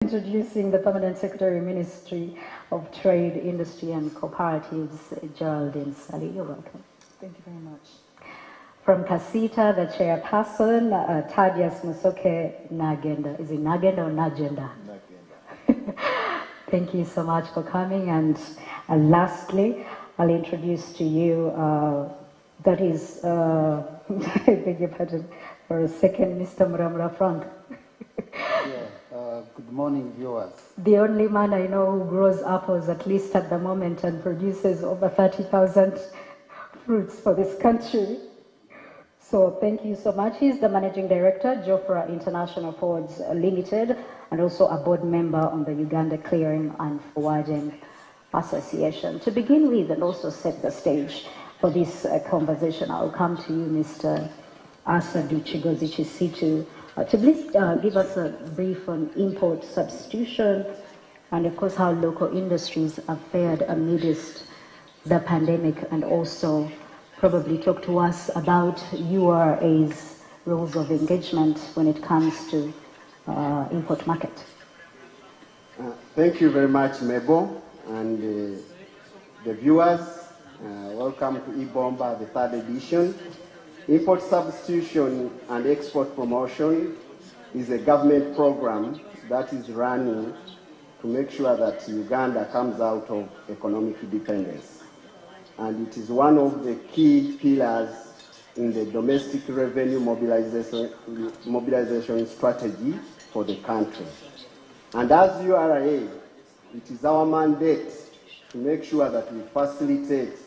Introducing the Permanent Secretary, Ministry of Trade, Industry and Cooperatives, Geraldine Sally. You're welcome. Thank you very much. From Kasita, the chairperson, Thaddeus Musoke Nagenda. Is it Nagenda or Nagenda? Nagenda. Thank you so much for coming. And lastly, I'll introduce to you, that is, I beg your pardon for a second, Mr. Muramura Frank. Good morning, viewers. The only man I know who grows apples, at least at the moment, and produces over 30,000 fruits for this country. So thank you so much. He's the Managing Director, Jofra International Forwards Limited, and also a board member on the Uganda Clearing and Forwarding Association. To begin with, and also set the stage for this conversation, I'll come to you, Mr. Asadu Chigozichisitu, to please give us a brief on import substitution and, of course, how local industries are fared amidst the pandemic, and also probably talk to us about URA's rules of engagement when it comes to import market. Thank you very much, Mabel, and the viewers. Welcome to eBomba, the third edition. Import substitution and export promotion is a government program that is running to make sure that Uganda comes out of economic dependence. And it is one of the key pillars in the domestic revenue mobilization strategy for the country. And as URA, it is our mandate to make sure that we facilitate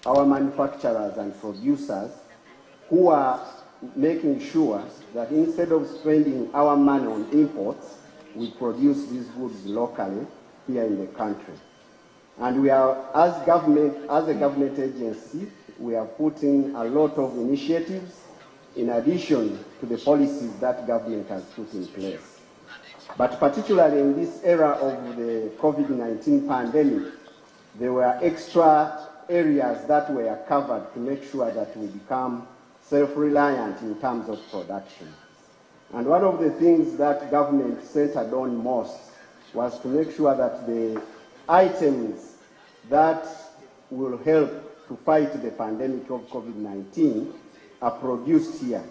our manufacturers and producers who are making sure that instead of spending our money on imports, we produce these goods locally here in the country. And we are, as a government agency, we are putting a lot of initiatives in addition to the policies that government has put in place. But particularly in this era of the COVID-19 pandemic, there were extra areas that were covered to make sure that we become self-reliant in terms of production. And one of the things that government centered on most was to make sure that the items that will help to fight the pandemic of COVID-19 are produced here.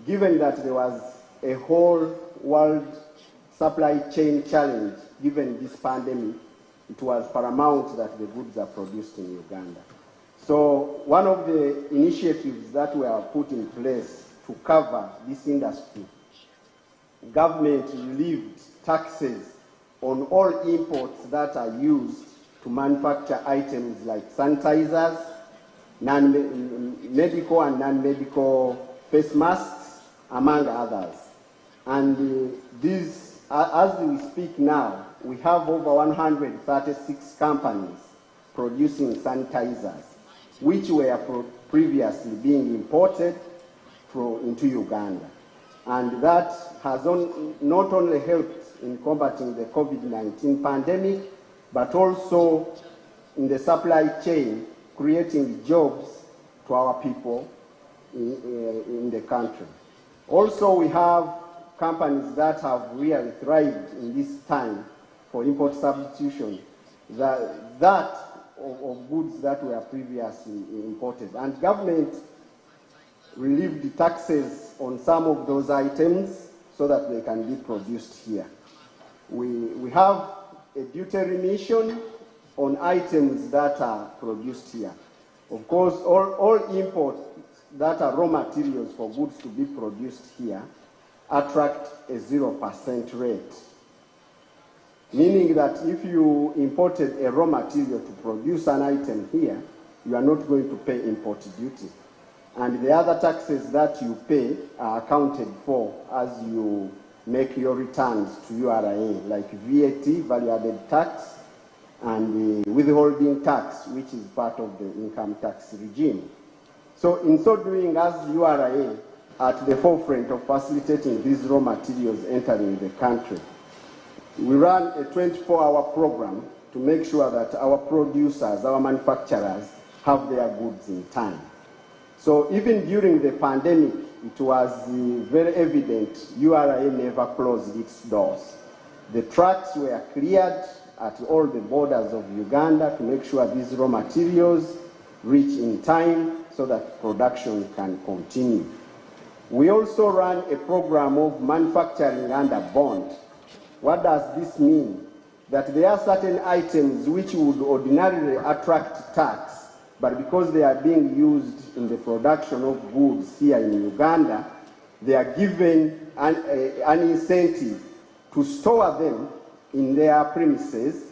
Given that there was a whole world supply chain challenge given this pandemic, it was paramount that the goods are produced in Uganda. So one of the initiatives that were put in place to cover this industry, government relieved taxes on all imports that are used to manufacture items like sanitizers, medical and non-medical face masks, among others. And these, as we speak now, we have over 136 companies producing sanitizers, which were previously being imported into Uganda. And that has not only helped in combating the COVID-19 pandemic, but also in the supply chain, creating jobs to our people in the country. Also, we have companies that have really thrived in this time for import substitution, of goods that were previously imported. And government relieved the taxes on some of those items so that they can be produced here. We have a duty remission on items that are produced here. Of course, all imports that are raw materials for goods to be produced here attract a 0% rate. Meaning that if you imported a raw material to produce an item here, you are not going to pay import duty. And the other taxes that you pay are accounted for as you make your returns to URA, like VAT, value-added tax, and the withholding tax, which is part of the income tax regime. So in so doing, as URA at the forefront of facilitating these raw materials entering the country, we run a 24-hour program to make sure that our producers, our manufacturers, have their goods in time. So even during the pandemic, it was very evident URA never closed its doors. The trucks were cleared at all the borders of Uganda to make sure these raw materials reach in time so that production can continue. We also ran a program of manufacturing under bond. What does this mean? That there are certain items which would ordinarily attract tax, but because they are being used in the production of goods here in Uganda, they are given an incentive to store them in their premises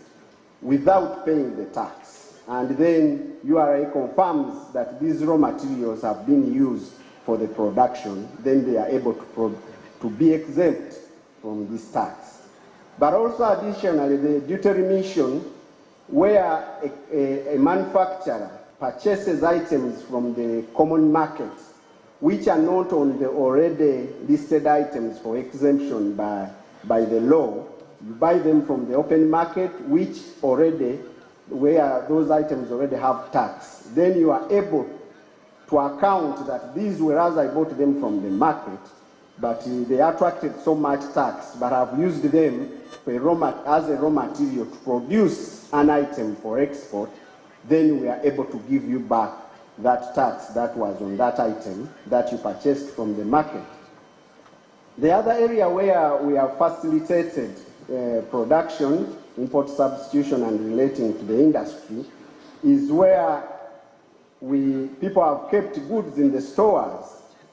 without paying the tax. And then URA confirms that these raw materials have been used for the production, then they are able to be exempt from this tax. But also additionally, the duty remission, where a manufacturer purchases items from the common market, which are not on the already listed items for exemption by the law. You buy them from the open market, where those items already have tax. Then you are able to account that these were as I bought them from the market, but they attracted so much tax, but I've used them as a raw material to produce an item for export. Then we are able to give you back that tax that was on that item that you purchased from the market. The other area where we have facilitated production, import substitution, and relating to the industry is where people have kept goods in the stores,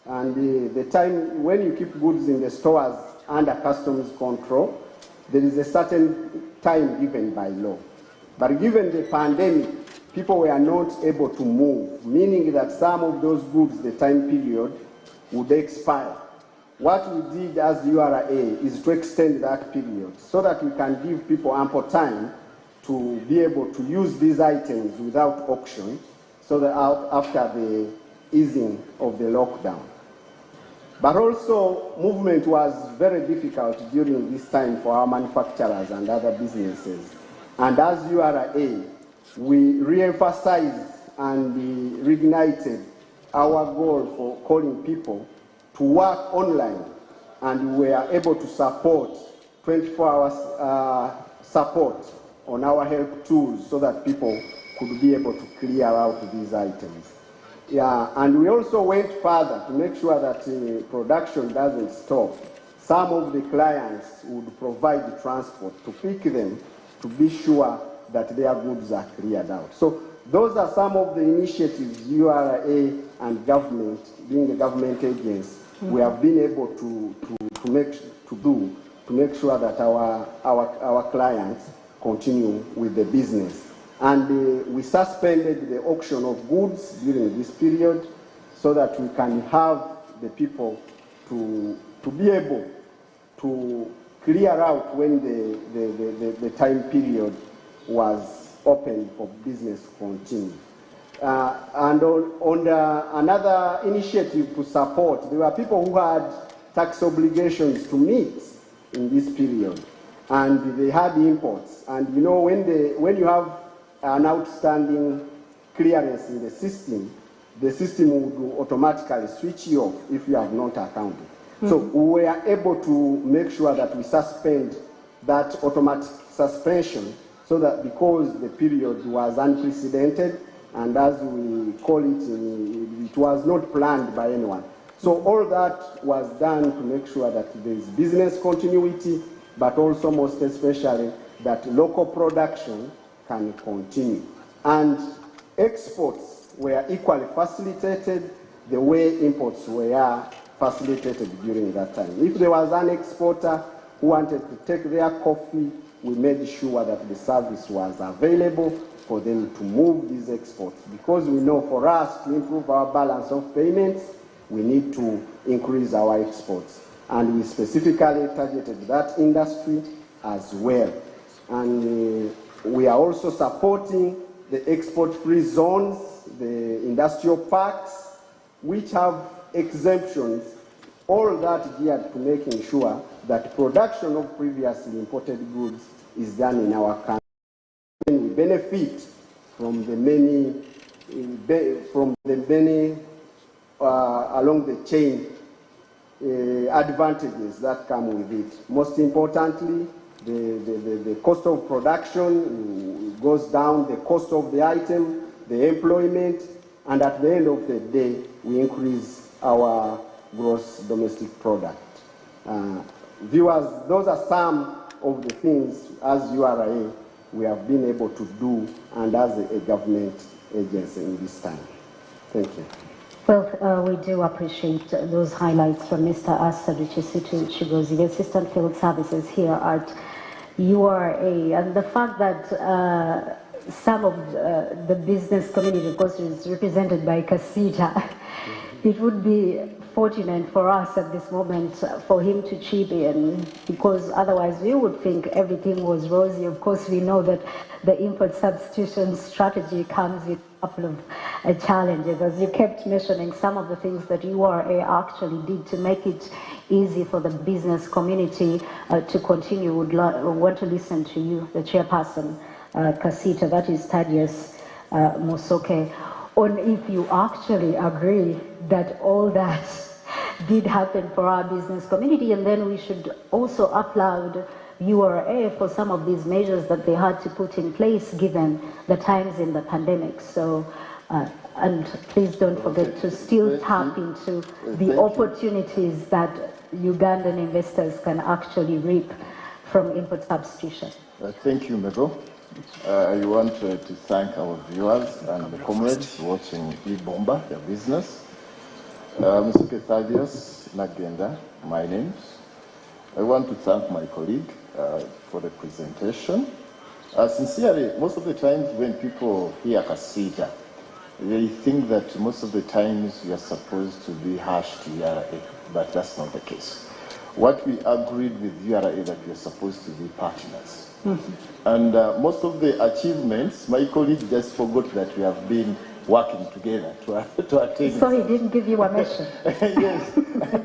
and the time when you keep goods in the stores under customs control, there is a certain time given by law. But given the pandemic, people were not able to move, meaning that some of those goods, the time period would expire. What we did as URA is to extend that period so that we can give people ample time to be able to use these items without auction, so that after the easing of the lockdown. But also, movement was very difficult during this time for our manufacturers and other businesses. And as URA, we re-emphasized and reignited our goal for calling people to work online, and we are able to support 24 hours support on our help tools so that people could be able to clear out these items. Yeah, and we also went further to make sure that production doesn't stop. Some of the clients would provide the transport to pick them to be sure that their goods are cleared out. So those are some of the initiatives URA and government, being a government agency, we have been able to make sure that our clients continue with the business. And we suspended the auction of goods during this period so that we can have the people to be able to clear out when the time period was open for business to continue. And on another initiative to support, there were people who had tax obligations to meet in this period, and they had imports. And you know, when you have an outstanding clearance in the system will automatically switch you off if you have not accounted. So we were able to make sure that we suspend that automatic suspension, so that because the period was unprecedented, and as we call it, it was not planned by anyone. So all that was done to make sure that there is business continuity, but also most especially that local production can continue. And exports were equally facilitated the way imports were facilitated during that time. If there was an exporter who wanted to take their coffee, we made sure that the service was available for them to move these exports, because we know for us to improve our balance of payments, we need to increase our exports. And we specifically targeted that industry as well. And we are also supporting the export-free zones, the industrial parks, which have exemptions, all that geared to making sure that production of previously imported goods is done in our country. And we benefit from the many, along the chain advantages that come with it. Most importantly, the cost of production goes down, the cost of the item, the employment, and at the end of the day, we increase our gross domestic product. Viewers, those are some of the things as URA we have been able to do and as a government agency in this time. Thank you. Well, we do appreciate those highlights from Mr. Asad Chigozi, the Assistant Field Services here at URA, and the fact that some of the business community, of course, is represented by Kasita. It would be fortunate for us at this moment for him to chip in, because otherwise we would think everything was rosy. Of course, we know that the import substitution strategy comes with a couple of challenges. As you kept mentioning, some of the things that URA actually did to make it easy for the business community to continue. Would want to listen to you, the chairperson, Kasita, that is Thaddeus Musoke, on if you actually agree that all that did happen for our business community, and then we should also applaud URA for some of these measures that they had to put in place given the times in the pandemic. So, and please don't forget to still tap into the opportunities that Ugandan investors can actually reap from import substitution. Thank you, Mego. I want to thank our viewers and the comrades watching eBomba, their business. Mr. Thaddeus Nagenda, my name. I want to thank my colleague for the presentation. Sincerely, most of the times when people hear Kasita, they think that most of the times we are supposed to be harsh to URA, but that's not the case. What we agreed with URA that we are supposed to be partners. And most of the achievements, my colleague just forgot that we have been working together to attain. Sorry, didn't give you a mission. Yes,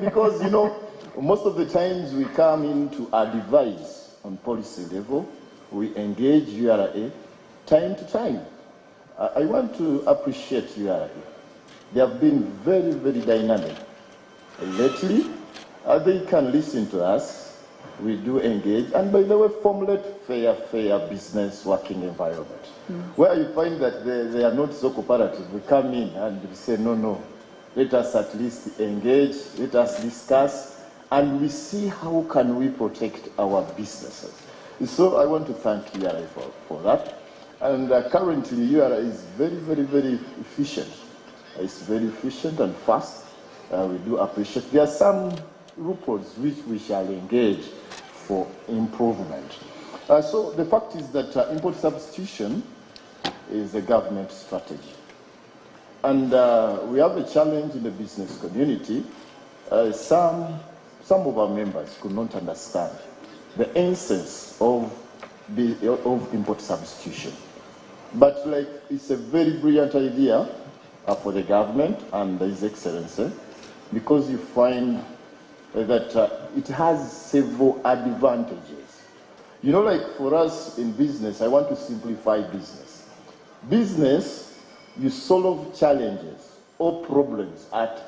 because you know, most of the times we come in to advise on policy level, we engage URA time to time. I want to appreciate URA. They have been very, very dynamic. Lately, they can listen to us. We do engage, and by the way, formulate fair business working environment. Where you find that they are not so cooperative, we come in and we say, no, let us at least engage, let us discuss, and we see how can we protect our businesses. So I want to thank URA for that. And currently, URA is very, very, very efficient. It's very efficient and fast. We do appreciate. There are some loopholes which we shall engage for improvement. So the fact is that import substitution is a government strategy. And we have a challenge in the business community. Some of our members could not understand the essence of import substitution. But like, it's a very brilliant idea for the government and His Excellency, because you find that it has several advantages. You know, like for us in business, I want to simplify business. Business, you solve challenges or problems at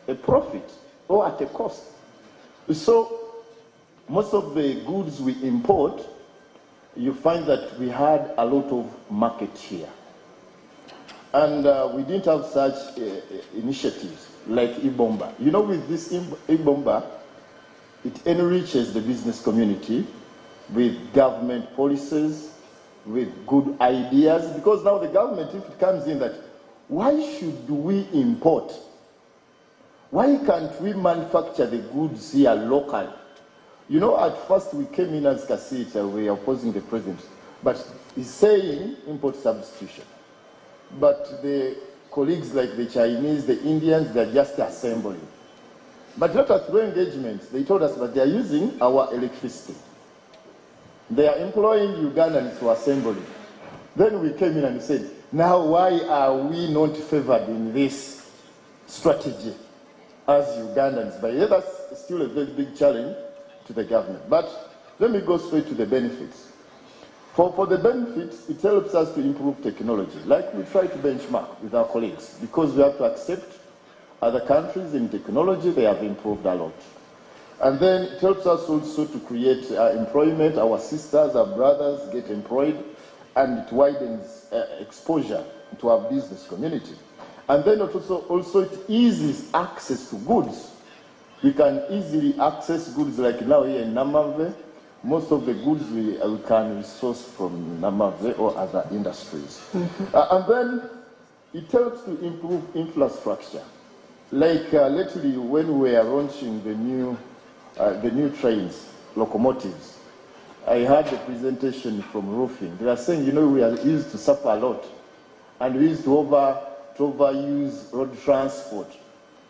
a profit or at a cost. So most of the goods we import, you find that we had a lot of market here. And we didn't have such initiatives like eBomba. You know, with this eBomba, it enriches the business community with government policies, with good ideas, because now the government, if it comes in that, why should we import? Why can't we manufacture the goods here locally? You know, at first we came in as Kasita, we are opposing the president, but he's saying import substitution. But the colleagues like the Chinese, the Indians, they're just assembling. But not at through engagements, they told us that they are using our electricity. They are employing Ugandans to assemble it. Then we came in and said, now why are we not favored in this strategy as Ugandans? But yeah, that's still a very big challenge to the government. But let me go straight to the benefits. For the benefits, it helps us to improve technology, like we try to benchmark with our colleagues, because we have to accept other countries in technology, they have improved a lot. And then it helps us also to create employment. Our sisters, our brothers get employed, and it widens exposure to our business community. And then also it eases access to goods. We can easily access goods like now here in Namave. Most of the goods we can source from Namave or other industries. And then it helps to improve infrastructure. Like lately when we are launching the new trains, locomotives, I heard the presentation from roofing. They are saying, you know, we used to suffer a lot, and we used to overuse road transport,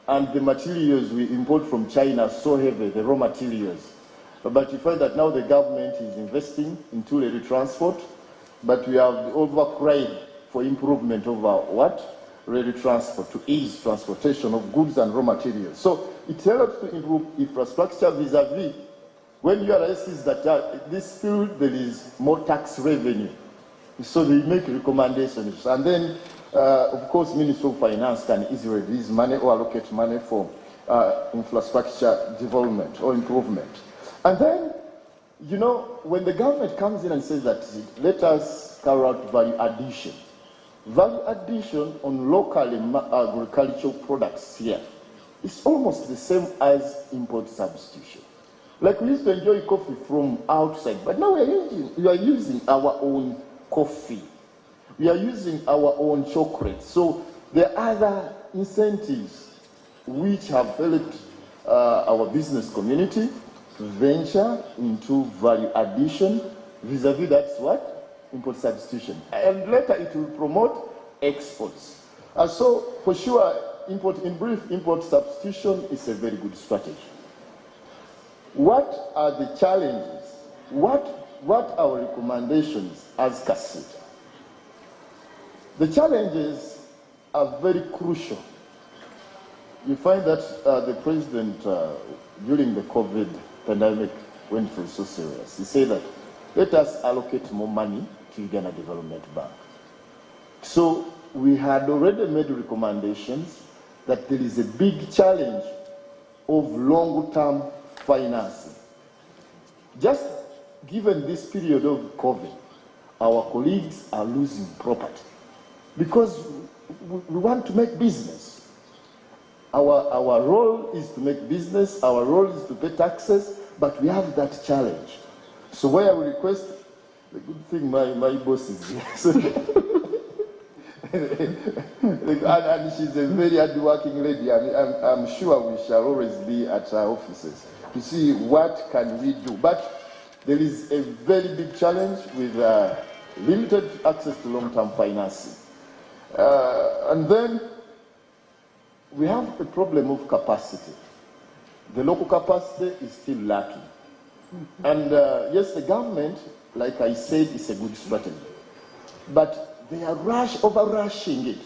and the materials we import from China are so heavy, the raw materials. But you find that now the government is investing into rail transport, but we have overcried for improvement over what? Rail transport, to ease transportation of goods and raw materials. So it helps to improve infrastructure vis-a-vis when URA sees that this field there is more tax revenue. So they make recommendations. And then, of course, Ministry of Finance can easily release money or allocate money for infrastructure development or improvement. And then, you know, when the government comes in and says that let us carry out value addition on local agricultural products here is almost the same as import substitution. Like we used to enjoy coffee from outside, but now we are using our own coffee. We are using our own chocolate. So there are other incentives which have helped our business community to venture into value addition vis-a-vis that's what? Import substitution. And later it will promote exports. So for sure, import substitution is a very good strategy. What are the challenges? What are our recommendations as CACITA? The challenges are very crucial. You find that the president, during the COVID pandemic, went through so serious. He said that let us allocate more money to Uganda Development Bank. So we had already made recommendations that there is a big challenge of long-term financing. Just given this period of COVID, our colleagues are losing property because we want to make business. Our role is to make business, our role is to pay taxes, but we have that challenge. So where I will request, the good thing my boss is here. And she's a very hard-working lady. I'm sure we shall always be at our offices to see what can we do. But there is a very big challenge with limited access to long-term financing. And then we have a problem of capacity. The local capacity is still lacking. And yes, the government, like I said, is a good strategy. But they are over-rushing it.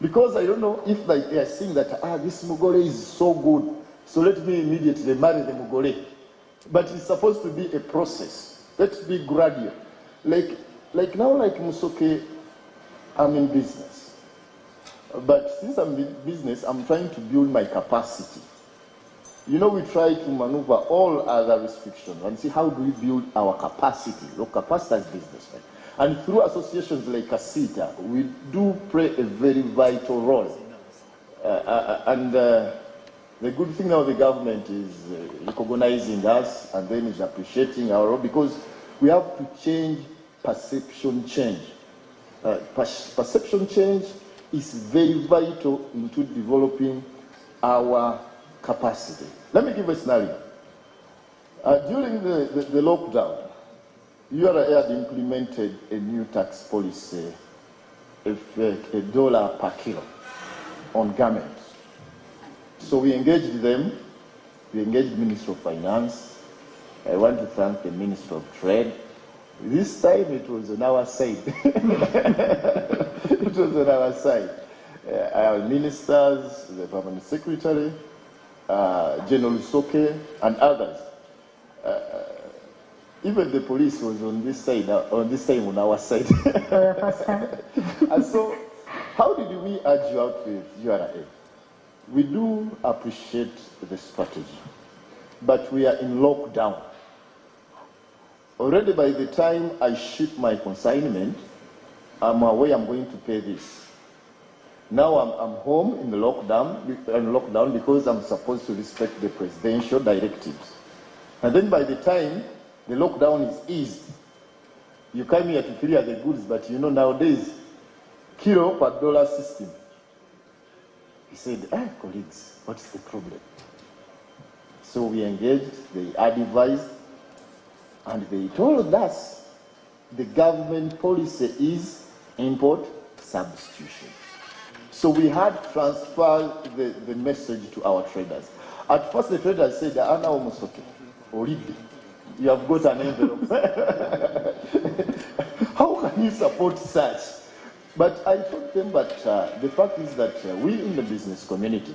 Because I don't know if they are saying that, this Mugole is so good, so let me immediately marry the Mugole. But it's supposed to be a process. Let's be gradual. Like now, like Musoke, I'm in business. But since I'm in business, I'm trying to build my capacity. You know, we try to maneuver all other restrictions and see how do we build our capacity, local capacity as businessmen. And through associations like CACITA, we do play a very vital role. The good thing now the government is recognizing us and then is appreciating our role because we have to change perception change. Perception change is very vital into developing our capacity. Let me give a scenario. During the lockdown, URA had implemented a new tax policy of $1 per kilo on garments. So we engaged them, we engaged the Ministry of Finance. I want to thank the Ministry of Trade. This time it was on our side. It was on our side. Our ministers, the Permanent Secretary, General Soke, and others. Even the police was on this side, on our side. For the first time. And so, how did we argue out with URA? We do appreciate the strategy, but we are in lockdown. Already by the time I ship my consignment, I'm aware I'm going to pay this. Now I'm home in the lockdown because I'm supposed to respect the presidential directives. And then by the time the lockdown is eased, you come here to clear the goods, but you know nowadays, kilo per dollar system. He said, colleagues, what's the problem? So we engaged, they advised, and they told us the government policy is import substitution. So we had to transfer the message to our traders. At first the traders said, Ana almost okay, already. You have got an envelope. How can you support such? But I told them, but the fact is that we in the business community,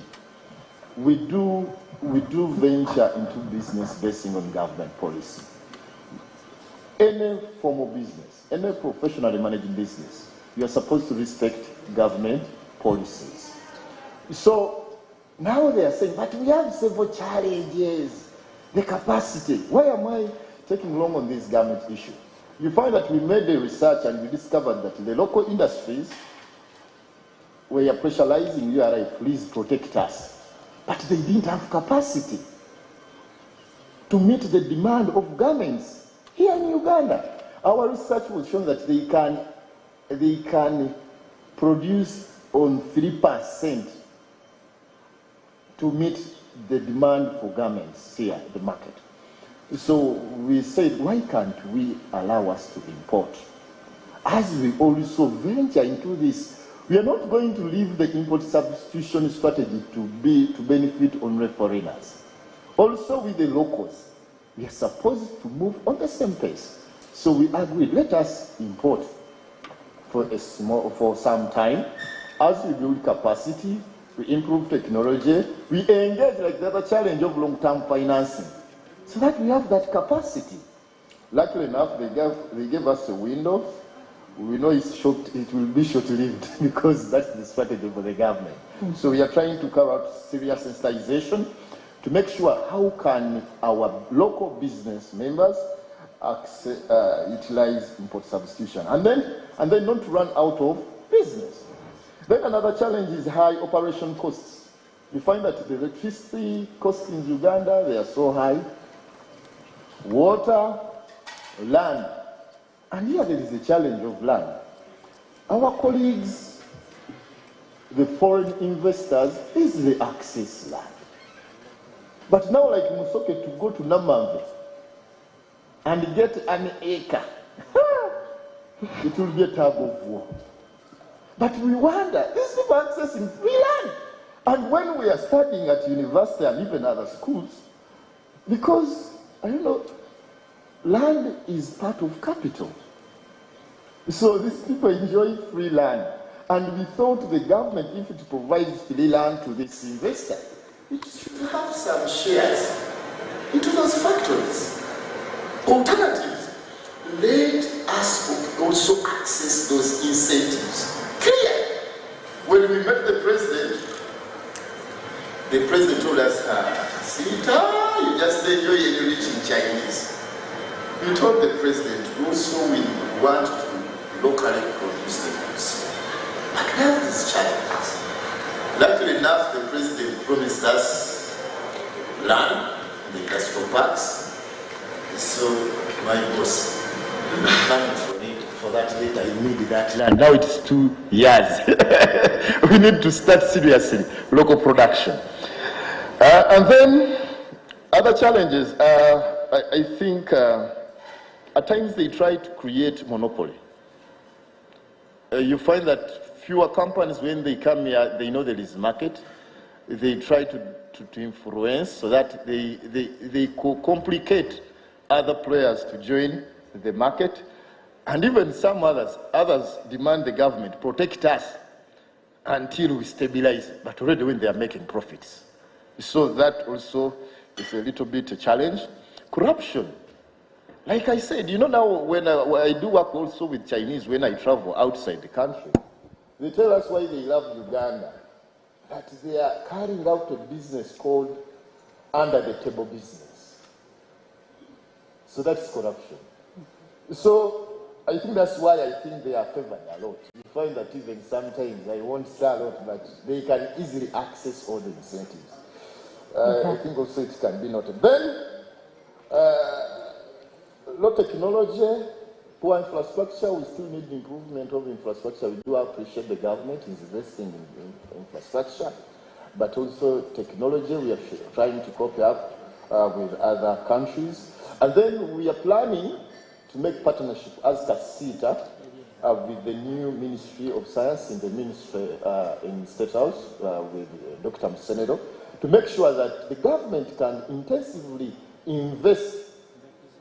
we do venture into business basing on government policy. Any form of business, any professionally managing business, you are supposed to respect government policies. So now they are saying, but we have several challenges. The capacity. Why am I taking long on this government issue? You find that we made the research and we discovered that the local industries were pressurizing URI, please protect us. But they didn't have capacity to meet the demand of garments here in Uganda. Our research was showing that they can produce on 3% to meet the demand for garments here in the market. So we said, why can't we allow us to import? As we also venture into this, we are not going to leave the import substitution strategy to benefit only foreigners. Also with the locals, we are supposed to move on the same pace. So we agreed, let us import for some time. As we build capacity, we improve technology, we engage like the other challenge of long-term financing, so that we have that capacity. Luckily enough, they gave us a window. We know it will be short-lived because that's the strategy for the government. So we are trying to carry out serious sensitization to make sure how can our local business members utilize import substitution and then not run out of business. Then another challenge is high operation costs. You find that the electricity costs in Uganda, they are so high. Water, land. And here there is a challenge of land. Our colleagues, the foreign investors, is the access land. But now like Musoke to go to Namamve and get an acre, it will be a tug of war. But we wonder, these people are accessing free land. And when we are studying at university and even other schools, because, I don't know, land is part of capital. So these people enjoy free land. And we thought the government, if it provides free land to this investor, it should have some shares into those factories. Alternatives, let us also access those incentives. Clear. When we met the president told us, Sita, you just said you're enriching Chinese. We told the president also we want to locally produce the goods. But now these challenges. Luckily enough, the president promised us land in the industrial parks. So my boss planning for that later, I need that land. Now it's 2 years. We need to start seriously local production. And then other challenges, I think at times they try to create monopoly. You find that fewer companies, when they come here, they know there is market. They try to influence so that they complicate other players to join the market. And even some others demand the government protect us until we stabilize, but already when they are making profits. So that also is a little bit a challenge. Corruption. Like I said, you know now when I do work also with Chinese when I travel outside the country, they tell us why they love Uganda, that they are carrying out a business called under the table business. So that's corruption. So I think that's why I think they are favored a lot. You find that even sometimes I won't say a lot, but they can easily access all the incentives. I think also it can be noted. Then, low technology, poor infrastructure, we still need improvement of infrastructure. We do appreciate the government is investing in infrastructure, but also technology, we are trying to copy up with other countries. And then we are planning to make partnership as CASITA with the new Ministry of Science in the Ministry in State House with Dr. Msenedo, to make sure that the government can intensively invest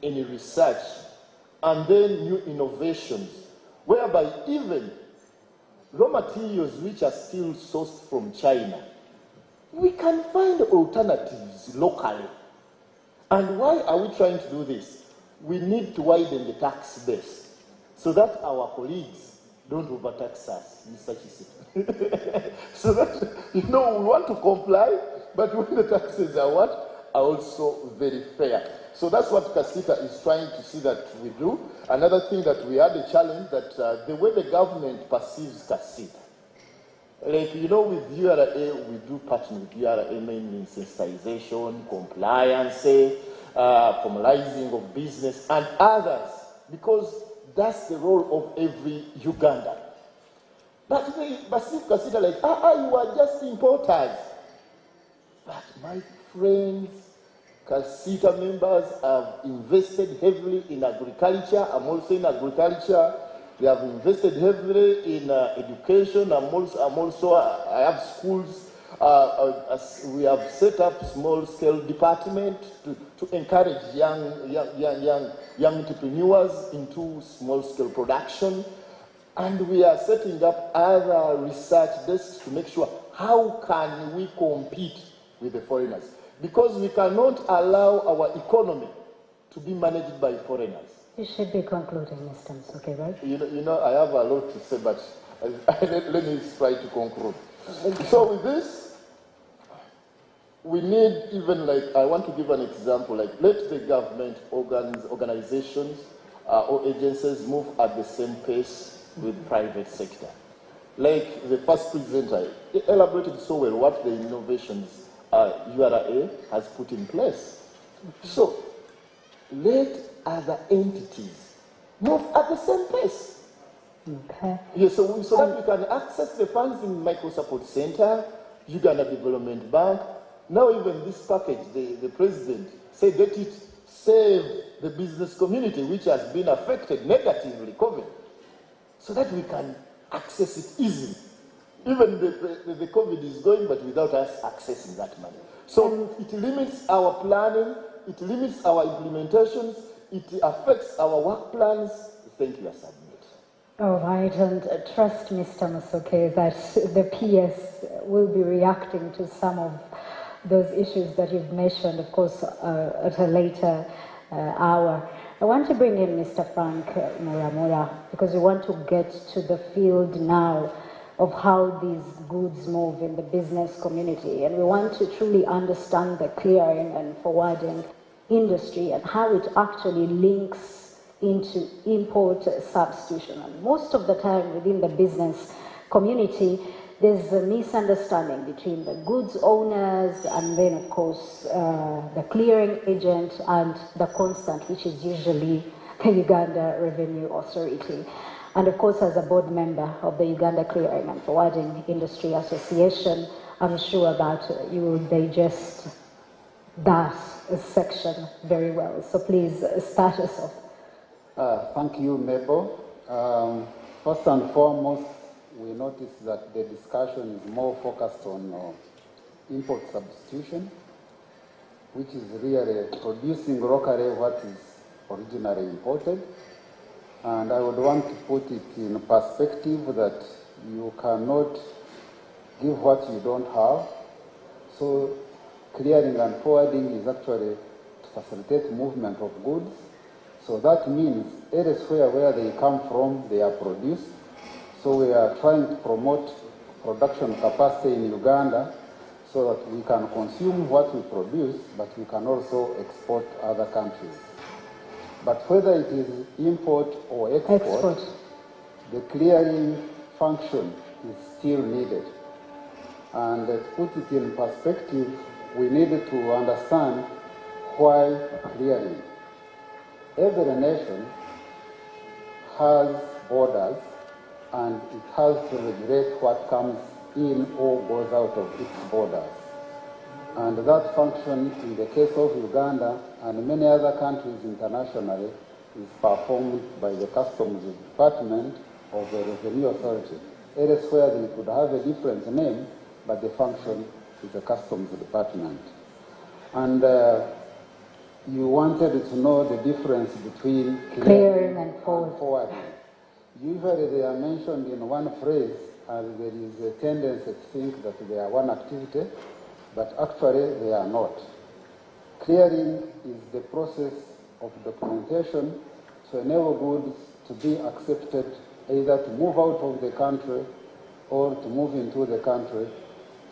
in research and then new innovations, whereby even raw materials which are still sourced from China, we can find alternatives locally. And why are we trying to do this? We need to widen the tax base so that our colleagues don't overtax us, Mr. Chisi. So that, you know, we want to comply, but when the taxes are what? Are also very fair. So that's what CASITA is trying to see that we do. Another thing that we had a challenge that the way the government perceives CASITA. Like, you know, with URA, we do partner with URA mainly in sensitization, compliance, formalizing of business, and others, because that's the role of every Ugandan. But they perceive CASITA like, you are just importers. But my friends, CASITA members have invested heavily in agriculture. I'm also in agriculture. They have invested heavily in education. I have schools. We have set up small-scale department to encourage young entrepreneurs into small-scale production. And we are setting up other research desks to make sure how can we compete with the foreigners. Because we cannot allow our economy to be managed by foreigners. You should be concluding, Mr. Msuke, right? You know, I have a lot to say, but let me try to conclude. So with this, we need even like, I want to give an example, like let the government organizations or agencies move at the same pace with private sector. Like the first presenter elaborated so well what the innovations URA has put in place. So let other entities move at the same pace. Okay. Yes, so that we can access the funds in Micro Support Center, Uganda Development Bank. Now even this package, the president said that it save the business community which has been affected negatively, COVID, so that we can access it easily. Even the COVID is going, but without us accessing that money. So it limits our planning, it limits our implementations, it affects our work plans. Thank you, I submit. All right, and trust Mr. Masuke that the PS will be reacting to some of those issues that you've mentioned, of course, at a later hour. I want to bring in Mr. Frank Muramura because we want to get to the field now of how these goods move in the business community. And we want to truly understand the clearing and forwarding industry and how it actually links into import substitution. And most of the time within the business community, there's a misunderstanding between the goods owners and then, of course, the clearing agent and the constant, which is usually the Uganda Revenue Authority. And of course, as a board member of the Uganda Clearing and Forwarding Industry Association, I'm sure that you will digest that section very well. So please start us off. Thank you, Mabel. First and foremost, we notice that the discussion is more focused on import substitution, which is really producing locally what is originally imported. And I would want to put it in perspective that you cannot give what you don't have. So clearing and forwarding is actually to facilitate movement of goods. So that means elsewhere where they come from, they are produced. So we are trying to promote production capacity in Uganda so that we can consume what we produce, but we can also export other countries. But whether it is import or export, the clearing function is still needed. And to put it in perspective, we need to understand why clearing. Every nation has borders, and it has to regulate what comes in or goes out of its borders. And that function, in the case of Uganda and many other countries internationally, is performed by the Customs Department of the Revenue Authority. Elsewhere, they could have a different name, but the function is the Customs Department. And you wanted to know the difference between clearing and forwarding. Usually they are mentioned in one phrase, and there is a tendency to think that they are one activity, but actually they are not. Clearing is the process of documentation to enable goods to be accepted, either to move out of the country or to move into the country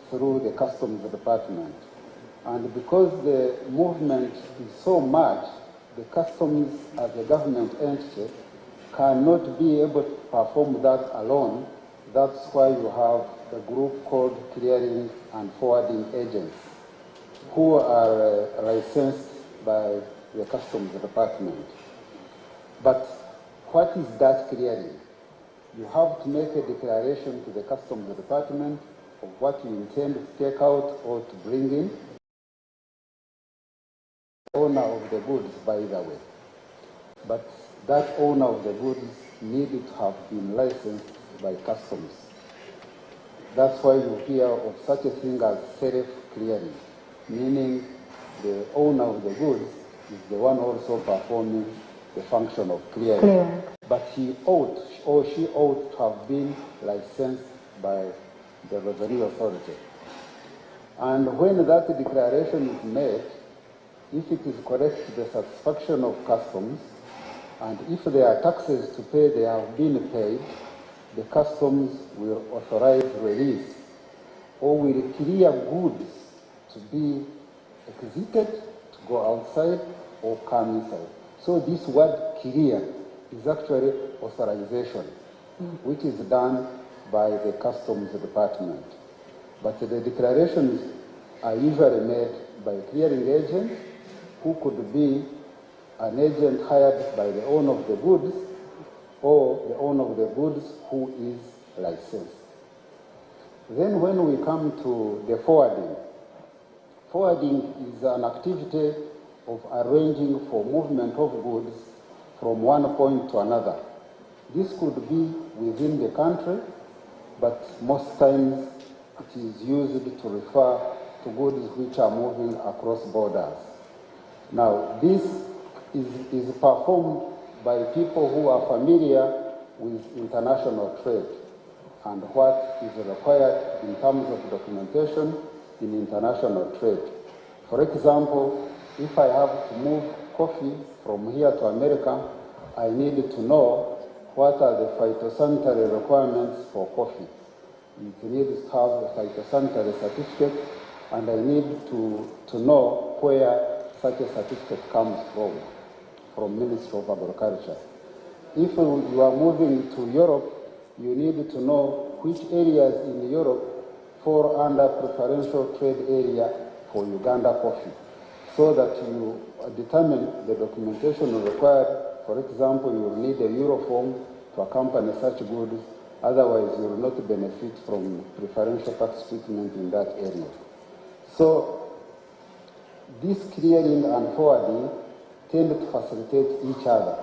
through the Customs Department. And because the movement is so much, the Customs as a government entity cannot be able to perform that alone. That's why you have a group called Clearing and Forwarding Agents, who are licensed by the Customs Department. But what is that clearing? You have to make a declaration to the Customs Department of what you intend to take out or to bring in. Owner of the goods, by the way. But that owner of the goods needed to have been licensed by Customs. That's why you hear of such a thing as self-clearing, meaning the owner of the goods is the one also performing the function of clearing. But he ought, or she ought to have been licensed by the Revenue Authority. And when that declaration is made, if it is correct to the satisfaction of Customs, and if there are taxes to pay, they have been paid, the Customs will authorize release or will clear goods to be exited, to go outside or come inside. So this word clear is actually authorization, which is done by the Customs Department. But the declarations are usually made by a clearing agent, who could be an agent hired by the owner of the goods or the owner of the goods who is licensed. Then when we come to the forwarding, forwarding is an activity of arranging for movement of goods from one point to another. This could be within the country, but most times it is used to refer to goods which are moving across borders. Now, this is performed by people who are familiar with international trade and what is required in terms of documentation in international trade. For example, if I have to move coffee from here to America, I need to know what are the phytosanitary requirements for coffee. It needs to have a phytosanitary certificate, and I need to know where such a certificate comes from Ministry of Agriculture. If you are moving to Europe, you need to know which areas in Europe fall under preferential trade area for Uganda coffee, so that you determine the documentation required. For example, you will need a Euroform to accompany such goods, otherwise you will not benefit from preferential tax treatment in that area. So this clearing and forwarding tend to facilitate each other.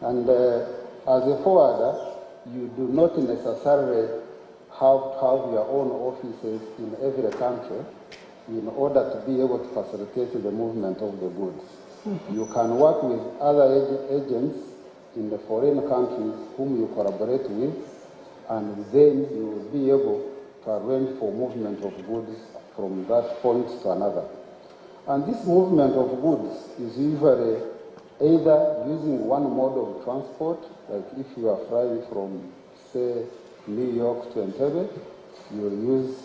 And as a forwarder, you do not necessarily have to have your own offices in every country in order to be able to facilitate the movement of the goods. You can work with other agents in the foreign countries whom you collaborate with, and then you will be able to arrange for movement of goods from that point to another. And this movement of goods is usually either using one mode of transport, like if you are flying from, say, New York to Entebbe, you will use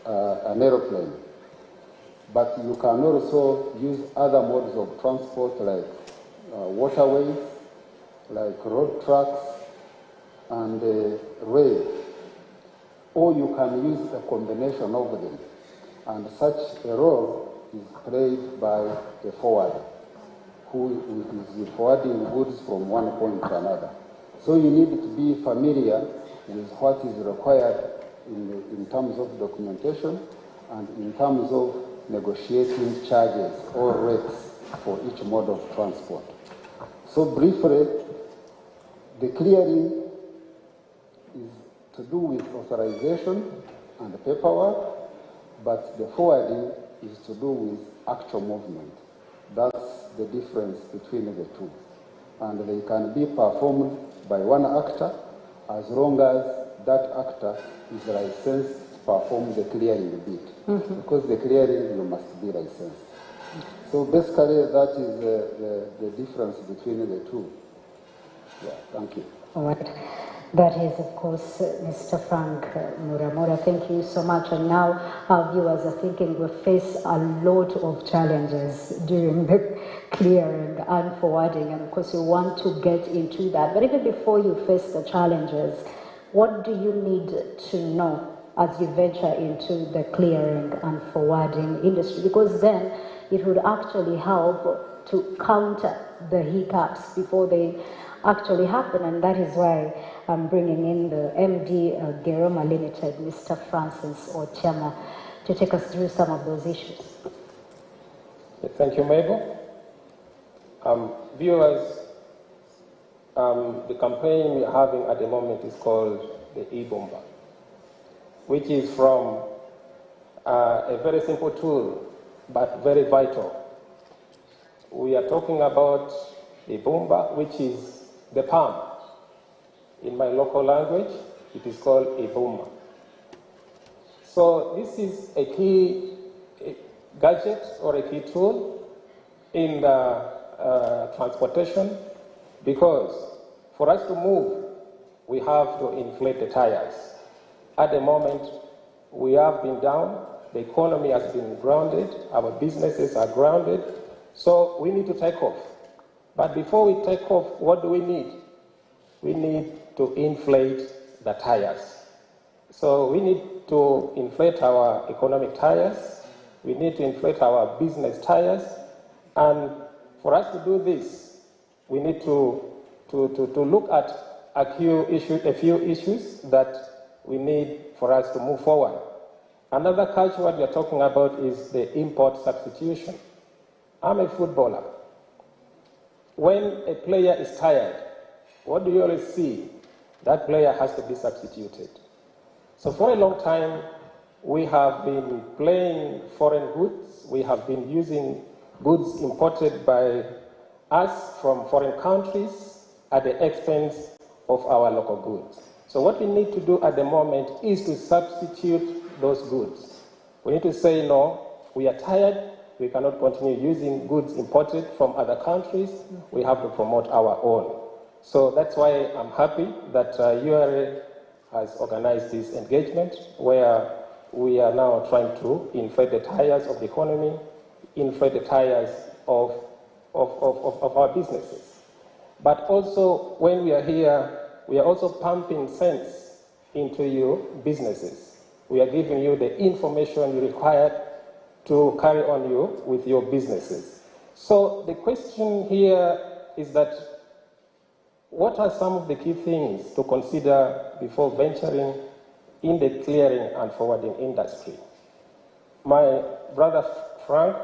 an aeroplane. But you can also use other modes of transport, like waterways, like road trucks and rail, or you can use a combination of them. And such a role is played by the forwarder, who is forwarding goods from one point to another. So you need to be familiar with what is required in terms of documentation and in terms of negotiating charges or rates for each mode of transport. So briefly, the clearing is to do with authorization and paperwork, but the forwarding is to do with actual movement. That's the difference between the two. And they can be performed by one actor as long as that actor is licensed to perform the clearing bit. Because the clearing, you must be licensed. So basically, that is the difference between the two. Yeah, thank you. All right. That is, of course, Mr. Frank Muramura. Thank you so much. And now our viewers are thinking we face a lot of challenges during the clearing and forwarding. And of course, you want to get into that. But even before you face the challenges, what do you need to know as you venture into the clearing and forwarding industry? Because then it would actually help to counter the hiccups before they actually happen, and that is why I'm bringing in the MD Geroma Limited, Mr. Francis Ochama, to take us through some of those issues. Thank you, Mabel. Viewers, the campaign we are having at the moment is called the e-Bomba, which is from a very simple tool, but very vital. We are talking about a bomba, which is the palm. In my local language, it is called a bomba. So this is a key gadget or a key tool in the transportation, because for us to move, we have to inflate the tires. At the moment, we have been down, the economy has been grounded, our businesses are grounded, so we need to take off. But before we take off, what do we need? We need to inflate the tires. So we need to inflate our economic tires, we need to inflate our business tires, and for us to do this, we need to look at a few issues that we need for us to move forward. Another culture what we are talking about is the import substitution. I'm a footballer. When a player is tired, what do you always see? That player has to be substituted. So for a long time, we have been playing foreign goods. We have been using goods imported by us from foreign countries at the expense of our local goods. So what we need to do at the moment is to substitute those goods. We need to say, no, we are tired. We cannot continue using goods imported from other countries. We have to promote our own. So that's why I'm happy that URA has organized this engagement where we are now trying to inflate the tires of the economy, inflate the tires of our businesses. But also, when we are here, we are also pumping sense into your businesses. We are giving you the information you require to carry on with your businesses. So the question here is that what are some of the key things to consider before venturing in the clearing and forwarding industry? My brother Frank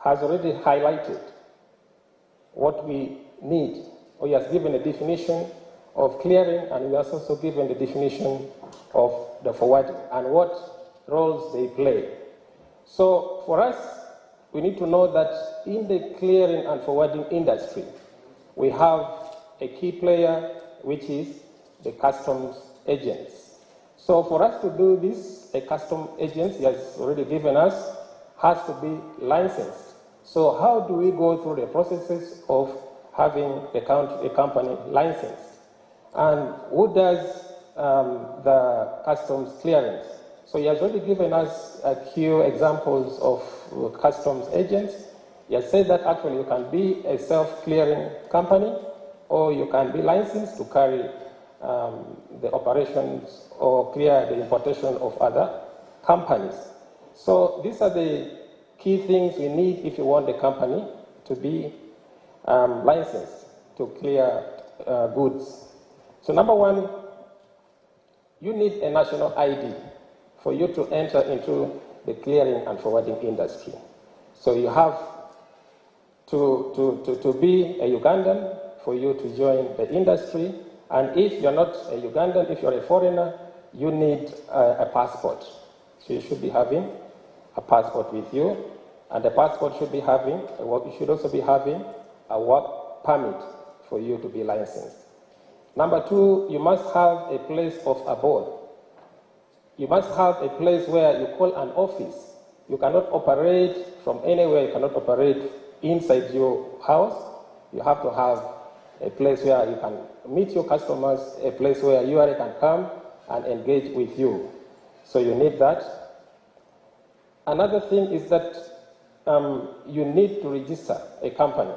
has already highlighted what we need. He has given a definition of clearing, and he has also given the definition of the forwarding and what roles they play. So for us, we need to know that in the clearing and forwarding industry, we have a key player, which is the customs agents. So for us to do this, a customs agent, he has already given us, has to be licensed. So how do we go through the processes of having a company licensed? And who does the customs clearance? So he has already given us a few examples of customs agents. He has said that actually you can be a self-clearing company, or you can be licensed to carry the operations or clear the importation of other companies. So these are the key things we need if you want the company to be licensed to clear goods. So number one, you need a national ID for you to enter into the clearing and forwarding industry. So you have to be a Ugandan for you to join the industry. And if you're not a Ugandan, if you're a foreigner, you need a passport. So you should be having a passport with you. And the passport should be having, you should also be having a work permit for you to be licensed. Number two, you must have a place of abode. You must have a place where you call an office. You cannot operate from anywhere. You cannot operate inside your house. You have to have a place where you can meet your customers, a place where URA can come and engage with you. So you need that. Another thing is that you need to register a company.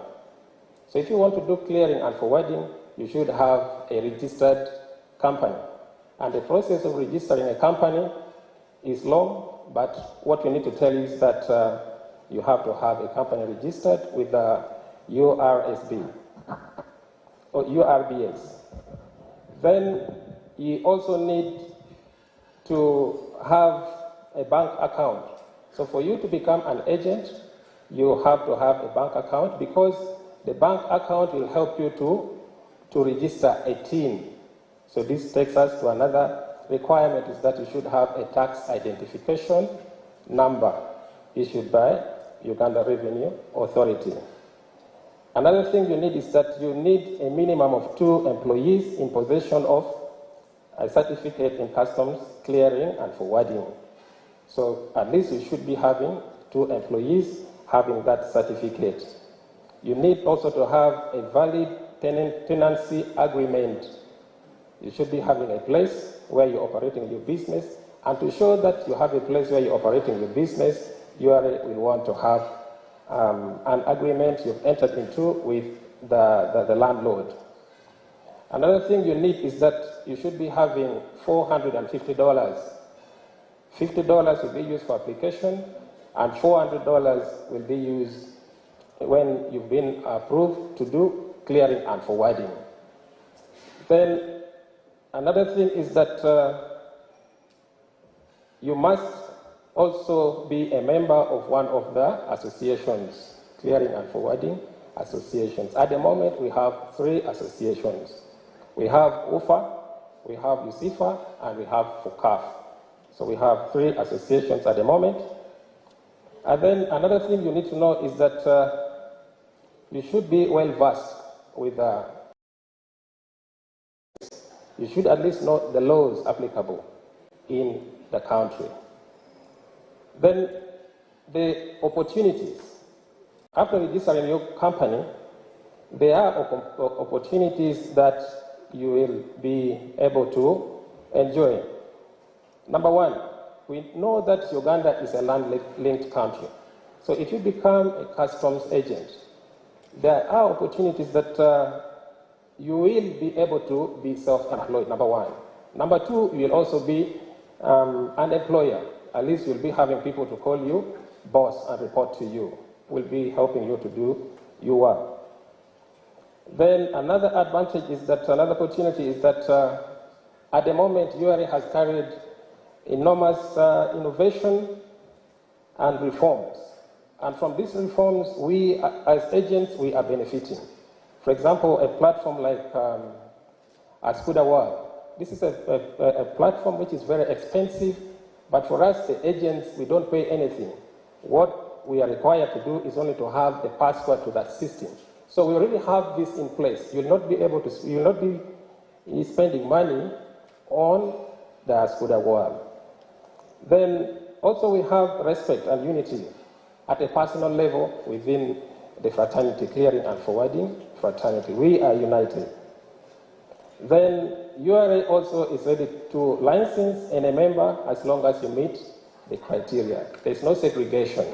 So if you want to do clearing and forwarding, you should have a registered company. And the process of registering a company is long, but what we need to tell you is that you have to have a company registered with the URSB or URBS. Then you also need to have a bank account. So for you to become an agent, you have to have a bank account, because the bank account will help you to register a TIN. So this takes us to another requirement, is that you should have a tax identification number issued by Uganda Revenue Authority. Another thing you need is that you need a minimum of 2 employees in possession of a certificate in customs clearing and forwarding. So at least you should be having 2 employees having that certificate. You need also to have a valid tenancy agreement. You should be having a place where you're operating your business, and to show that you have a place where you're operating your business, you will want to have an agreement you've entered into with the landlord. Another thing you need is that you should be having $450. $50 will be used for application, and $400 will be used when you've been approved to do clearing and forwarding. Then another thing is that you must also be a member of one of the associations, clearing and forwarding associations. At the moment, we have 3 associations. We have UFA, we have USIFA, and we have FUCAF. So we have 3 associations at the moment. And then another thing you need to know is that you should be well versed with you should at least know the laws applicable in the country. Then the opportunities. After registering your company, there are opportunities that you will be able to enjoy. Number one, we know that Uganda is a land-linked country. So if you become a customs agent, there are opportunities that you will be able to be self-employed, number one. Number two, you will also be an employer. At least you'll be having people to call you boss and report to you. Will be helping you to do your work. Then another advantage is that, another opportunity is that at the moment, URA has carried enormous innovation and reforms. And from these reforms, we as agents, we are benefiting. For example, a platform like Askuda World. This is a platform which is very expensive, but for us, the agents, we don't pay anything. What we are required to do is only to have the password to that system. So we already have this in place. You'll not be able to, you'll not be spending money on the Askuda World. Then also we have respect and unity at a personal level within the fraternity, clearing and forwarding fraternity. We are united. Then URA also is ready to license any member as long as you meet the criteria. There's no segregation.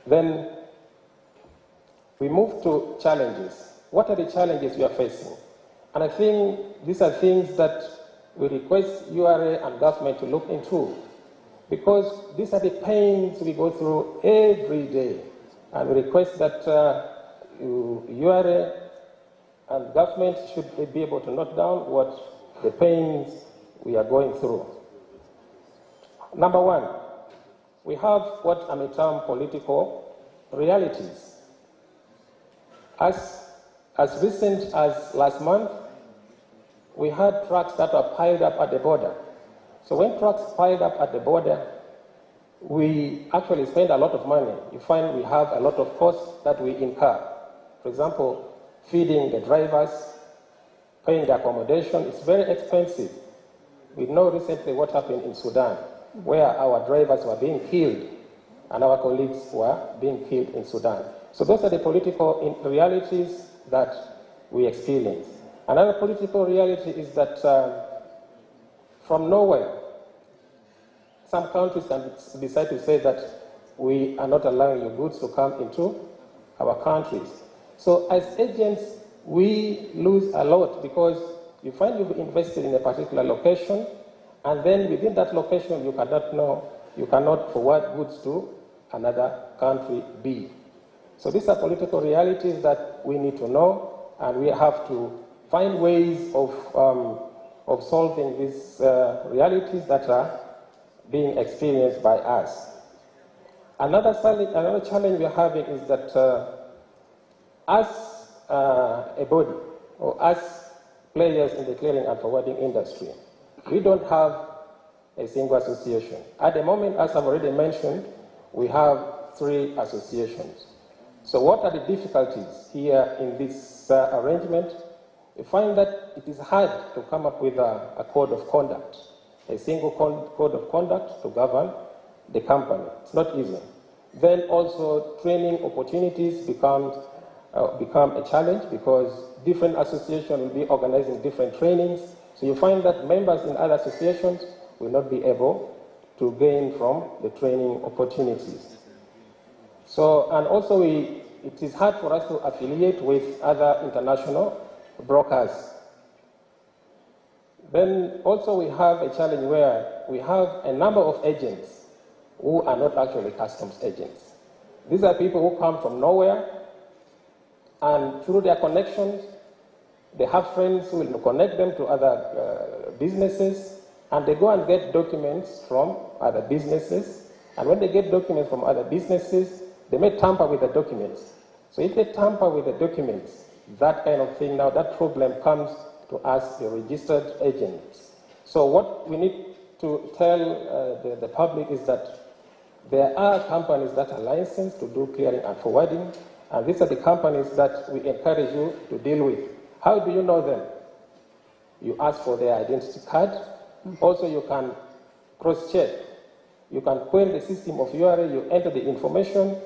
Then we move to challenges. What are the challenges we are facing? And I think these are things that we request URA and government to look into, because these are the pains we go through every day. And we request that URA and government should be able to note down what the pains we are going through. Number one, we have what I may term political realities. As recent as last month, we had trucks that were piled up at the border. So when trucks piled up at the border, we actually spend a lot of money. You find we have a lot of costs that we incur. For example, feeding the drivers, paying the accommodation. It's very expensive. We know recently what happened in Sudan, where our drivers were being killed and our colleagues were being killed in Sudan. So those are the political realities that we experience. Another political reality is that from nowhere, some countries can decide to say that we are not allowing your goods to come into our countries. So as agents, we lose a lot, because you find you've invested in a particular location, and then within that location you cannot forward goods to another country B. So these are political realities that we need to know, and we have to find ways of solving these realities that are being experienced by us. Another challenge we are having is that as a body, or as players in the clearing and forwarding industry, we don't have a single association. At the moment, as I've already mentioned, we have 3 associations. So what are the difficulties here in this arrangement? You find that it is hard to come up with a code of conduct, a single code of conduct to govern the company. It's not easy. Then also training opportunities become a challenge, because different associations will be organizing different trainings. So you find that members in other associations will not be able to gain from the training opportunities. So, and also it is hard for us to affiliate with other international brokers. Then also we have a challenge where we have a number of agents who are not actually customs agents. These are people who come from nowhere, and through their connections, they have friends who will connect them to other businesses, and they go and get documents from other businesses. And when they get documents from other businesses, they may tamper with the documents. So if they tamper with the documents, that kind of thing, now that problem comes to us, the registered agents. So what we need to tell the public is that there are companies that are licensed to do clearing and forwarding, and these are the companies that we encourage you to deal with. How do you know them? You ask for their identity card. Also, you can cross-check. You can query the system of URA, you enter the information.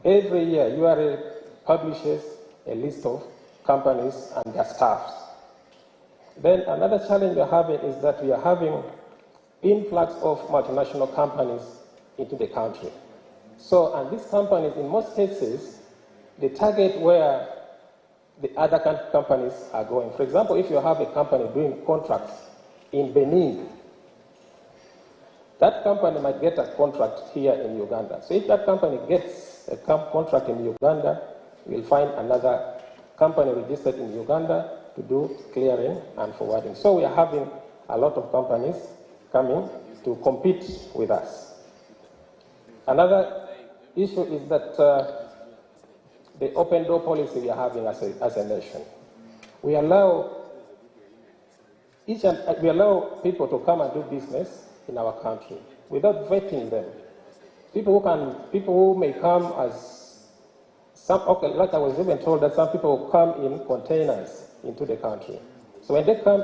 Every year, URA publishes a list of companies and their staffs. Then another challenge we are having is that we are having influx of multinational companies into the country. So, and these companies, in most cases, they target where the other companies are going. For example, if you have a company doing contracts in Benin, that company might get a contract here in Uganda. So if that company gets a contract in Uganda, you'll find another company registered in Uganda to do clearing and forwarding. So we are having a lot of companies coming to compete with us. Another issue is that the open door policy we are having as a nation. We allow people to come and do business in our country without vetting them. People who may come as like I was even told that some people come in containers into the country. So when they come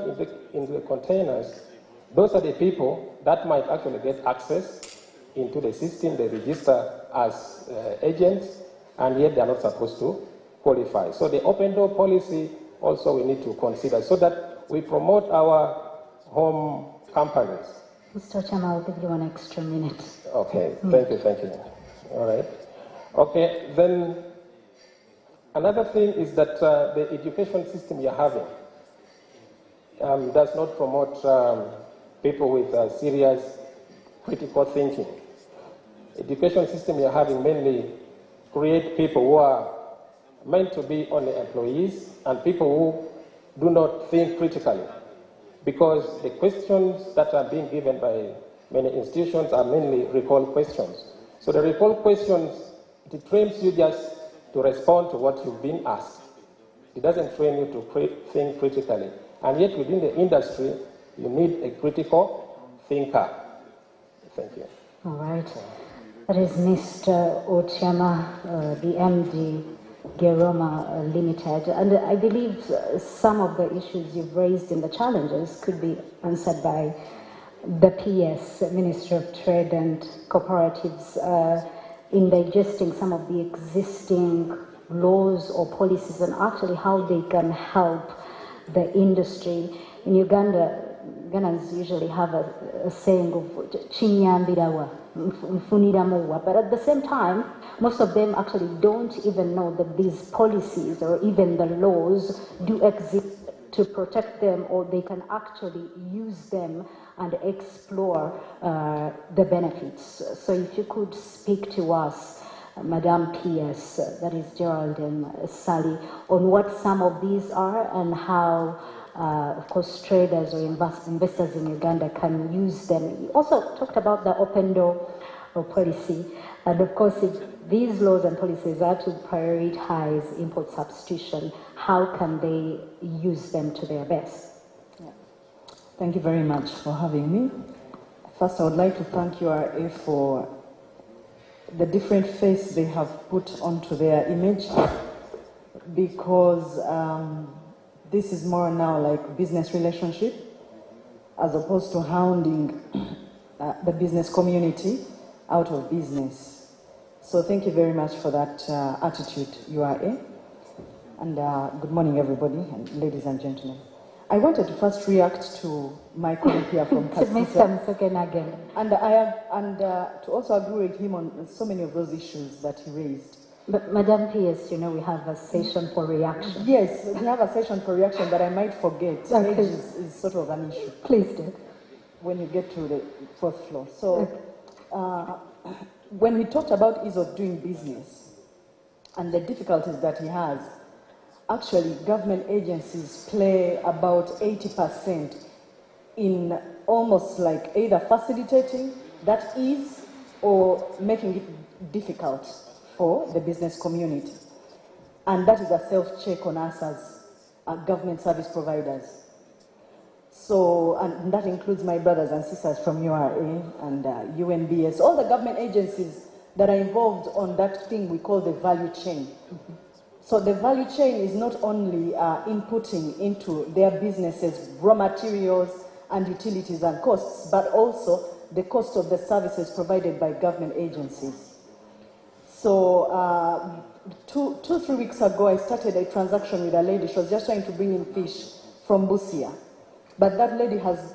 into the containers, those are the people that might actually get access into the system. They register as agents, and yet they are not supposed to qualify. So the open door policy also we need to consider, so that we promote our home companies. Mr. Chama, I'll give you 1 extra minute. Okay, thank you. All right. Okay, then another thing is that the education system you're having does not promote people with serious critical thinking. Education system you're having mainly create people who are meant to be only employees and people who do not think critically, because the questions that are being given by many institutions are mainly recall questions. So the recall questions, it trains you just to respond to what you've been asked. It doesn't train you to think critically. And yet within the industry, you need a critical thinker. Thank you. All right. That is Mr. Otiama, the MD, Geroma Limited. And I believe some of the issues you've raised in the challenges could be answered by the PS, Ministry of Trade and Cooperatives, in digesting some of the existing laws or policies and actually how they can help the industry. In Uganda, Ghanaians usually have a saying of chinyambirawa, mfuniramuwa, but at the same time, most of them actually don't even know that these policies or even the laws do exist to protect them, or they can actually use them and explore the benefits. So if you could speak to us, Madam PS, that is Gerald and Sally, on what some of these are and how, of course, traders or investors in Uganda can use them. You also talked about the open door policy, and of course, if these laws and policies are to prioritize import substitution, how can they use them to their best? Yeah. Thank you very much for having me. First, I would like to thank URA for the different face they have put onto their image, because this is more now like business relationship as opposed to hounding the business community out of business. So thank you very much for that attitude, URA. And good morning, everybody, and ladies and gentlemen. I wanted to first react to my colleague here from Kasisa, and to also agree with him on so many of those issues that he raised. But Madam PS, you know, we have a session for reaction. Yes, we have a session for reaction, but I might forget. Age is sort of an issue. Please do. When you get to the fourth floor. So, when we talked about ease of doing business and the difficulties that he has, actually, government agencies play about 80% in almost like either facilitating that ease or making it difficult for the business community. And that is a self-check on us as government service providers. So, and that includes my brothers and sisters from URA and UNBS, all the government agencies that are involved on that thing we call the value chain. So the value chain is not only inputting into their businesses raw materials and utilities and costs, but also the cost of the services provided by government agencies. So 3 weeks ago, I started a transaction with a lady. She was just trying to bring in fish from Busia. But that lady has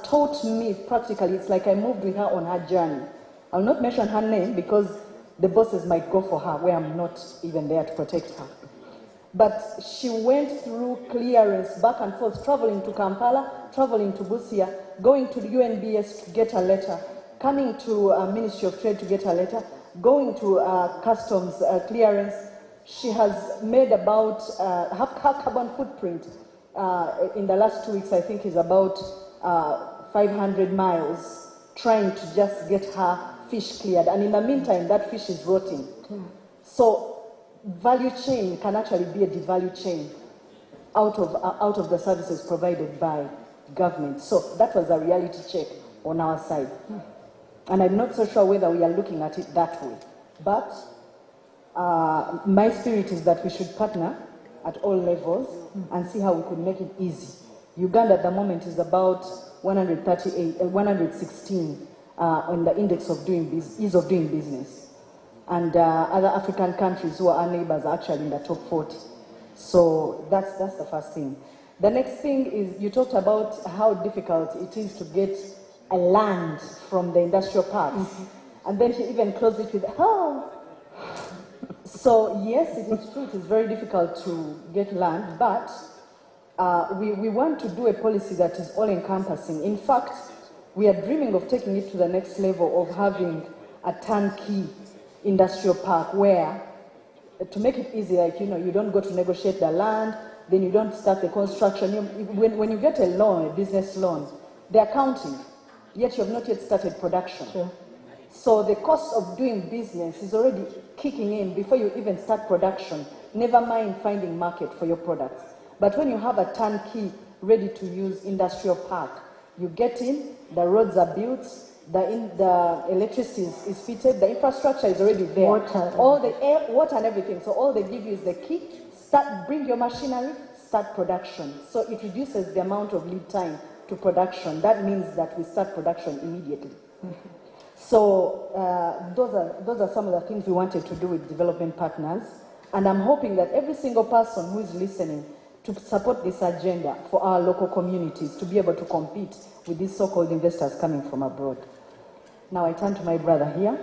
taught me practically, it's like I moved with her on her journey. I'll not mention her name because the bosses might go for her where I'm not even there to protect her. But she went through clearance back and forth, traveling to Kampala, traveling to Busia, going to the UNBS to get a letter, coming to Ministry of Trade to get a letter, going to customs clearance. She has made about, her carbon footprint in the last 2 weeks, I think, is about 500 miles, trying to just get her fish cleared. And in the meantime, that fish is rotting. So value chain can actually be a devalue chain out of the services provided by government. So that was a reality check on our side. And I'm not so sure whether we are looking at it that way. But my spirit is that we should partner at all levels and see how we could make it easy. Uganda at the moment is about 116 on the index of ease of doing business. And other African countries who are our neighbors are actually in the top 40. So that's the first thing. The next thing is you talked about how difficult it is to get a land from the industrial parks. And then she even closed it with, So yes, it is true, it is very difficult to get land, but we want to do a policy that is all-encompassing. In fact, we are dreaming of taking it to the next level of having a turnkey industrial park where, to make it easy, like, you don't go to negotiate the land, then you don't start the construction. When you get a loan, a business loan, they are counting, yet you have not yet started production. Sure. So the cost of doing business is already kicking in before you even start production, never mind finding market for your products. But when you have a turnkey, ready-to-use industrial park, you get in, the roads are built, the electricity is fitted, the infrastructure is already there. Water. All the air, water and everything. So all they give you is the key, bring your machinery, start production. So it reduces the amount of lead time to production. That means that we start production immediately. Mm-hmm. So those are some of the things we wanted to do with development partners. And I'm hoping that every single person who is listening to support this agenda for our local communities to be able to compete with these so-called investors coming from abroad. Now I turn to my brother here.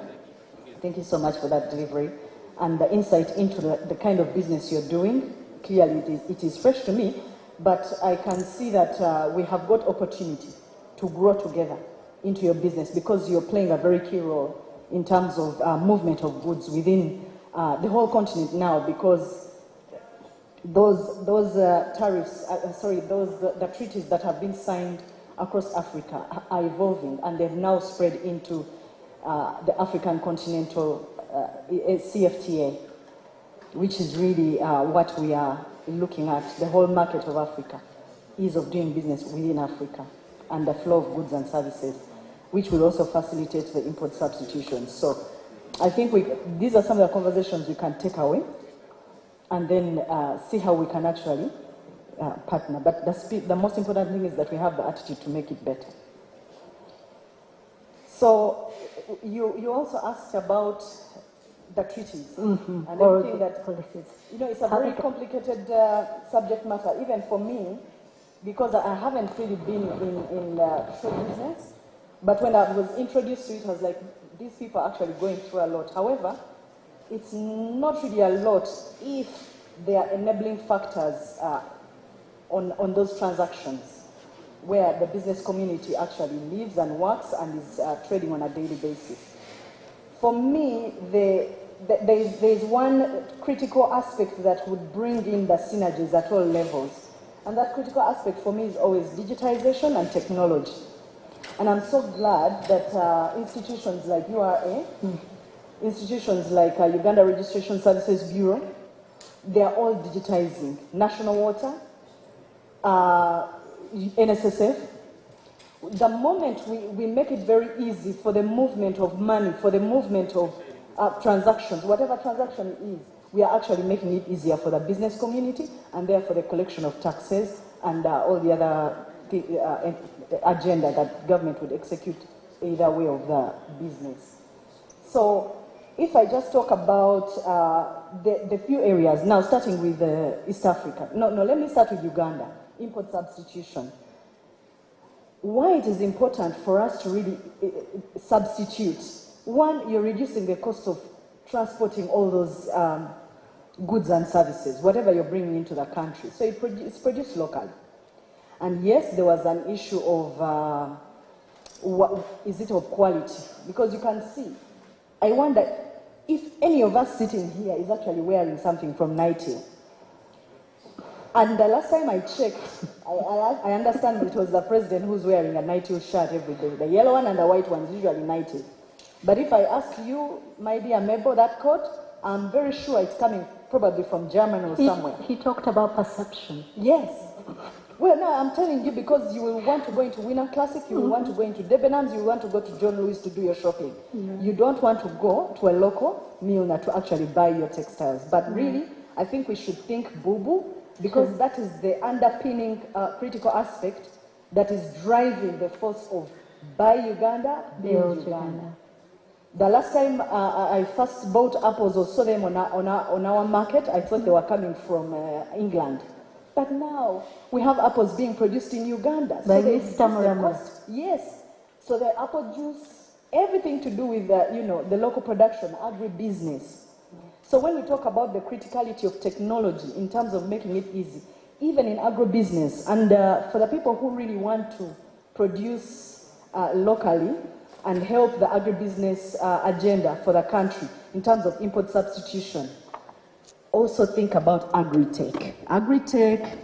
Thank you so much for that delivery and the insight into the kind of business you're doing. Clearly it is fresh to me, but I can see that we have got opportunity to grow together into your business because you're playing a very key role in terms of movement of goods within the whole continent now, because those tariffs, the treaties that have been signed across Africa are evolving, and they've now spread into the African continental CFTA, which is really what we are looking at. The whole market of Africa, ease of doing business within Africa, and the flow of goods and services, which will also facilitate the import substitution. So I think these are some of the conversations we can take away and then see how we can actually partner. But the most important thing is that we have the attitude to make it better. So you also asked about the treaties and everything that policies. It's a very complicated subject matter, even for me, because I haven't really been in show business. But when I was introduced to it, I was like, these people are actually going through a lot. However, it's not really a lot if there are enabling factors on those transactions where the business community actually lives and works and is trading on a daily basis. For me, there is one critical aspect that would bring in the synergies at all levels. And that critical aspect for me is always digitization and technology. And I'm so glad that institutions like URA, institutions like Uganda Registration Services Bureau, they are all digitizing. National Water, NSSF. The moment we make it very easy for the movement of money, for the movement of transactions, whatever transaction it is, we are actually making it easier for the business community and therefore the collection of taxes and all the other agenda that government would execute either way of the business. So if I just talk about the few areas, now starting with East Africa. No, let me start with Uganda, import substitution. Why it is important for us to really substitute. One, you're reducing the cost of transporting all those goods and services, whatever you're bringing into the country. So it's produced locally. And yes, there was an issue of, is it of quality? Because you can see, I wonder if any of us sitting here is actually wearing something from Nightingale. And the last time I checked, I understand it was the president who's wearing a Nightingale shirt every day. The yellow one and the white one is usually Nightingale. But if I ask you, my dear Mabel, that coat, I'm very sure it's coming probably from Germany or somewhere. He talked about perception. Yes. Well, no, I'm telling you, because you will want to go into Winner Classic, you will want to go into Debenhams, you will want to go to John Lewis to do your shopping. You don't want to go to a local milliner to actually buy your textiles. But really, I think we should think boo-boo, because that is the underpinning critical aspect that is driving the force of buy Uganda, build Uganda. The last time I first bought apples or saw them on our market, I thought they were coming from England. But now we have apples being produced in Uganda. By So Mr. yes. So the apple juice, everything to do with the local production, agribusiness. So when we talk about the criticality of technology in terms of making it easy, even in agribusiness, and for the people who really want to produce locally and help the agribusiness agenda for the country in terms of import substitution, also think about agri-tech. Agri-tech,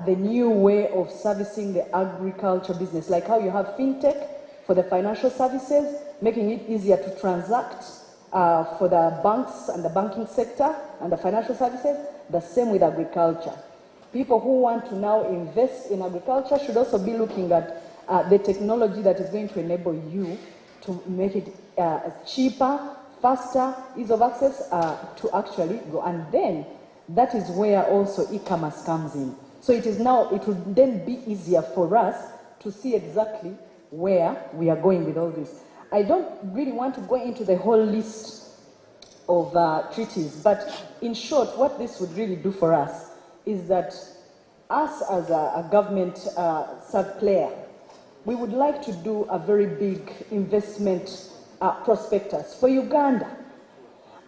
the new way of servicing the agriculture business, like how you have fintech for the financial services, making it easier to transact for the banks and the banking sector and the financial services, the same with agriculture. People who want to now invest in agriculture should also be looking at the technology that is going to enable you to make it cheaper, faster, ease of access to actually go. And then that is where also e-commerce comes in. So it would then be easier for us to see exactly where we are going with all this. I don't really want to go into the whole list of treaties, but in short, what this would really do for us is that us as a government sub-player, we would like to do a very big investment prospectus for Uganda.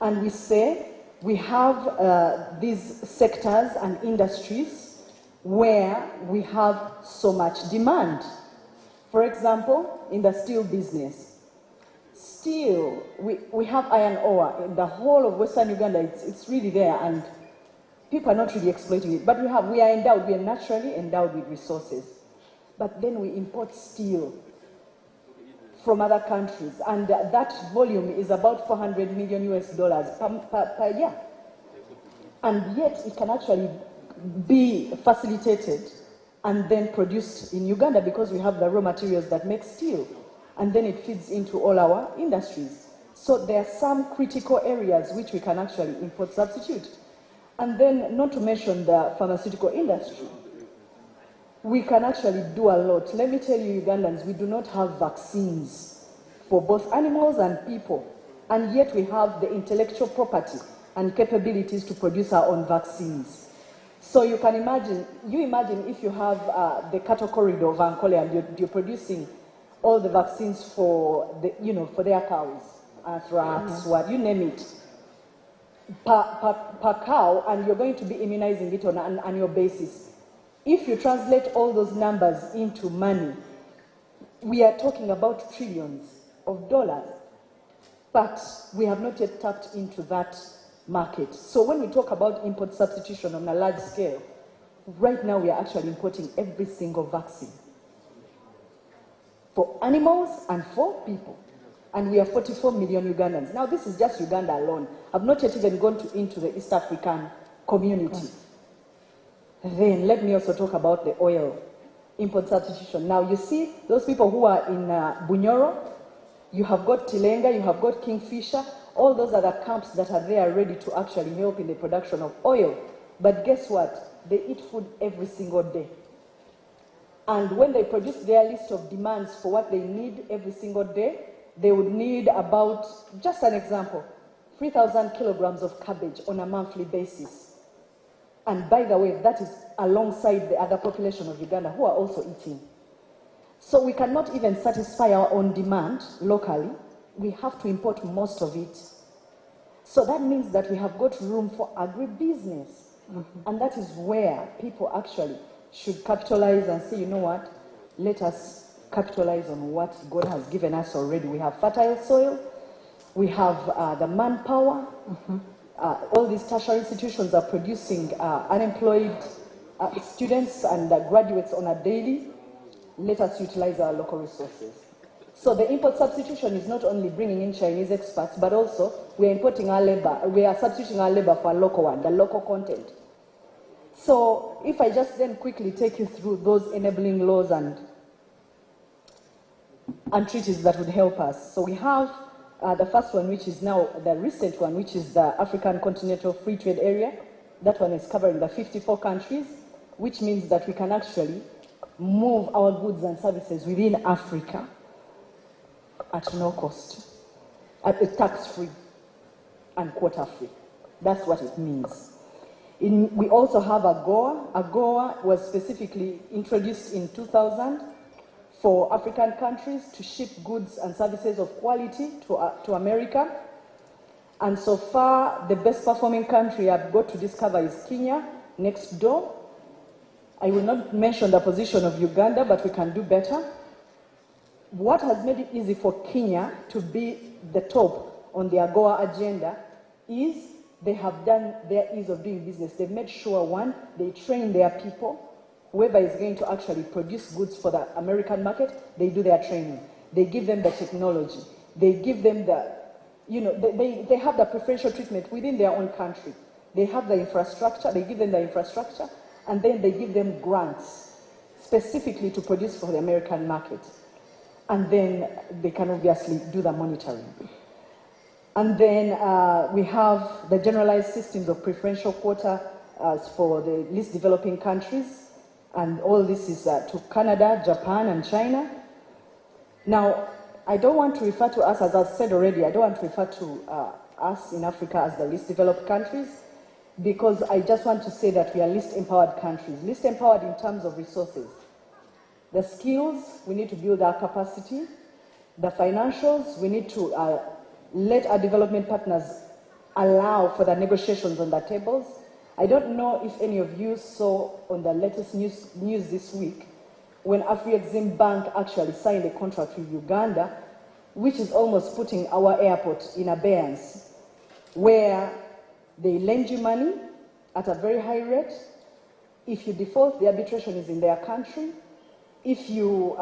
And we say we have these sectors and industries where we have so much demand. For example, in the steel business, steel, we have iron ore in the whole of Western Uganda. It's really there, and people are not really exploiting it. But we are naturally endowed with resources. But then we import steel from other countries, and that volume is about $400 million per year. And yet it can actually be facilitated and then produced in Uganda because we have the raw materials that make steel, and then it feeds into all our industries. So there are some critical areas which we can actually import substitute. And then, not to mention the pharmaceutical industry. We can actually do a lot. Let me tell you, Ugandans, we do not have vaccines for both animals and people, and yet we have the intellectual property and capabilities to produce our own vaccines. So you can imagine, if you have the cattle corridor of Ankole and you're producing all the vaccines for their cows, anthrax, what you name it, per cow, and you're going to be immunizing it on an annual basis. If you translate all those numbers into money, we are talking about trillions of dollars, but we have not yet tapped into that market. So when we talk about import substitution on a large scale, right now we are actually importing every single vaccine for animals and for people. And we are 44 million Ugandans. Now this is just Uganda alone. I've not yet even gone into the East African community. Then let me also talk about the oil import substitution. Now you see those people who are in Bunyoro, you have got Tilenga, you have got Kingfisher, all those are the camps that are there ready to actually help in the production of oil. But guess what? They eat food every single day. And when they produce their list of demands for what they need every single day, they would need about, just an example, 3,000 kilograms of cabbage on a monthly basis. And by the way, that is alongside the other population of Uganda who are also eating. So we cannot even satisfy our own demand locally. We have to import most of it. So that means that we have got room for agribusiness. And that is where people actually should capitalize and say, you know what, let us capitalize on what God has given us already. We have fertile soil, we have the manpower, all these tertiary institutions are producing unemployed students and graduates on a daily. Let us utilize our local resources. So the import substitution is not only bringing in Chinese experts, but also we are importing our labor, we are substituting our labor for a local one, the local content. So if I just then quickly take you through those enabling laws and treaties that would help us. So we have the first one, which is now the recent one, which is the African Continental Free Trade Area. That one is covering the 54 countries, which means that we can actually move our goods and services within Africa at no cost, at a tax-free and quota-free. That's what it means. We also have AGOA. AGOA was specifically introduced in 2000 for African countries to ship goods and services of quality to America. And so far, the best performing country I've got to discover is Kenya, next door. I will not mention the position of Uganda, but we can do better. What has made it easy for Kenya to be the top on the AGOA agenda is they have done their ease of doing business. They've made sure, one, they train their people. Whoever is going to actually produce goods for the American market, they do their training. They give them the technology. They give them the, they have the preferential treatment within their own country. They have the infrastructure, they give them the infrastructure, and then they give them grants specifically to produce for the American market. And then they can obviously do the monitoring. And then we have the generalized systems of preferential quota for the least developing countries. And all this is to Canada, Japan, and China. Now, I don't want to refer to us, as I've said already, I don't want to refer to us in Africa as the least developed countries, because I just want to say that we are least empowered countries. Least empowered in terms of resources. The skills, we need to build our capacity. The financials, we need to let our development partners allow for the negotiations on the tables. I don't know if any of you saw on the latest news this week when Afrexim Bank actually signed a contract with Uganda, which is almost putting our airport in abeyance, where they lend you money at a very high rate. If you default, the arbitration is in their country. If you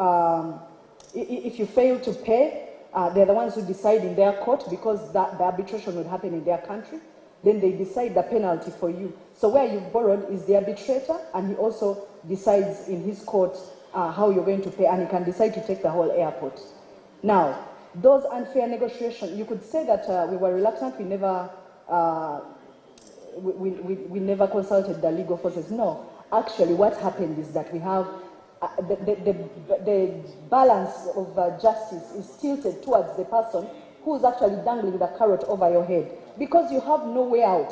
fail to pay, they're the ones who decide in their court, because the arbitration would happen in their country. Then they decide the penalty for you. So where you've borrowed is the arbitrator, and he also decides in his court how you're going to pay, and he can decide to take the whole airport. Now, those unfair negotiations, you could say that we were reluctant, we never consulted the legal forces. No, actually what happened is that we have the balance of justice is tilted towards the person who's actually dangling the carrot over your head, because you have no way out.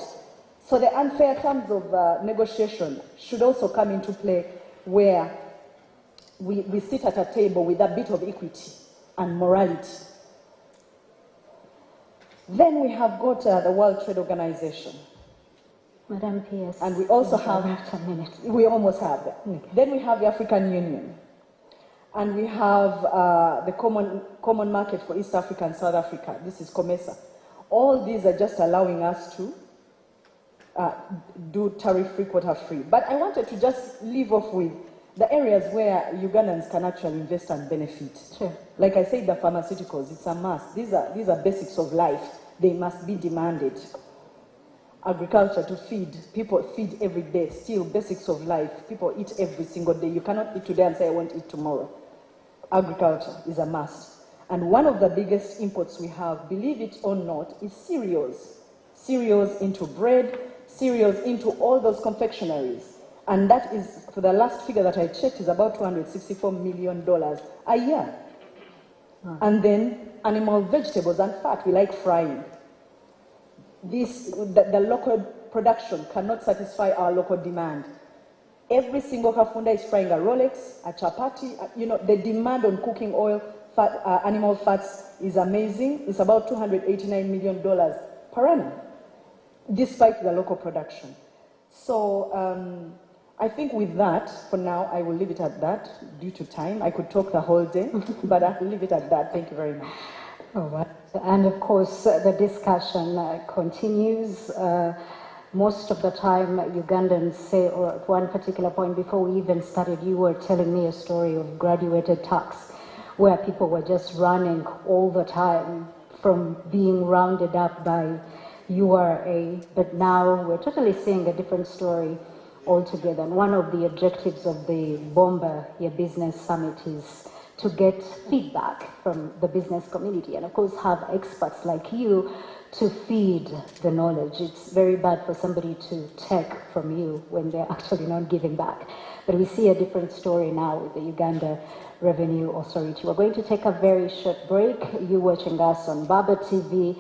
So the unfair terms of negotiation should also come into play, where we sit at a table with a bit of equity and morality. Then we have got the World Trade Organization. Madam PS. And we also have, a minute. We almost have that. Okay. Then we have the African Union. And we have the common market for East Africa and South Africa. This is COMESA. All these are just allowing us to do tariff-free, quota-free. But I wanted to just leave off with the areas where Ugandans can actually invest and benefit. Sure. Like I said, the pharmaceuticals, it's a must. These are basics of life. They must be demanded. Agriculture, to feed. People feed every day. Still, basics of life. People eat every single day. You cannot eat today and say, I won't eat tomorrow. Agriculture is a must. And one of the biggest imports we have, believe it or not, is cereals. Cereals into bread, cereals into all those confectionaries. And that is, for the last figure that I checked, is about $264 million a year. And then animal vegetables and fat, we like frying. The local production cannot satisfy our local demand. Every single Kafunda is frying a Rolex, a chapati. The demand on cooking oil, animal fats is amazing. It's about $289 million per annum, despite the local production. So I think with that, for now, I will leave it at that due to time. I could talk the whole day, but I will leave it at that. Thank you very much. All right. And of course, the discussion continues. Most of the time, Ugandans say, or at one particular point before we even started, you were telling me a story of graduated tax, where people were just running all the time from being rounded up by URA. But now we're totally seeing a different story altogether. And one of the objectives of the Bomba Your Business Summit is to get feedback from the business community, and of course have experts like you to feed the knowledge. It's very bad for somebody to take from you when they're actually not giving back. But we see a different story now with the Uganda Revenue Authority. We're going to take a very short break. You're watching us on Baba TV,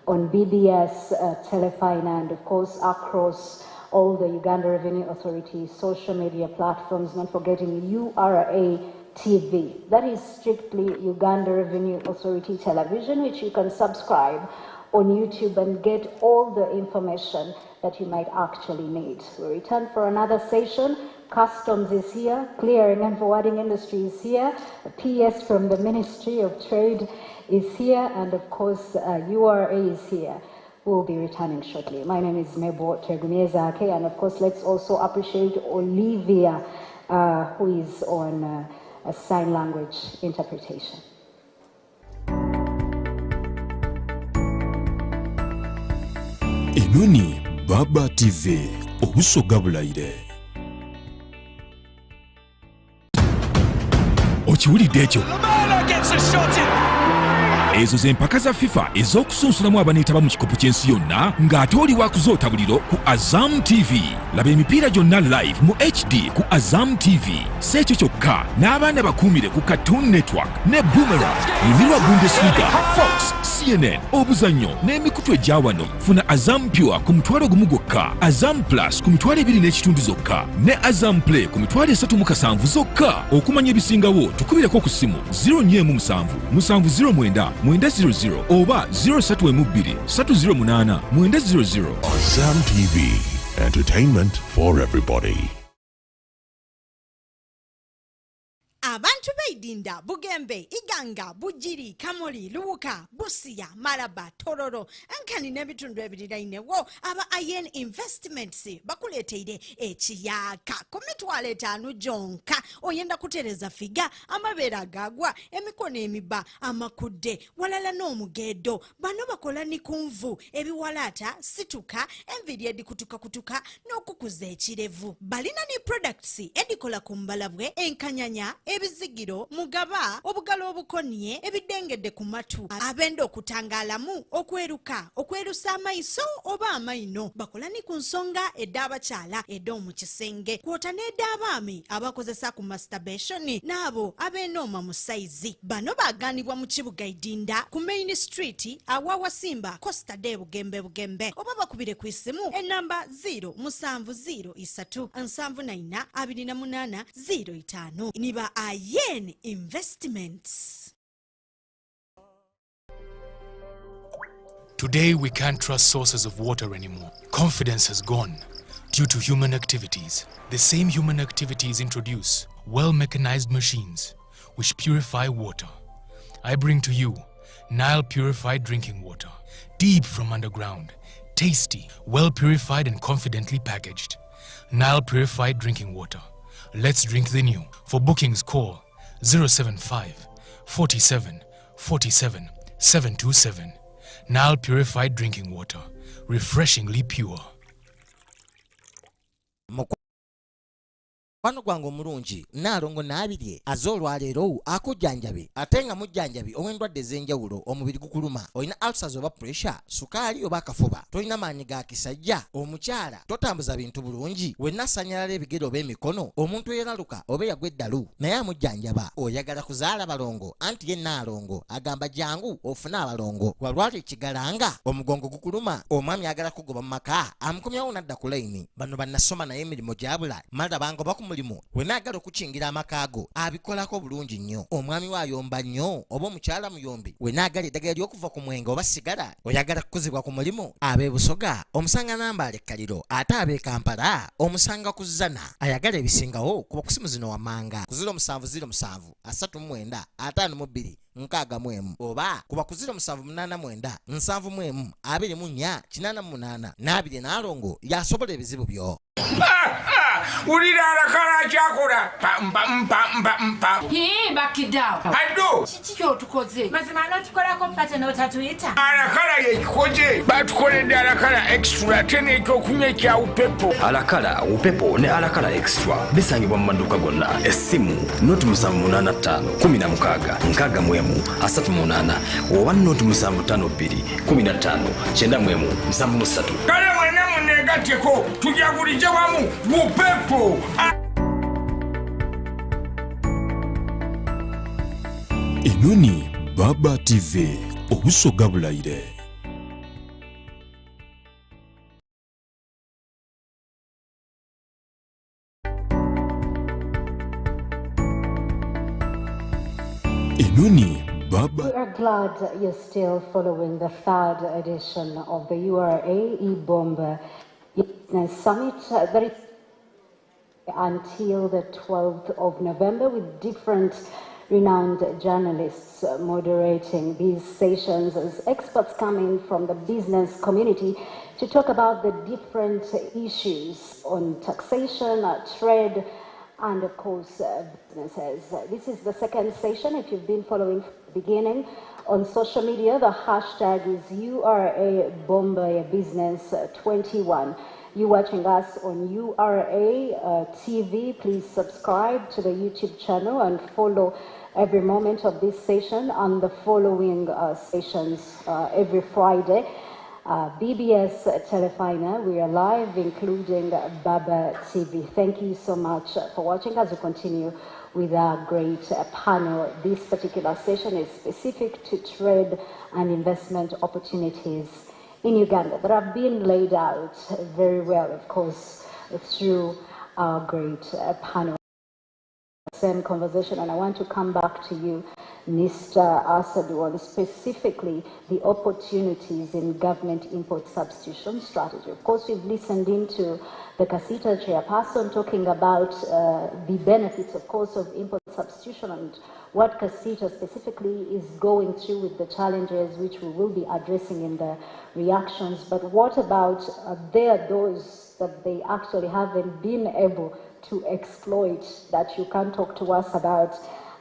on BBS, Telefina, and of course across all the Uganda Revenue Authority social media platforms, not forgetting URA TV. That is strictly Uganda Revenue Authority television, which you can subscribe on YouTube and get all the information that you might actually need. We return for another session. Customs is here, clearing and forwarding industry is here, a PS from the Ministry of Trade is here, and of course URA is here. We'll be returning shortly. My name is Mebo Tegumiezake, and of course let's also appreciate Olivia, who is on a sign language interpretation. Inoni Baba TV obusoga bulaire. Okiwulidde ekyo? Ezo z'empaka za FIFA ez'okusunsulamu abaneetaba mu kikopo ky'ensi yonna ng'ate oli wakuzoota buliro ku Azam TV. Laba emipiira gyonna live mu HD ku Azam TV. Si ekyo kyokka n'abaana bakuumire ku Cartoon Network ne Boomerang, Lulirwa Bundesliga, Fox, CNN, obuzannyo n'emikutu egya wano. Funa Azam Pure ku mutwalo gumu gwokka, Azam Plus ku mitwalo 2.5 zokka, ne Azam Play ku mitwalo 37 zokka. Okumanya ebisingawo tukubireko ku ssimu 047 709 900 oba 032 308 900. Azam TV, entertainment for everybody. Abantu Beidinda, Bugembe, Iganga, Bujiri, Kamoli, Luka, Busia, Malaba, Tororo, Ankani Nebitundu Ebidaine, wo, Aba Ayen Investments, Bakuleteide, Echiaka, Kometwaleta, Nujonka, Oyenda Kutereza Figa, Amabera Gagwa, Emikone Miba, Amakude, Walala no Mugedo, Banoba Kolani Kumvu, Ebiwalata, Situka, Envidia di Kutuka, no Kukuze Chirevu, Balina ni Products, Edikola Kumbalabwe, Enkanyanya, ebizigiro mugaba obugalo obukonye ebidengedde ku matu abenda okutangalamu okwerusa amaiso oba amaino bakolani ku nsonga eddabakyala ed'omu kisenge kwota n'eddabaami abakozesa ku masturbation n'abo ab'enooma mu saizi bano baganibwa mu kibuga Idinda ku Main Street awawasimba Costa de Bugembe oba bakubire ku isimu enamba 07373942805 niba Ayen Investments. Today we can't trust sources of water anymore. Confidence has gone due to human activities. The same human activities introduce well-mechanized machines which purify water. I bring to you Nile purified drinking water, deep from underground, tasty, well-purified and confidently packaged. Nile purified drinking water. Let's drink the new. For bookings, call 075 47 47 727. Nile purified drinking water, refreshingly pure. Wano gwango mulungi naalongo n'abirye az'olwaleero akujjanjabe ate nga mujjanjabi ow'endwadde ez'enjawulo omubiri gukuluma olina ulcers oba pressure sukaali oba akafuba tolina maanyi ga kisajja omukyala totambuza bintu bulungi wenna asanyalala ebigere oba emikono omuntu eyalaluka oba yagwa eddalu naye amujjanjaba oyagala kuzaala balongo anti ye naalongo agamba jangu ofune abalongo walwala ekigalanga omugongo gukuluma omwami agala kugoba mu maka amukomyawo n'adda ku layini bano bannasoma naye emirimu gyabula mala bangoba ku mulimu wenaagala okukingira amakaago abikolako bulungi nnyo omwami waayomba nnyo oba omukyala muyombi wenaagala eddagala ly'okuva ku mwenge oba sigala oyagala kukuzibwa ku mulimu ab'e Busoga omusanga Nambaale Ekkaliro ate ab'e Kampala omusanga ku Zana ayagala ebisingawo kuba kusimu zino wammanga ku 0707 39 52 6 oba kuba ku 0789 71 24 88 n'abiri n'alongo yasobola ebizibu byo. Ulira alakala kyakula mpa hee bakidawo addo kiki kyotukoze mazima n'otukolako mpate n'otatuyita alakala yekikoze batukoledde alakala extra tene ekyokunywa ekya upepo alakala upepo ne alakala extra bisangibwa mu maduuka gonna essimu noti 785 16 61 oba noti 752 15 91 kale mwene muneegatteko tujagulije wamu upepo. Inoni Baba TV obusoga bulaire. Inoni Baba. We are glad you're still following the third edition of the URA E-Bomb Business Summit that is until the 12th of November, with different renowned journalists moderating these sessions as experts coming from the business community to talk about the different issues on taxation, trade, and of course businesses. This is the second session. If you've been following from the beginning on social media, the hashtag is URA Bombay Business 21. You watching us on URA TV, please subscribe to the YouTube channel and follow every moment of this session and the following sessions every Friday. BBS Telefina, we are live, including Baba TV. Thank you so much for watching as we continue with our great panel. This particular session is specific to trade and investment opportunities in Uganda that have been laid out very well, of course, through our great panel. Same conversation, and I want to come back to you, Mr. Asadu, on specifically the opportunities in government import substitution strategy. Of course, we've listened into the Kasita chairperson talking about the benefits, of course, of import substitution and what Kasita specifically is going through with the challenges which we will be addressing in the reactions. But what about those that they actually haven't been able to exploit that you can talk to us about?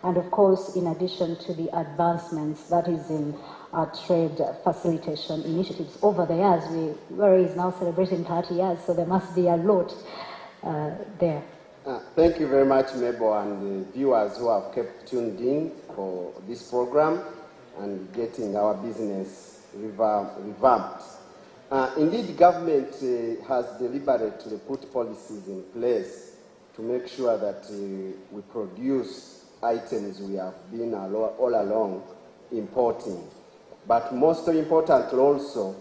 And of course, in addition to the advancements that is in our trade facilitation initiatives over the years, URA is now celebrating 30 years, so there must be a lot there. Thank you very much, Mabel, and the viewers who have kept tuned in for this program and getting our business revamped. Indeed, government has deliberately put policies in place to make sure that we produce items we have been all along importing. But most importantly also,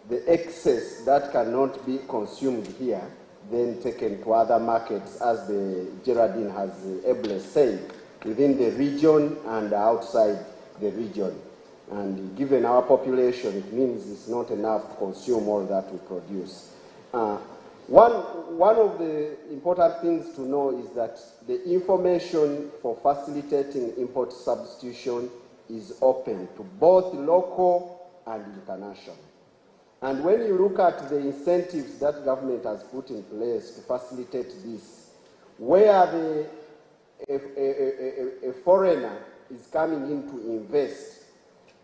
the excess that cannot be consumed here, then taken to other markets, as the Geraldine has ably said, within the region and outside the region. And given our population, it means it's not enough to consume all that we produce. One of the important things to know is that the information for facilitating import substitution is open to both local and international. And when you look at the incentives that government has put in place to facilitate this, where a foreigner is coming in to invest,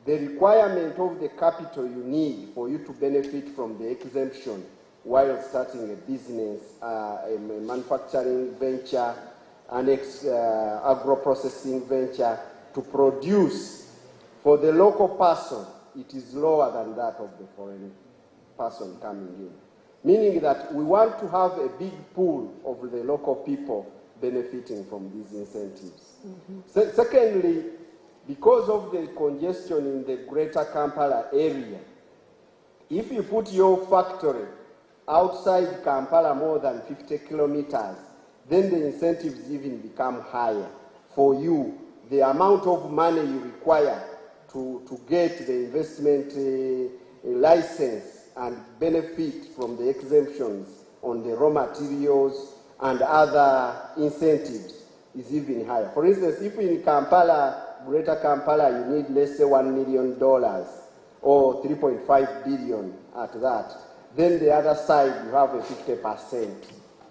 the requirement of the capital you need for you to benefit from the exemption while starting a business, a manufacturing venture, an agro-processing venture, to produce for the local person, it is lower than that of the foreign person coming in. Meaning that we want to have a big pool of the local people benefiting from these incentives. Mm-hmm. Secondly, because of the congestion in the greater Kampala area, if you put your factory outside Kampala more than 50 kilometers, then the incentives even become higher for you. The amount of money you require to get the investment license and benefit from the exemptions on the raw materials and other incentives is even higher. For instance, if in Kampala, Greater Kampala, you need, let's say, $1 million or 3.5 billion at that, then the other side you have a 50%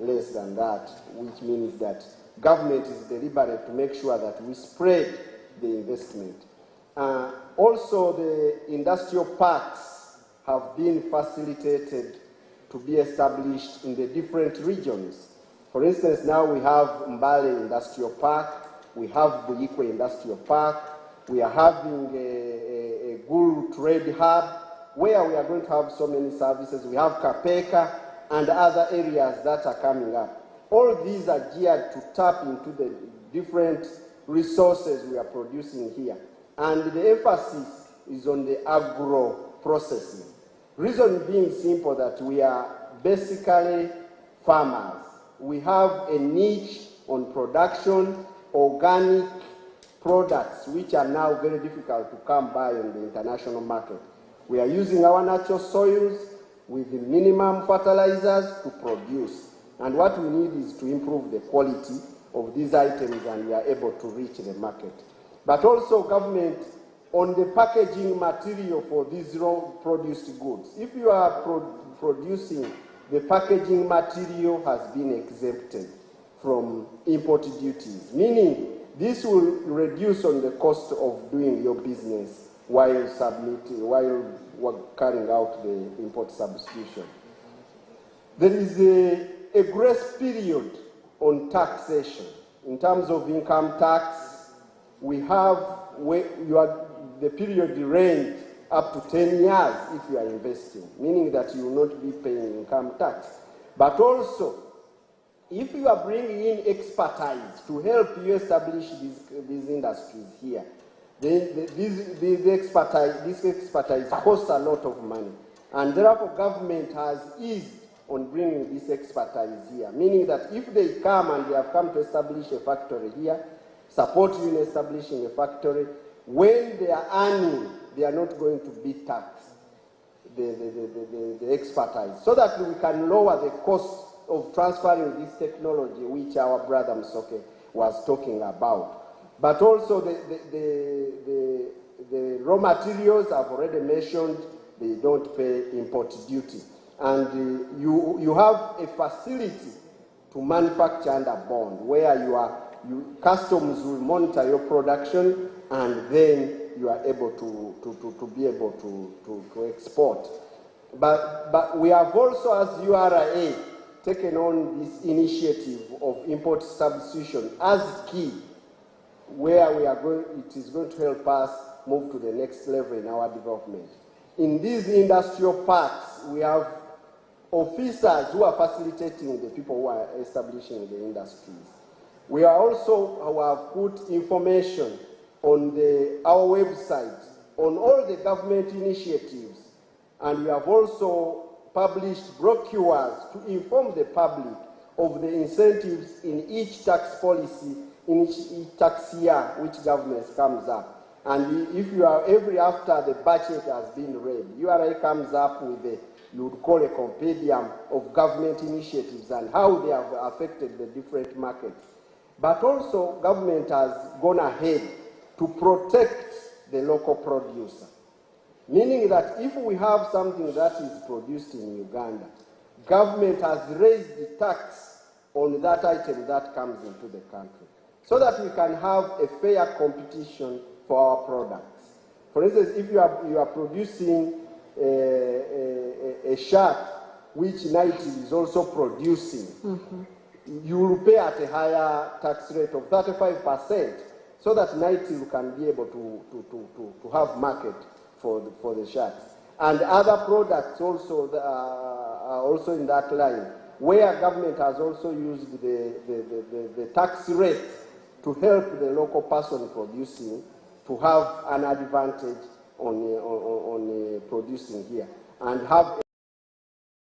less than that, which means that government is deliberate to make sure that we spread the investment. Also, the industrial parks have been facilitated to be established in the different regions. For instance, now we have Mbale Industrial Park, we have Buyikwe Industrial Park, we are having a Gulu Trade Hub, where we are going to have so many services. We have Kapeka and other areas that are coming up. All these are geared to tap into the different resources we are producing here. And the emphasis is on the agro-processing. Reason being simple, that we are basically farmers. We have a niche on production, organic products which are now very difficult to come by on the international market. We are using our natural soils with the minimum fertilizers to produce. And what we need is to improve the quality of these items, and we are able to reach the market. But also government on the packaging material for these raw produced goods. If you are producing, the packaging material has been exempted from import duties, meaning this will reduce on the cost of doing your business while carrying out the import substitution. There is a grace period on taxation. In terms of income tax, we have the period range up to 10 years if you are investing, meaning that you will not be paying income tax. But also, if you are bringing in expertise to help you establish these industries here, this expertise costs a lot of money. And therefore, government has eased on bringing this expertise here, meaning that if they come and they have come to establish a factory here, support you in establishing a factory, when they are earning, they are not going to be taxed, the expertise, so that we can lower the cost of transferring this technology, which our brother Msoke was talking about. But also the raw materials I've already mentioned, they don't pay import duty. And you have a facility to manufacture under bond, where customs will monitor your production, and then you are able to export. But we have also, as URA, taken on this initiative of import substitution as key, where it is going to help us move to the next level in our development. In these industrial parks, we have officers who are facilitating the people who are establishing the industries. We are also who have put information on our website on all the government initiatives, and we have also published brochures to inform the public of the incentives in each tax policy, in each tax year which government comes up. And if you are after the budget has been read, URA comes up with you would call a compendium of government initiatives and how they have affected the different markets. But also, government has gone ahead to protect the local producer, meaning that if we have something that is produced in Uganda, government has raised the tax on that item that comes into the country, so that we can have a fair competition for our products. For instance, if you are producing a shirt which Nigeria is also producing, you will pay at a higher tax rate of 35%, so that Nigeria can be able to have market for the shirts. And other products also are also in that line, where government has also used the tax rate to help the local person producing to have an advantage on producing here, and have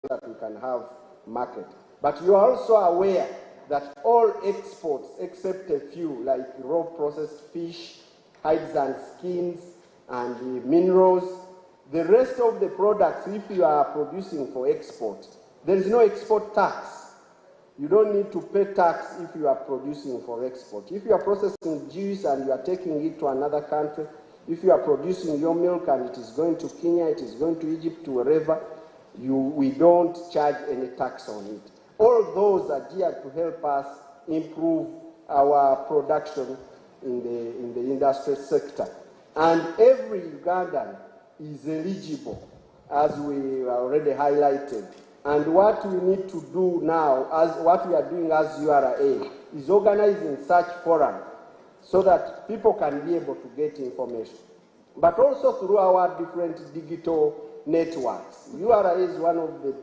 that we can have market. But you are also aware that all exports, except a few, like raw processed fish, hides and skins, and minerals, the rest of the products, if you are producing for export, there is no export tax. You don't need to pay tax if you are producing for export. If you are processing juice and you are taking it to another country, if you are producing your milk and it is going to Kenya, it is going to Egypt, to wherever, we don't charge any tax on it. All those are geared to help us improve our production in the industry sector. And every Ugandan is eligible, as we already highlighted. And what we need to do now, what we are doing as URA, is organizing such forum so that people can be able to get information. But also through our different digital networks. URA is one of the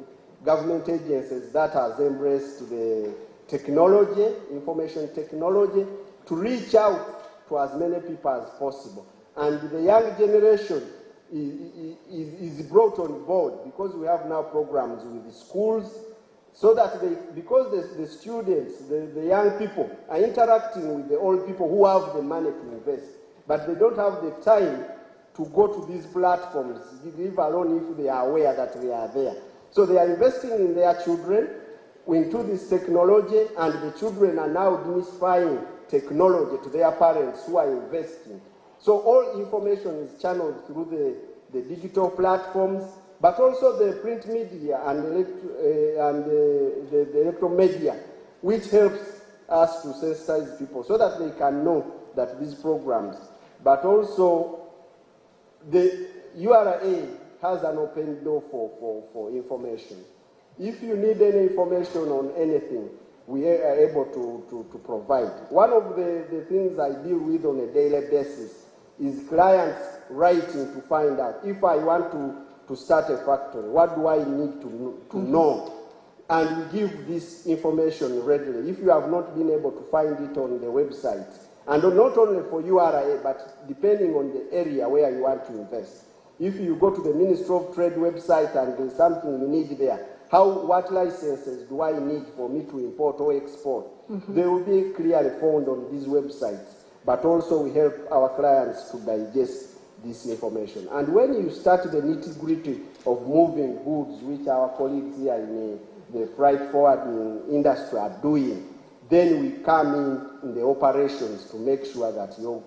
government agencies that has embraced the technology, information technology, to reach out to as many people as possible. And the young generation is brought on board, because we have now programs with the schools, so that because the students, the young people are interacting with the old people who have the money to invest, but they don't have the time to go to these platforms, leave alone if they are aware that they are there. So they are investing in their children into this technology, and the children are now demystifying technology to their parents who are investing. So all information is channeled through the digital platforms, but also the print media and the electron media, which helps us to sensitize people so that they can know that these programs, but also the URA has an open door for information. If you need any information on anything, we are able to provide. One of the things I deal with on a daily basis is clients writing to find out if I want to start a factory, what do I need to know? And we give this information readily. If you have not been able to find it on the website, and not only for URA, but depending on the area where you want to invest. If you go to the Ministry of Trade website and there's something you need there, what licenses do I need for me to import or export? They will be clearly found on these websites. But also we help our clients to digest this information. And when you start the nitty-gritty of moving goods, which our colleagues here in the freight forwarding industry are doing, then we come in the operations to make sure that your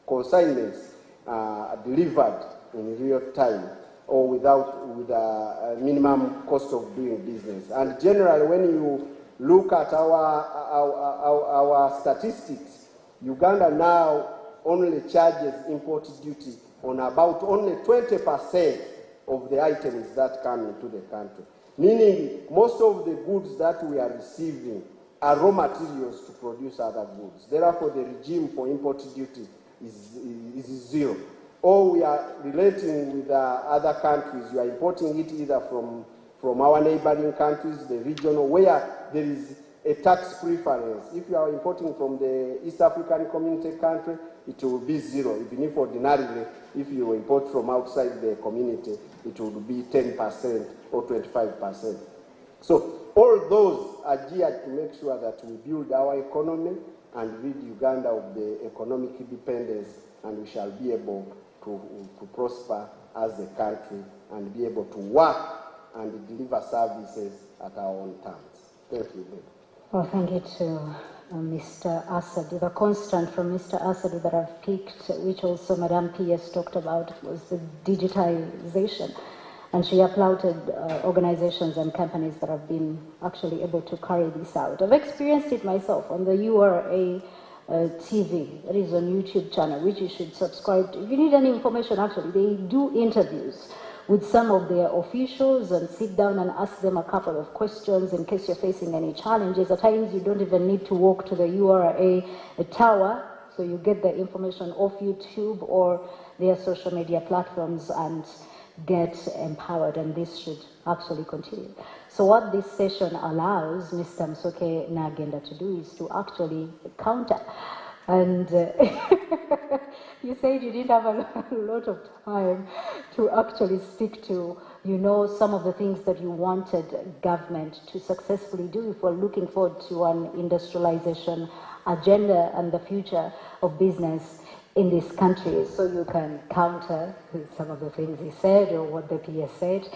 consignments are delivered in real time or with a minimum cost of doing business. And generally, when you look at our statistics, Uganda now only charges import duty on about only 20% of the items that come into the country. Meaning, most of the goods that we are receiving are raw materials to produce other goods. Therefore, the regime for import duty is zero. Or we are relating with other countries, you are importing it either from our neighboring countries, the regional, where there is a tax preference. If you are importing from the East African Community country, it will be zero. Even if ordinarily, if you import from outside the community, it will be 10% or 25%. So all those are geared to make sure that we build our economy and rid Uganda of the economic dependence, and we shall be able to prosper as a country and be able to work and deliver services at our own terms. Thank you. Well, thank you to Mr. Assad. The constant from Mr. Assad that I've picked, which also Madame P.S. talked about, was the digitization. And she applauded organizations and companies that have been actually able to carry this out. I've experienced it myself on the URA TV, that is on YouTube channel, which you should subscribe to. If you need any information, actually, they do interviews with some of their officials and sit down and ask them a couple of questions in case you're facing any challenges. At times, you don't even need to walk to the URA tower, so you get the information off YouTube or their social media platforms and get empowered, and this should actually continue. So what this session allows Mr. Msoke Nagenda to do is to actually counter. And you said you didn't have a lot of time to actually stick to, some of the things that you wanted government to successfully do if we're looking forward to an industrialization agenda and the future of business in this country. So you can counter some of the things he said or what the PS said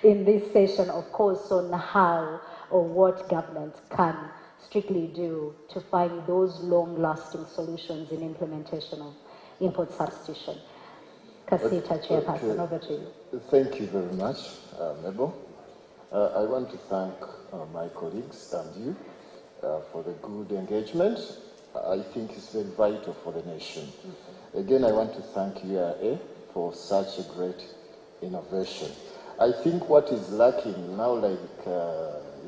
in this session, of course, on how or what government can strictly do to find those long-lasting solutions in implementation of import substitution. Kasita, Chairperson, over to you. Thank you very much, Mabel. I want to thank my colleagues and you for the good engagement. I think it's very vital for the nation. Again, I want to thank URA for such a great innovation. I think what is lacking now, like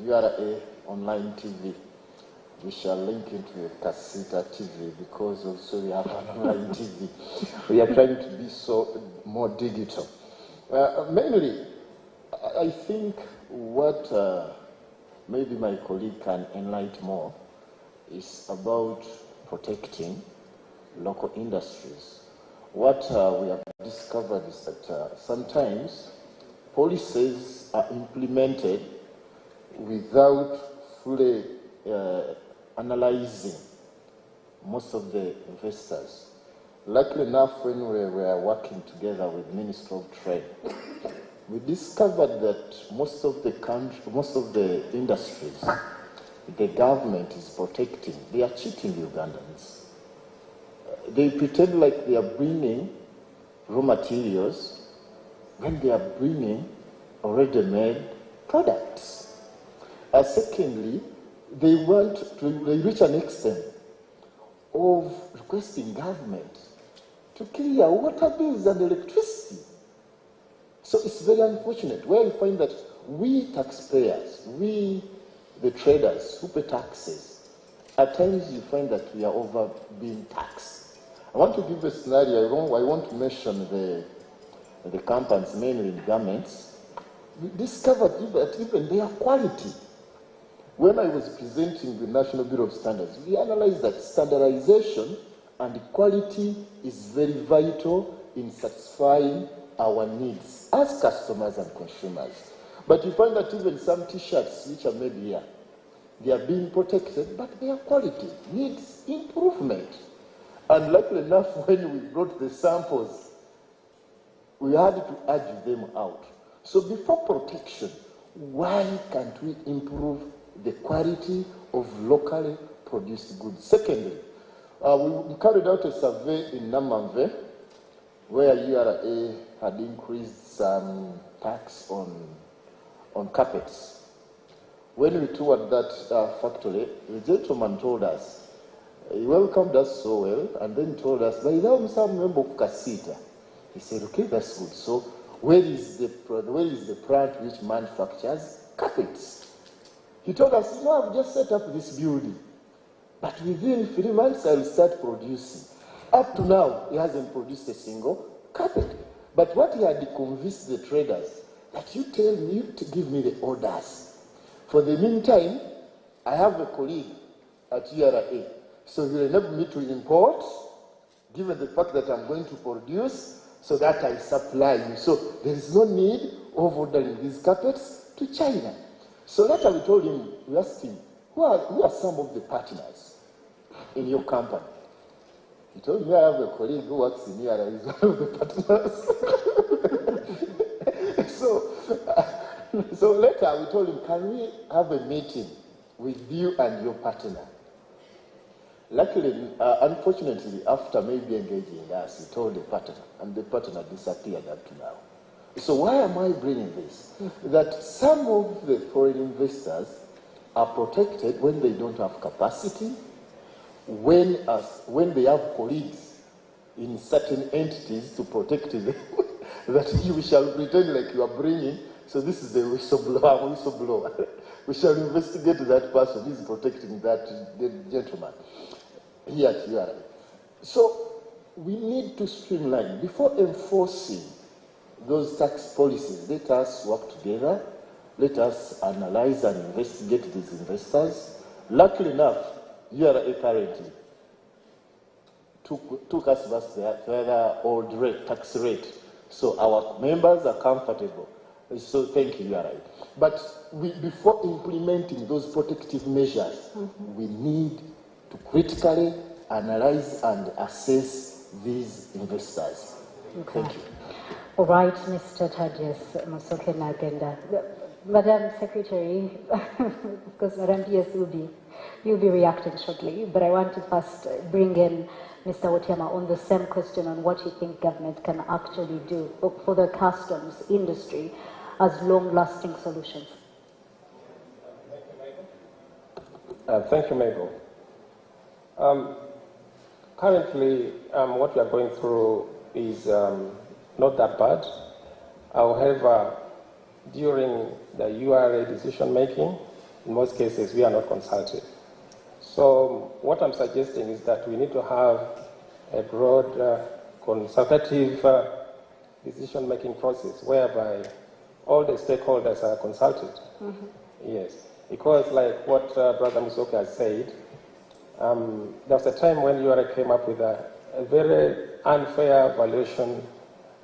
URA online TV, we shall link into a Kasita TV because also we have an online TV. We are trying to be so more digital. Mainly, I think what maybe my colleague can enlighten more is about protecting local industries. What we have discovered is that sometimes policies are implemented without fully analyzing most of the investors. Luckily enough, when we were working together with Ministry of Trade, we discovered that most of the industries the government is protecting, they are cheating Ugandans. They pretend like they are bringing raw materials when they are bringing already made products. Secondly, they reach an extent of requesting government to clear water bills and electricity. So it's very unfortunate where you find that we taxpayers, we the traders who pay taxes, at times you find that we are over being taxed. I want to give a scenario. I want to mention the companies, mainly in garments. We discovered that even their quality. When I was presenting the National Bureau of Standards, we analyzed that standardization and quality is very vital in satisfying our needs as customers and consumers. But you find that even some T-shirts which are made here, they are being protected, but their quality needs improvement. And luckily enough, when we brought the samples, we had to urge them out. So before protection, why can't we improve the quality of locally produced goods? Secondly, we carried out a survey in Namamve where URA had increased some tax on carpets. When we toured that factory, the gentleman told us, he welcomed us so well, and then told us, by now some member of Kasita. He said, okay, that's good. So where is the plant which manufactures carpets? He told us, I've just set up this building, but within 3 months I will start producing. Up to now, he hasn't produced a single carpet. But what he had convinced the traders, that you tell me to give me the orders. For the meantime, I have a colleague at URA, so he will enable me to import, given the fact that I'm going to produce, so that I supply you. So there is no need of ordering these carpets to China. So later we told him, we asked him, who are some of the partners in your company? He told me, I have a colleague who works in here, he's one of the partners. So later we told him, can we have a meeting with you and your partner? Luckily, unfortunately, after maybe engaging us, he told the partner, and the partner disappeared up to now. So why am I bringing this? That some of the foreign investors are protected when they don't have capacity, when they have colleagues in certain entities to protect them, that you shall pretend like you are bringing, so this is the whistleblower. We shall investigate that person who is protecting that gentleman here at URA. So we need to streamline. Before enforcing those tax policies, let us work together, let us analyze and investigate these investors. Luckily enough, URA currently took us back to the old tax rate. So our members are comfortable. So thank you, URA. But before implementing those protective measures, we need to critically analyze and assess these investors. Okay. Thank you. All right, Mr. Thaddeus Musoke Nagenda. Madam Secretary, of course, Madam DS you'll be reacting shortly, but I want to first bring in Mr. Otiama on the same question on what you think government can actually do for the customs industry as long-lasting solutions. Thank you, Mabel. Currently, what we are going through is not that bad. However, during the URA decision-making, in most cases, we are not consulted. So what I'm suggesting is that we need to have a broad consultative decision-making process whereby all the stakeholders are consulted. Yes, because like what Brother Musoke has said, there was a time when URA came up with a very unfair valuation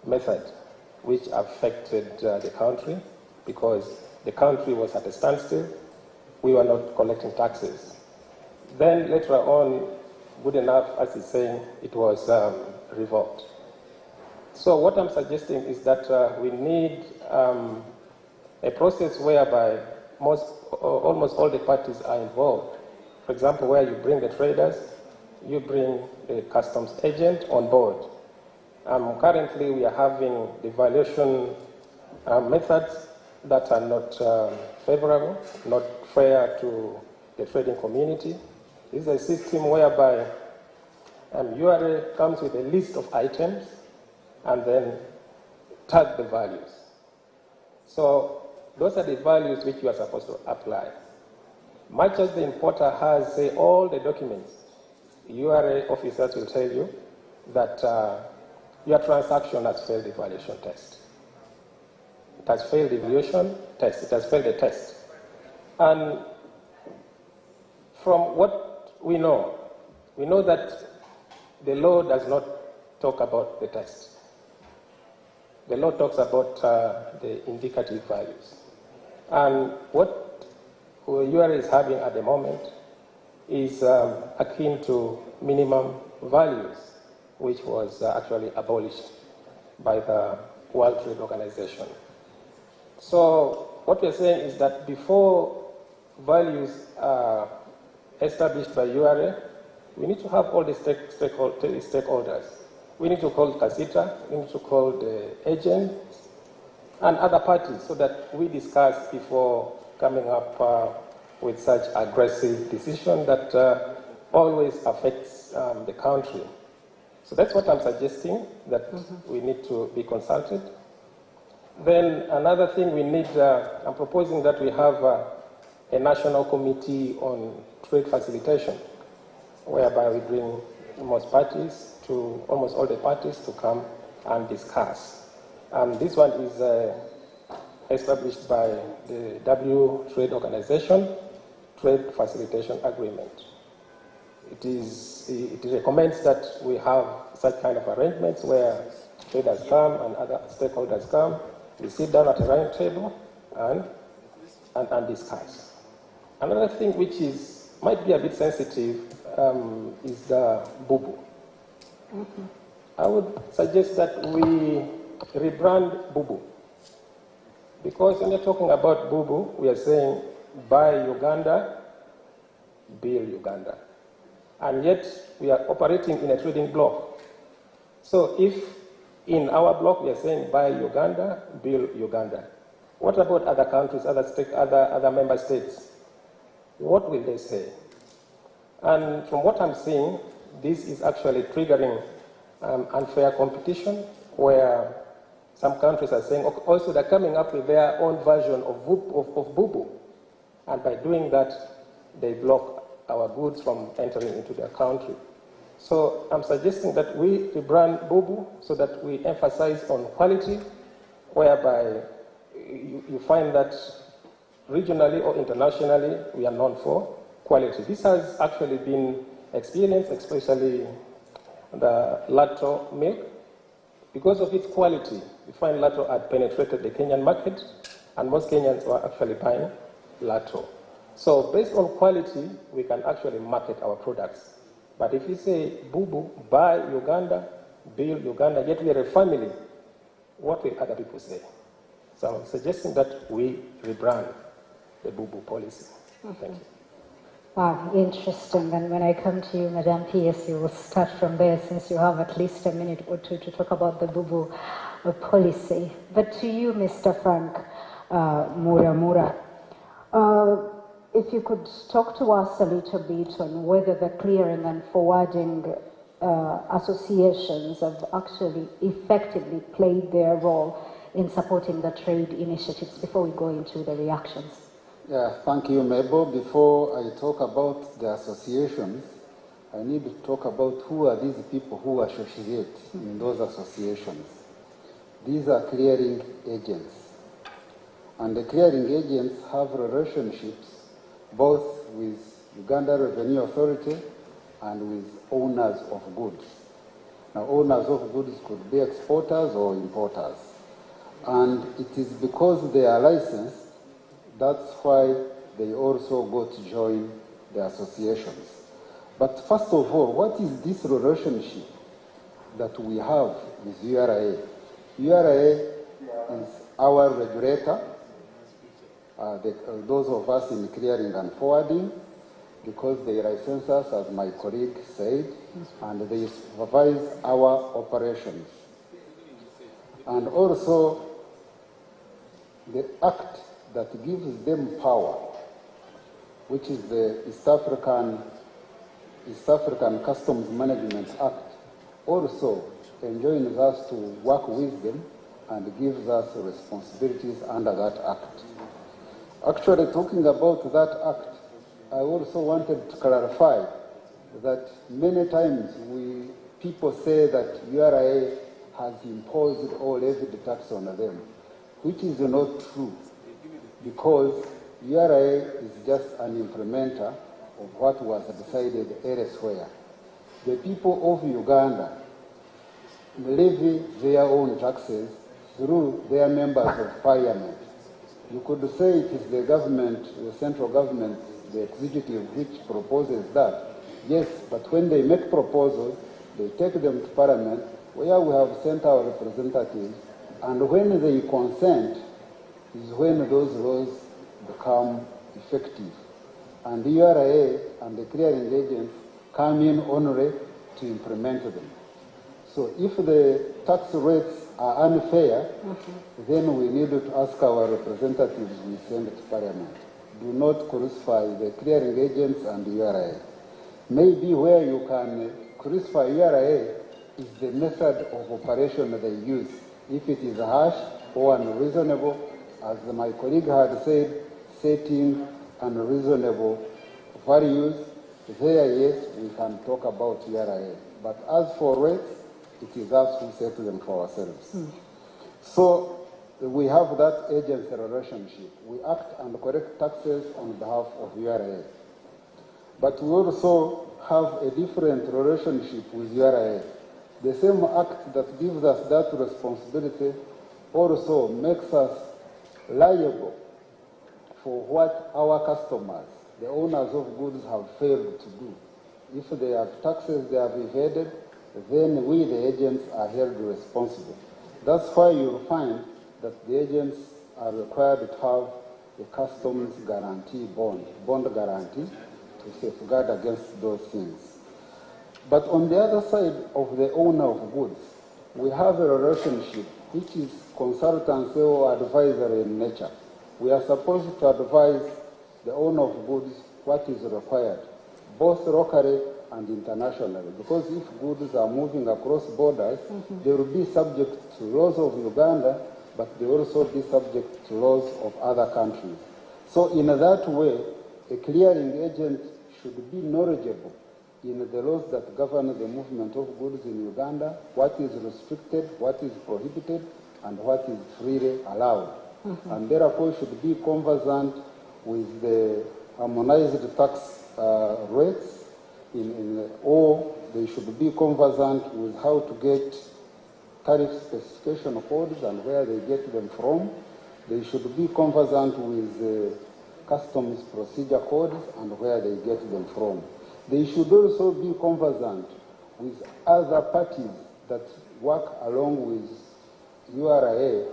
method which affected the country because the country was at a standstill. We were not collecting taxes. Then later on, good enough, as he's saying, it was revoked. So what I'm suggesting is that we need a process whereby almost all the parties are involved. For example, where you bring the traders, you bring the customs agent on board. Currently, we are having the valuation methods that are not favorable, not fair to the trading community. This is a system whereby URA comes with a list of items and then tag the values. So those are the values which you are supposed to apply. Much as the importer has, say, all the documents, URA officers will tell you that your transaction has failed the valuation test. It has failed the valuation test. It has failed the test. And from what we know that the law does not talk about the test. The law talks about the indicative values. And what URA is having at the moment is akin to minimum values, which was actually abolished by the World Trade Organization. So what we're saying is that before values are established by URA, we need to have all the stakeholders. We need to call CACITA, we need to call the agents and other parties so that we discuss before coming up with such aggressive decision that always affects the country. So that's what I'm suggesting, that we need to be consulted. Then another thing we need, I'm proposing that we have a national committee on trade facilitation, whereby we bring almost all the parties to come and discuss. This one is established by the Trade Organization, Trade Facilitation Agreement. It recommends that we have such kind of arrangements where traders come and other stakeholders come, we sit down at a round table and discuss. Another thing which might be a bit sensitive is the bubu. I would suggest that we rebrand bubu. Because when you're talking about bubu, we are saying buy Uganda, build Uganda. And yet we are operating in a trading bloc. So if in our bloc we are saying buy Uganda, build Uganda, what about other countries, other member states? What will they say? And from what I'm seeing, this is actually triggering unfair competition, where some countries are saying also they're coming up with their own version of bubu. And by doing that, they block our goods from entering into their country. So I'm suggesting that we rebrand bubu so that we emphasize on quality, whereby you find that regionally or internationally we are known for quality. This has actually been experienced, especially the Lato milk. Because of its quality, we find Lato had penetrated the Kenyan market, and most Kenyans were actually buying Lato. So based on quality, we can actually market our products. But if you say, bubu, buy Uganda, build Uganda, yet we are a family, what will other people say? So I'm suggesting that we rebrand the bubu policy. Thank you. Wow, interesting. And when I come to you, Madam PS, you will start from there, since you have at least a minute or two to talk about the bubu policy. But to you, Mr. Frank Muramura, if you could talk to us a little bit on whether the clearing and forwarding associations have actually effectively played their role in supporting the trade initiatives before we go into the reactions. Yeah, thank you, Mabel. Before I talk about the associations, I need to talk about who are these people who associate in those associations. These are clearing agents. And the clearing agents have relationships both with Uganda Revenue Authority and with owners of goods. Now, owners of goods could be exporters or importers. And it is because they are licensed that's why they also go to join the associations. But first of all, what is this relationship that we have with URA? URA is our regulator, those of us in clearing and forwarding, because they license us, as my colleague said, and they supervise our operations. And also, the act that gives them power, which is the East African Customs Management Act, also enjoins us to work with them and gives us responsibilities under that act. Actually, talking about that act, I also wanted to clarify that many times people say that URA has imposed or levied tax on them, which is not true, because URA is just an implementer of what was decided elsewhere. The people of Uganda levy their own taxes through their members of parliament. You could say it is the government, the central government, the executive, which proposes that. Yes, but when they make proposals, they take them to parliament, where we have sent our representatives, and when they consent is when those laws become effective. And the URA and the clearing agents come in only to implement them. So if the tax rates are unfair, then we need to ask our representatives we send to parliament. Do not crucify the clearing agents and the URA. Maybe where you can crucify URA is the method of operation they use. If it is harsh or unreasonable, as my colleague had said, setting unreasonable values, there, yes, we can talk about URA. But as for rates, it is us who set them for ourselves. So we have that agency relationship. We act and collect taxes on behalf of URA. But we also have a different relationship with URA. The same act that gives us that responsibility also makes us liable for what our customers, the owners of goods, have failed to do. If they have taxes they have evaded, then we, the agents, are held responsible. That's why you'll find that the agents are required to have a customs guarantee bond guarantee, to safeguard against those things. But on the other side of the owner of goods, we have a relationship which is consultancy or advisory in nature. We are supposed to advise the owner of goods what is required, both locally and internationally, because if goods are moving across borders, they will be subject to laws of Uganda, but they will also be subject to laws of other countries. So in that way, a clearing agent should be knowledgeable in the laws that govern the movement of goods in Uganda, what is restricted, what is prohibited, and what is freely allowed. And therefore should be conversant with the harmonized tax rates, or they should be conversant with how to get tariff specification codes and where they get them from. They should be conversant with customs procedure codes and where they get them from. They should also be conversant with other parties that work along with URA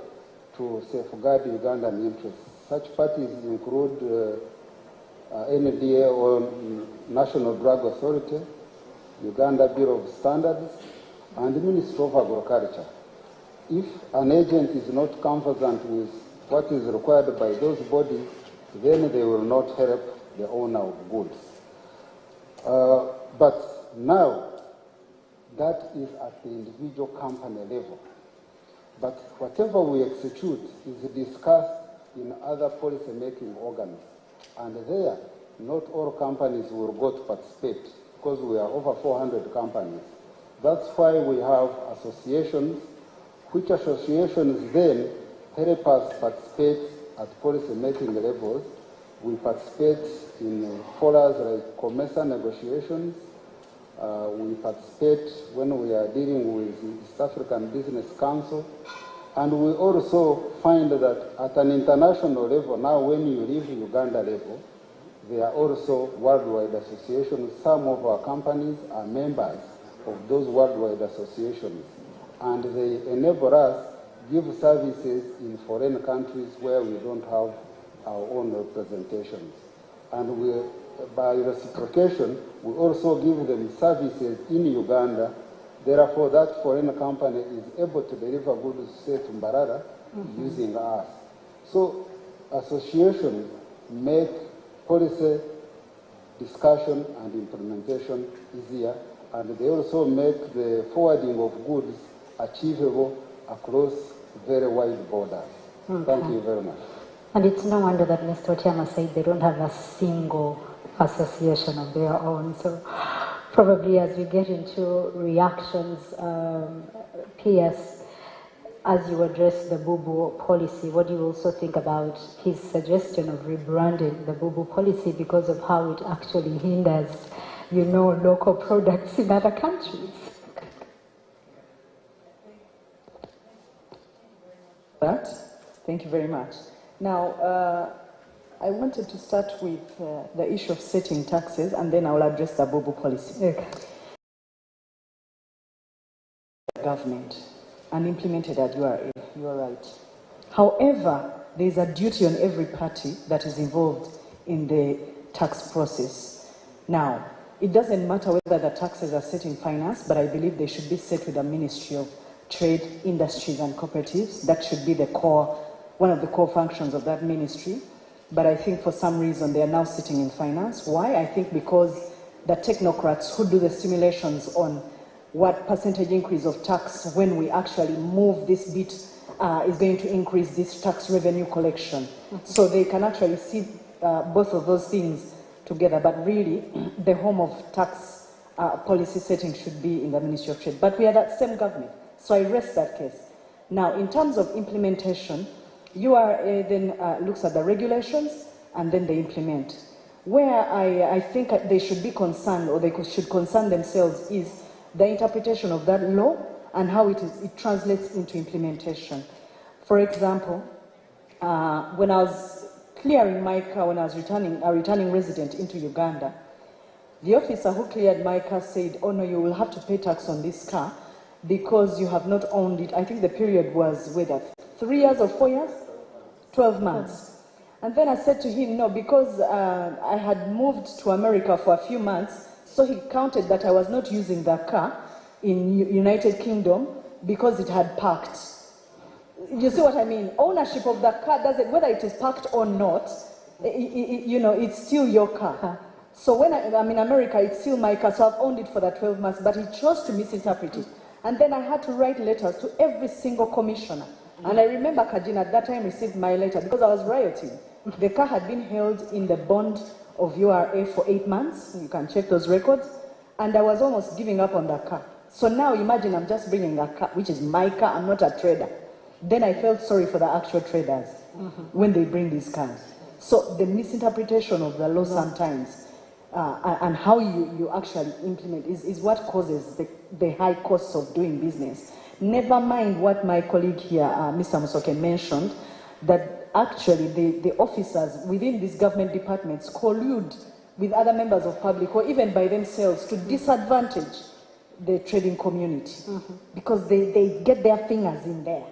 to safeguard Ugandan interests. Such parties include NDA or National Drug Authority, Uganda Bureau of Standards, and the Ministry of Agriculture. If an agent is not conversant with what is required by those bodies, then they will not help the owner of goods. But now, that is at the individual company level. But whatever we execute is discussed in other policy-making organs. And there, not all companies will go to participate, because we are over 400 companies. That's why we have associations, which associations then help us participate at policy-making levels. We participate in forums like COMESA negotiations. We participate when we are dealing with the East African Business Council. And we also find that at an international level, now when you leave Uganda level, there are also worldwide associations. Some of our companies are members of those worldwide associations, and they enable us give services in foreign countries where we don't have our own representations. And we, by reciprocation, we also give them services in Uganda. Therefore, that foreign company is able to deliver goods, say, to Mbarara, using us. So associations make policy discussion and implementation easier, and they also make the forwarding of goods achievable across very wide borders. Thank you very much. And it's no wonder that Mr. Otiama said they don't have a single association of their own. So probably as we get into reactions, PS, as you address the Bubu policy, what do you also think about his suggestion of rebranding the Bubu policy because of how it actually hinders, you know, local products in other countries? Thank you very much. Now, I wanted to start with the issue of setting taxes, and then I will address the Bubu policy. Okay. Government and implemented at URA, you are right. However, there is a duty on every party that is involved in the tax process. Now, it doesn't matter whether the taxes are set in finance, but I believe they should be set with the Ministry of Trade, Industries and Cooperatives. That should be the core, one of the core functions of that ministry. But I think for some reason they are now sitting in finance. Why? I think because the technocrats who do the simulations on what percentage increase of tax when we actually move this bit is going to increase this tax revenue collection. So they can actually see both of those things together. But really, the home of tax policy setting should be in the Ministry of Trade. But we are that same government. So I rest that case. Now, in terms of implementation, URA then looks at the regulations and then they implement. Where I think they should be concerned, or they should concern themselves, is the interpretation of that law and how it translates into implementation. For example, when I was clearing my car, when I was a returning resident into Uganda, the officer who cleared my car said, oh no, you will have to pay tax on this car because you have not owned it. I think the period was, whether 3 years or 4 years? 12 months. And then I said to him, no, because I had moved to America for a few months, so he counted that I was not using the car in United Kingdom because it had parked. You see what I mean? Ownership of the car doesn't, whether it is parked or not, you know, it's still your car. So when I'm in America, it's still my car, so I've owned it for the 12 months, but he chose to misinterpret it. And then I had to write letters to every single commissioner. And I remember Kajina at that time received my letter because I was rioting. The car had been held in the bond of URA for 8 months. You can check those records. And I was almost giving up on that car. So now imagine I'm just bringing a car, which is my car, I'm not a trader. Then I felt sorry for the actual traders when they bring these cars. So the misinterpretation of the law sometimes and how you actually implement is what causes the high costs of doing business. Never mind what my colleague here, Mr. Musoke, mentioned, that actually the officers within these government departments collude with other members of public or even by themselves to disadvantage the trading community because they get their fingers in there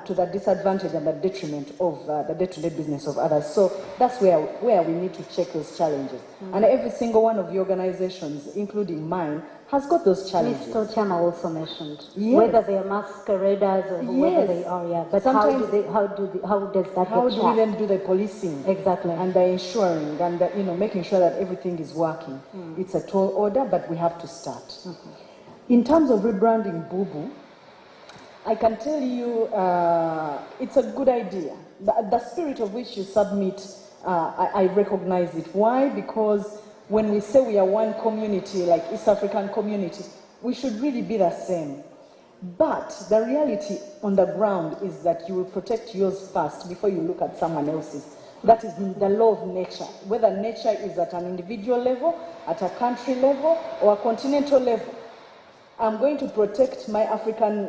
to the disadvantage and the detriment of the day-to-day business of others. So that's where we need to check those challenges. And every single one of the organizations, including mine, has got those challenges. Mr. Chama also mentioned whether they are masqueraders or whether they are, but sometimes how does that how do we then do the policing? Exactly. And the ensuring and the, making sure that everything is working. It's a tall order, but we have to start. In terms of rebranding Bubu, I can tell you it's a good idea. The spirit of which you submit, I recognize it. Why? Because when we say we are one community, like East African community, we should really be the same. But the reality on the ground is that you will protect yours first before you look at someone else's. That is the law of nature. Whether nature is at an individual level, at a country level, or a continental level, I'm going to protect my African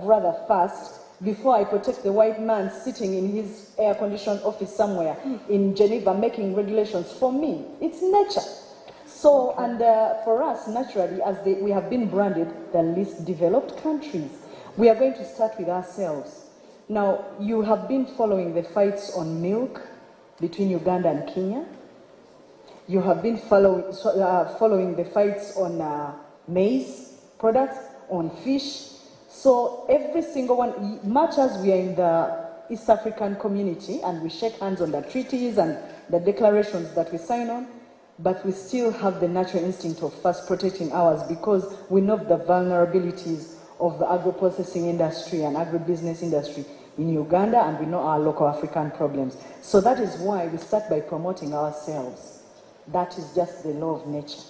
brother first before I protect the white man sitting in his air-conditioned office somewhere in Geneva making regulations. For me, it's nature. So, and for us, naturally, as we have been branded the least developed countries, we are going to start with ourselves. Now, you have been following the fights on milk between Uganda and Kenya. You have been following the fights on maize products, on fish. So every single one, much as we are in the East African community and we shake hands on the treaties and the declarations that we sign on, but we still have the natural instinct of first protecting ours because we know the vulnerabilities of the agro-processing industry and agribusiness industry in Uganda, and we know our local African problems. So that is why we start by promoting ourselves. That is just the law of nature.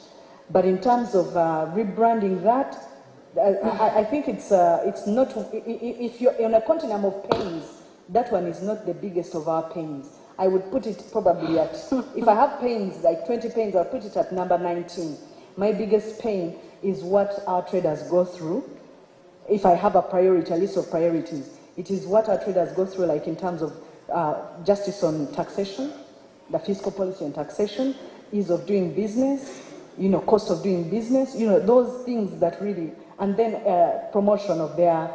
But in terms of rebranding that, I think it's not, if you're on a continuum of pains, that one is not the biggest of our pains. I would put it probably at, if I have pains, like 20 pains, I'll put it at number 19. My biggest pain is what our traders go through. If I have a list of priorities, it is what our traders go through, like in terms of justice on taxation, the fiscal policy on taxation, ease of doing business, cost of doing business, those things that really, and then promotion of their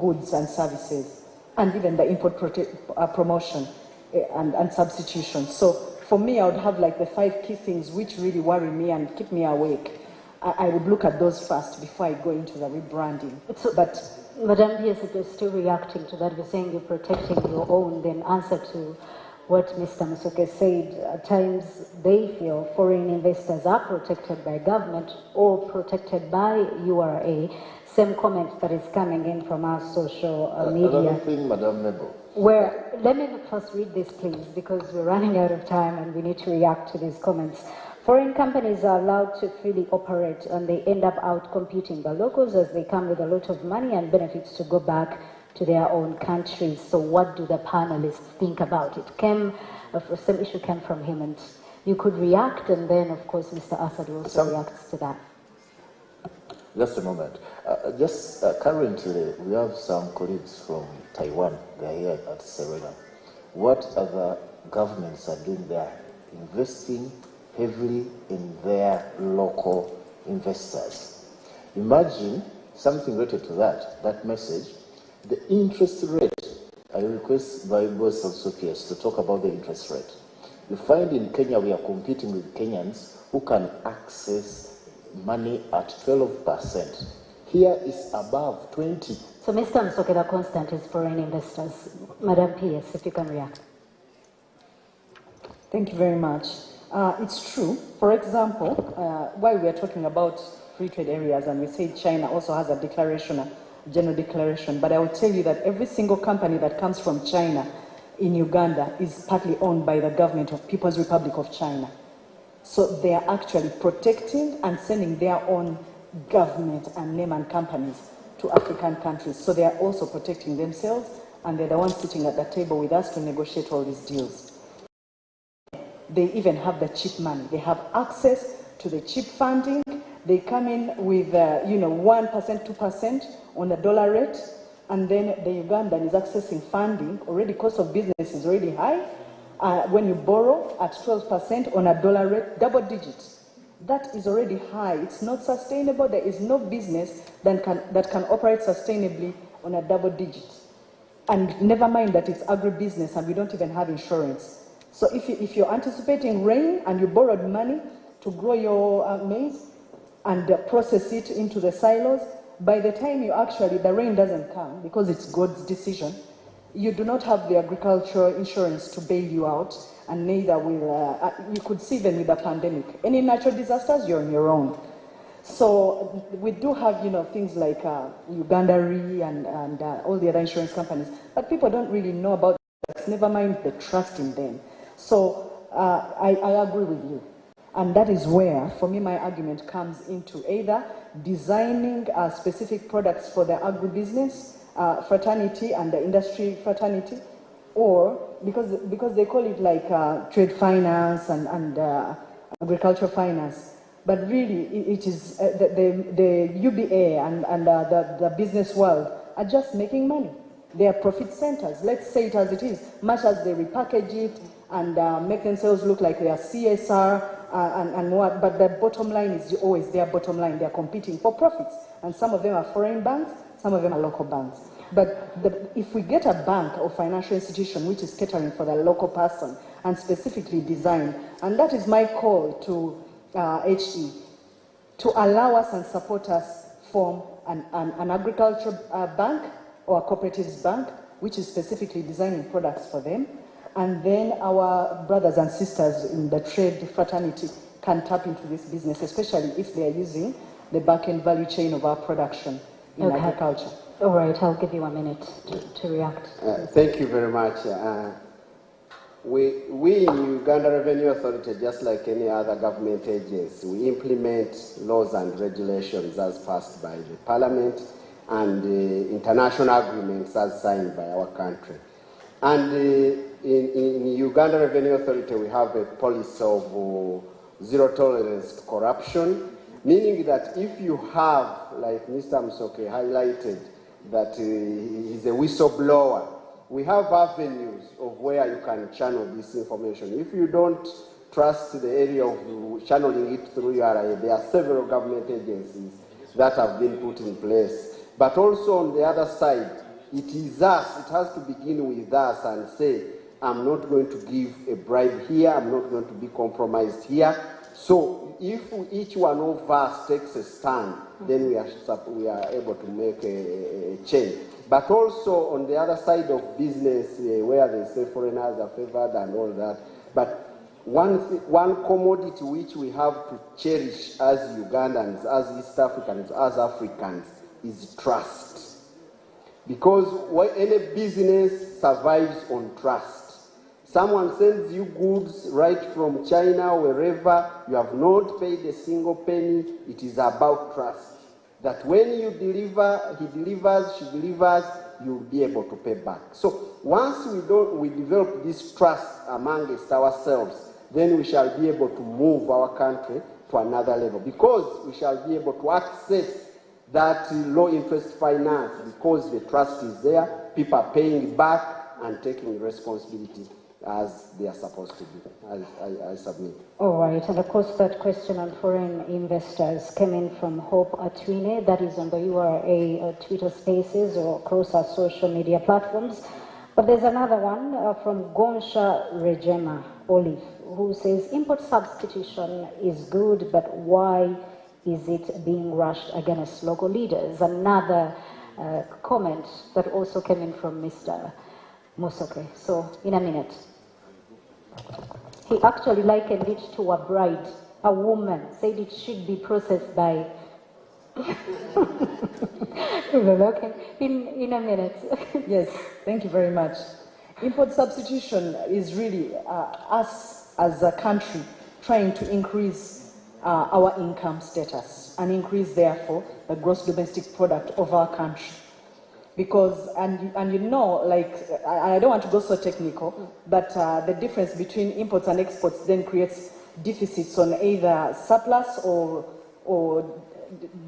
goods and services, and even the import promotion and substitution. So for me, I would have like the 5 key things which really worry me and keep me awake. I would look at those first before I go into the rebranding. But Madam, yes, you're still reacting to that. You're saying you're protecting your own. Then answer to what Mr. Musoke said. At times they feel foreign investors are protected by government or protected by URA. Same comment that is coming in from our social media. Another thing, Madam Mabel. Where, let me first read this, please, because we're running out of time and we need to react to these comments. Foreign companies are allowed to freely operate and they end up out-competing the locals as they come with a lot of money and benefits to go back to their own countries. So what do the panelists think about it? Some issue came from him and you could react, and then of course Mr. Assad also reacts to that. Just a moment. Currently we have some colleagues from Taiwan. They're here at Serena. What other governments are doing there? Investing heavily in their local investors. Imagine something related to that message, the interest rate. I request my boss also PS to talk about the interest rate. You find in Kenya we are competing with Kenyans who can access money at 12%. Here is above 20. So Mr. Musoke, the constant is foreign investors. Madam PS, if you can react. Thank you very much. It's true. For example, while we are talking about free trade areas and we say China also has a declaration, a general declaration, but I will tell you that every single company that comes from China in Uganda is partly owned by the government of People's Republic of China. So they are actually protecting and sending their own government and name and companies to African countries. So they are also protecting themselves, and they're the ones sitting at the table with us to negotiate all these deals. They even have the cheap money. They have access to the cheap funding. They come in with 1%, 2% on the dollar rate, and then the Ugandan is accessing funding. Already cost of business is already high. When you borrow at 12% on a dollar rate, double digits, that is already high. It's not sustainable. There is no business that can operate sustainably on a double digit. And never mind that it's agribusiness and we don't even have insurance. So if you're anticipating rain and you borrowed money to grow your maize and process it into the silos, by the time the rain doesn't come because it's God's decision, you do not have the agricultural insurance to bail you out, and neither will, you could see even with the pandemic. Any natural disasters, you're on your own. So we do have, things like Uganda Re and all the other insurance companies, but people don't really know about that, never mind the trust in them. So I agree with you. And that is where, for me, my argument comes into either designing specific products for the agribusiness fraternity and the industry fraternity, or because they call it like trade finance and agricultural finance, but really it is the UBA and the business world are just making money. They are profit centers. Let's say it as it is. Much as they repackage it and make themselves look like they are CSR and what, but the bottom line is always their bottom line. They are competing for profits. And some of them are foreign banks, some of them are local banks. But if we get a bank or financial institution which is catering for the local person and specifically designed, and that is my call to HE, to allow us and support us form an agriculture bank or a cooperatives bank, which is specifically designing products for them. And then our brothers and sisters in the trade fraternity can tap into this business, especially if they are using the back-end value chain of our production in agriculture. All right, I'll give you a minute to react. Thank you very much. We in Uganda Revenue Authority, just like any other government agency, we implement laws and regulations as passed by the Parliament and international agreements as signed by our country. And in Uganda Revenue Authority, we have a policy of zero tolerance to corruption, meaning that if you have, like Mr. Musoke highlighted, that he's a whistleblower, we have avenues of where you can channel this information. If you don't trust the area of channeling it through URA, there are several government agencies that have been put in place. But also on the other side, it is us, it has to begin with us and say, I'm not going to give a bribe here, I'm not going to be compromised here. So if each one of us takes a stand, then we are able to make a change. But also on the other side of business, where they say foreigners are favored and all that, but one commodity which we have to cherish as Ugandans, as East Africans, as Africans, is trust. Because any business survives on trust. Someone sends you goods right from China, wherever, you have not paid a single penny. It is about trust. That when you deliver, he delivers, she delivers, you'll be able to pay back. So once we develop this trust amongst ourselves, then we shall be able to move our country to another level, because we shall be able to access that low interest finance, because the trust is there, people are paying back and taking responsibility as they are supposed to do. I submit. All right, and of course that question on foreign investors came in from Hope Atwine, that is on the URA Twitter Spaces or across our social media platforms. But there's another one from Gonsha Regema Olive, who says import substitution is good, but why is it being rushed against local leaders? Another comment that also came in from Mr. Musoke. So in a minute. He actually likened it to a bride, a woman, said it should be processed by... Okay, in a minute. Yes, thank you very much. Import substitution is really us as a country trying to increase our income status and increase, therefore, the gross domestic product of our country. Because, and you know, like, I don't want to go so technical, but the difference between imports and exports then creates deficits on either surplus or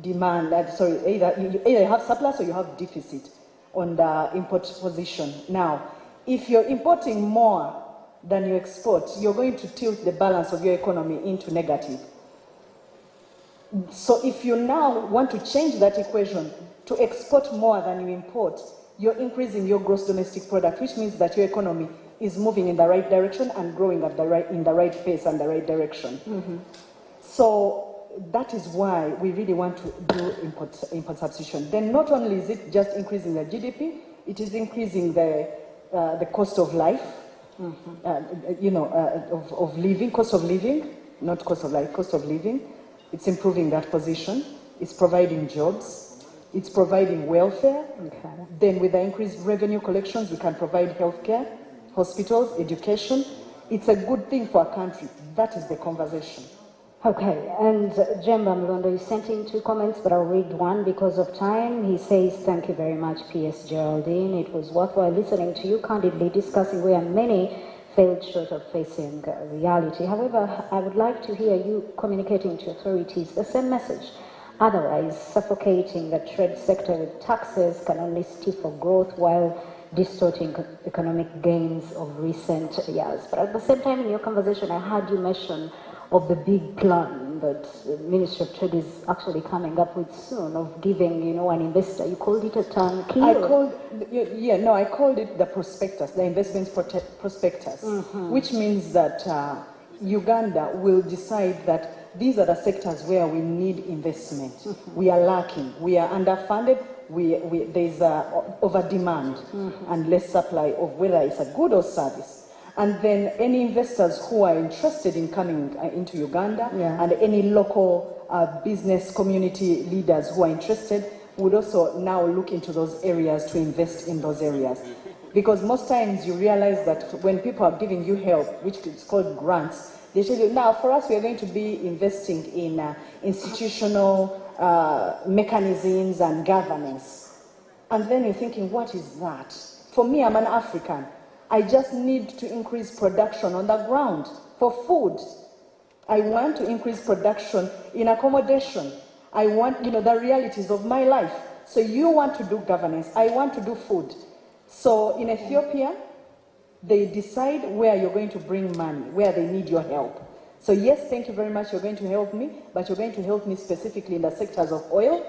demand. Sorry, either you have surplus or you have deficit on the import position. Now, if you're importing more than you export, you're going to tilt the balance of your economy into negative. So if you now want to change that equation to export more than you import, you're increasing your gross domestic product, which means that your economy is moving in the right direction and growing at in the right pace and the right direction. Mm-hmm. So that is why we really want to do import substitution. Then not only is it just increasing the GDP, it is increasing the cost of life, mm-hmm. Of living, cost of living, not cost of life, cost of living. It's improving that position. It's providing jobs. It's providing welfare. Okay. Then with the increased revenue collections, we can provide healthcare, hospitals, education. It's a good thing for our country. That is the conversation. Okay, and Jemba Mlondo, you sent in 2 comments, but I'll read one because of time. He says, thank you very much, P.S. Geraldine. It was worthwhile listening to you candidly discussing where many failed short of facing reality. However, I would like to hear you communicating to authorities the same message Otherwise, suffocating the trade sector with taxes can only stifle growth while distorting economic gains of recent years. But at the same time, in your conversation, I heard you mention of the big plan that the Ministry of Trade is actually coming up with soon of giving, an investor. You called it a turnkey? I called it the prospectus, the investment prospectus, which means that Uganda will decide that these are the sectors where we need investment. We are lacking. We are underfunded. There's over-demand and less supply of whether it's a good or service. And then any investors who are interested in coming into Uganda and any local business community leaders who are interested would also now look into those areas to invest in those areas. Because most times you realize that when people are giving you help, which is called grants, they tell you, now for us we are going to be investing in institutional mechanisms and governance. And then you're thinking, what is that? For me, I'm an African. I just need to increase production on the ground for food. I want to increase production in accommodation. I want, the realities of my life. So you want to do governance. I want to do food. So in Ethiopia, they decide where you're going to bring money, where they need your help. So yes, thank you very much, you're going to help me, but you're going to help me specifically in the sectors of oil.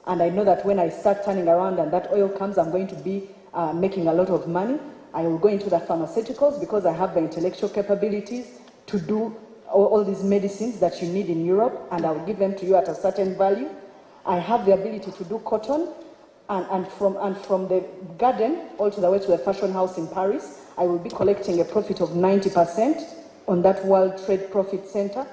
And I know that when I start turning around and that oil comes, I'm going to be making a lot of money. I will go into the pharmaceuticals because I have the intellectual capabilities to do all these medicines that you need in Europe, and I will give them to you at a certain value. I have the ability to do cotton, and from the garden all to the way to the fashion house in Paris, I will be collecting a profit of 90% on that World Trade Profit Center.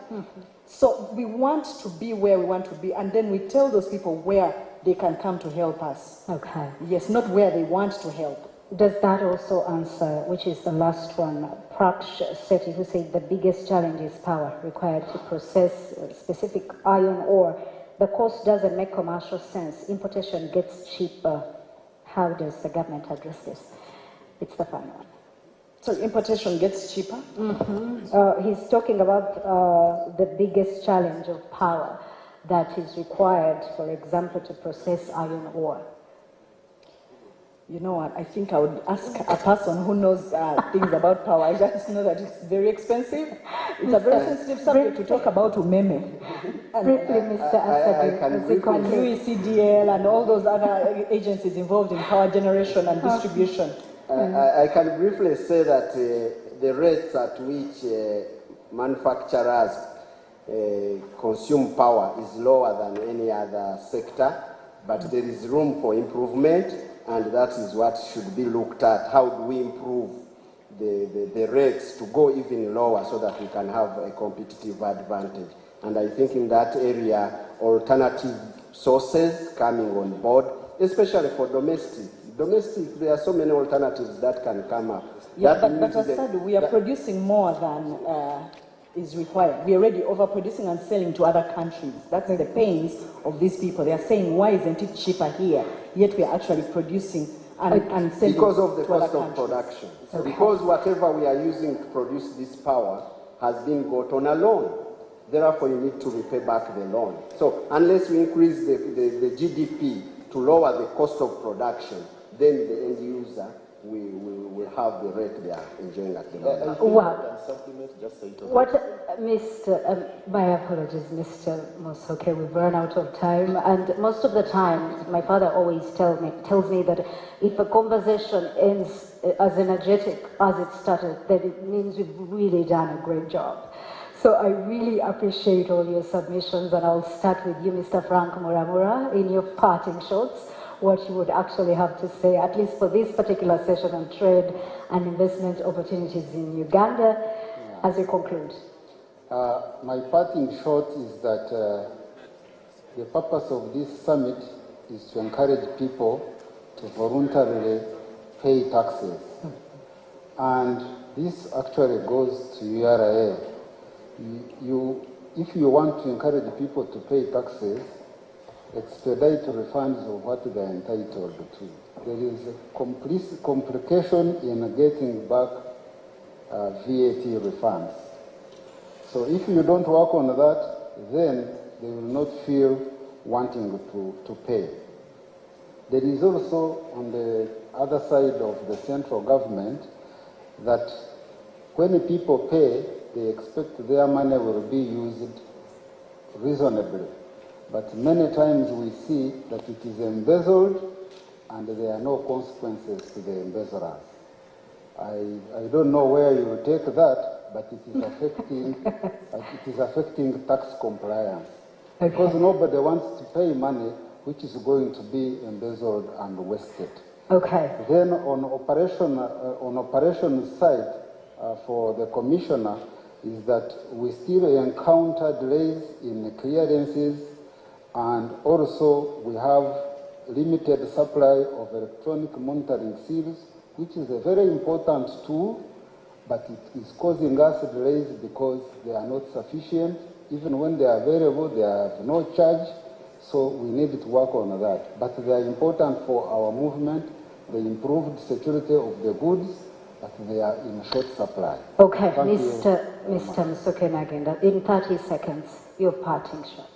So we want to be where we want to be, and then we tell those people where they can come to help us. Okay. Yes, not where they want to help. Does that also answer, which is the last one, Praksh Sethi, who said the biggest challenge is power required to process specific iron ore. The cost doesn't make commercial sense. Importation gets cheaper. How does the government address this? It's the final one. So importation gets cheaper? He's talking about the biggest challenge of power that is required, for example, to process iron ore. You know what, I think I would ask a person who knows things about power. I just know that it's very expensive. It's a very sensitive subject to talk about umeme. Briefly, Mr. Asadi, UECDL and all those other agencies involved in power generation and distribution. I can briefly say that the rates at which manufacturers consume power is lower than any other sector, but there is room for improvement, and that is what should be looked at. How do we improve the rates to go even lower so that we can have a competitive advantage? And I think in that area, alternative sources coming on board, especially for domestic, there are so many alternatives that can come up. Yeah, but as said, we are producing more than is required. We are already overproducing and selling to other countries. That's the pains of these people. They are saying, why isn't it cheaper here? Yet we are actually producing and selling because of the to other cost of countries. production. Because whatever we are using to produce this power has been got on a loan. Therefore, you need to repay back the loan. So unless we increase the GDP to lower the cost of production, then the end user will have the rate they are enjoying at the moment. My apologies, Mr. Mosoke, we've run out of time, and most of the time, my father always tells me that if a conversation ends as energetic as it started, then it means we've really done a great job. So I really appreciate all your submissions, and I'll start with you, Mr. Frank Muramura, in your parting shots, what you would actually have to say, at least for this particular session on trade and investment opportunities in Uganda, as you conclude. My parting shot is that the purpose of this summit is to encourage people to voluntarily pay taxes. And this actually goes to URA. If you want to encourage people to pay taxes, expedite refunds of what they are entitled to. There is a complication in getting back VAT refunds. So if you don't work on that, then they will not feel wanting to pay. There is also on the other side of the central government that when people pay, they expect their money will be used reasonably. But many times we see that it is embezzled and there are no consequences to the embezzlers. I don't know where you will take that, but it is affecting tax compliance. Okay. Because nobody wants to pay money which is going to be embezzled and wasted. Okay. Then on operations side, for the commissioner, is that we still encounter delays in clearances, and also we have limited supply of electronic monitoring seals, which is a very important tool, but it is causing us delays because they are not sufficient. Even when they are available, they have no charge, so we need to work on that. But they are important for our movement, the improved security of the goods, but they are in short supply. Okay, Mr. Musoke Nagenda, in 30 seconds, your parting shot.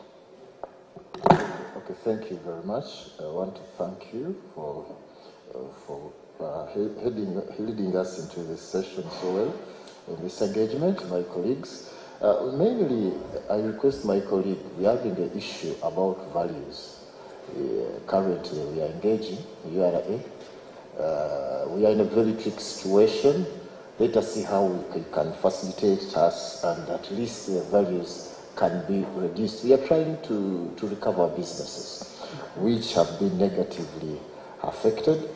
Okay, thank you very much. I want to thank you for leading us into this session so well, in this engagement, my colleagues. Mainly, I request my colleague, we are having an issue about values. Currently, we are engaging URA. We are in a very tricky situation. Let us see how we can facilitate us and at least the values can be reduced. We are trying to recover businesses which have been negatively affected.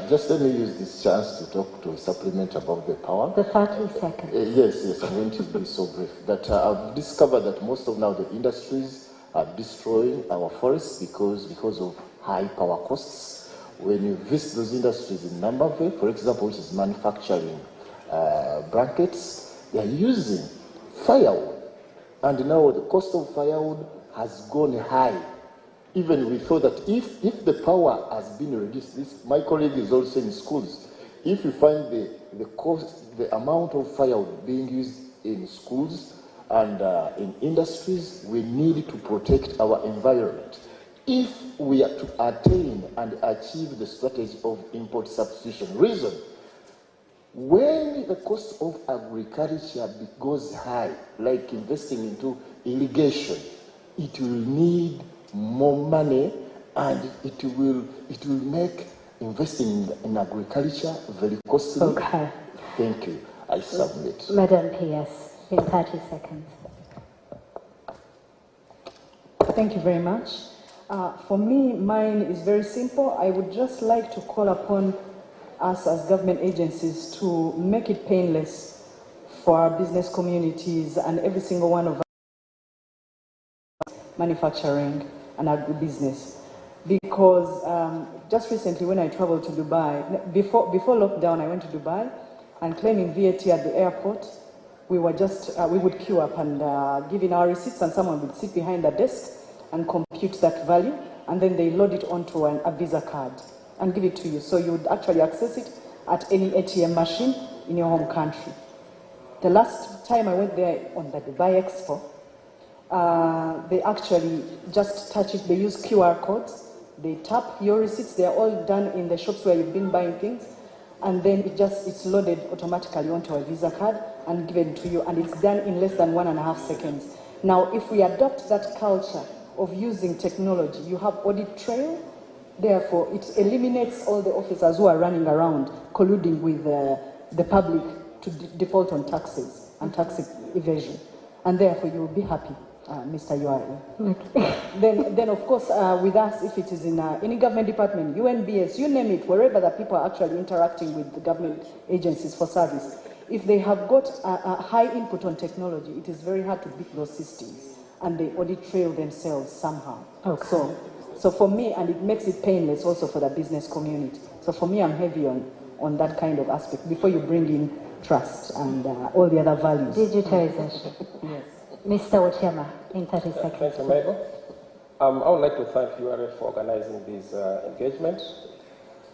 Just let me use this chance to talk to a supplement about the power. The 30 seconds. Yes, I'm going to be so brief. That I've discovered that most of now the industries are destroying our forests because of high power costs. When you visit those industries in Nambawe, for example, which is manufacturing blankets, they are using firewood. And now the cost of firewood has gone high. Even we thought that if the power has been reduced, my colleague is also in schools, if you find the amount of firewood being used in schools and in industries, we need to protect our environment. If we are to attain and achieve the strategy of import substitution, reason, when the cost of agriculture goes high, like investing into irrigation, it will need more money, and it will make investing in agriculture very costly. Okay. Thank you. I submit. Madam PS, in 30 seconds. Thank you very much. For me, mine is very simple. I would just like to call upon us as government agencies to make it painless for our business communities and every single one of us manufacturing and agribusiness. Because just recently when I traveled to Dubai, before lockdown I went to Dubai, and claiming VAT at the airport, we would queue up and give in our receipts, and someone would sit behind the desk and compute that value, and then they load it onto a Visa card and give it to you. So you would actually access it at any ATM machine in your home country. The last time I went there on the Dubai Expo, they actually just touch it. They use QR codes. They tap your receipts. They are all done in the shops where you've been buying things, and then it's loaded automatically onto a Visa card and given to you, and it's done in less than 1.5 seconds. Now, if we adopt that culture of using technology, you have audit trail. Therefore, it eliminates all the officers who are running around colluding with the public to default on taxes and tax evasion, and therefore you will be happy. Mr. URE. Okay. Then of course, with us, if it is in any government department, UNBS, you name it, wherever the people are actually interacting with the government agencies for service, if they have got a high input on technology, it is very hard to beat those systems, and they audit trail themselves somehow. Okay. So for me, and it makes it painless also for the business community. So for me, I'm heavy on that kind of aspect before you bring in trust and all the other values. Digitization. Yes. Mr. Ochema, in 30 seconds. Thank you, Mabel. I would like to thank URF for organizing this engagement.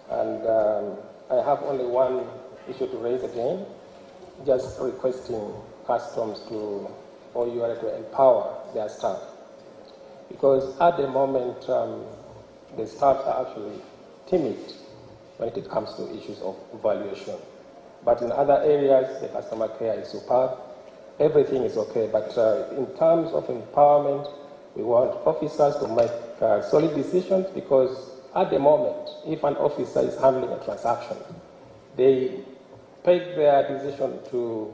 And I have only one issue to raise again, just requesting customs or URF to empower their staff. because at the moment the staff are actually timid when it comes to issues of valuation. But in other areas, the customer care is superb. Everything is okay. But in terms of empowerment, we want officers to make solid decisions, because at the moment, if an officer is handling a transaction, they peg their decision to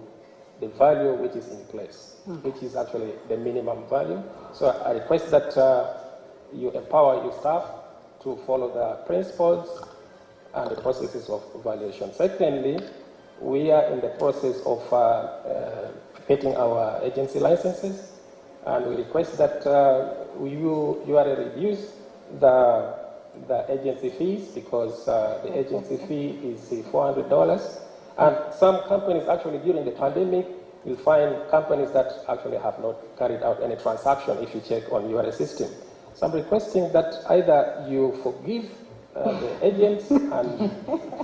the value which is in place, which is actually the minimum value. So I request that you empower your staff to follow the principles and the processes of valuation. Secondly, we are in the process of getting our agency licenses, and we request that you reduce the agency fees, because the agency fee is $400. And some companies actually during the pandemic, you'll find companies that actually have not carried out any transaction if you check on your system. So I'm requesting that either you forgive the agents and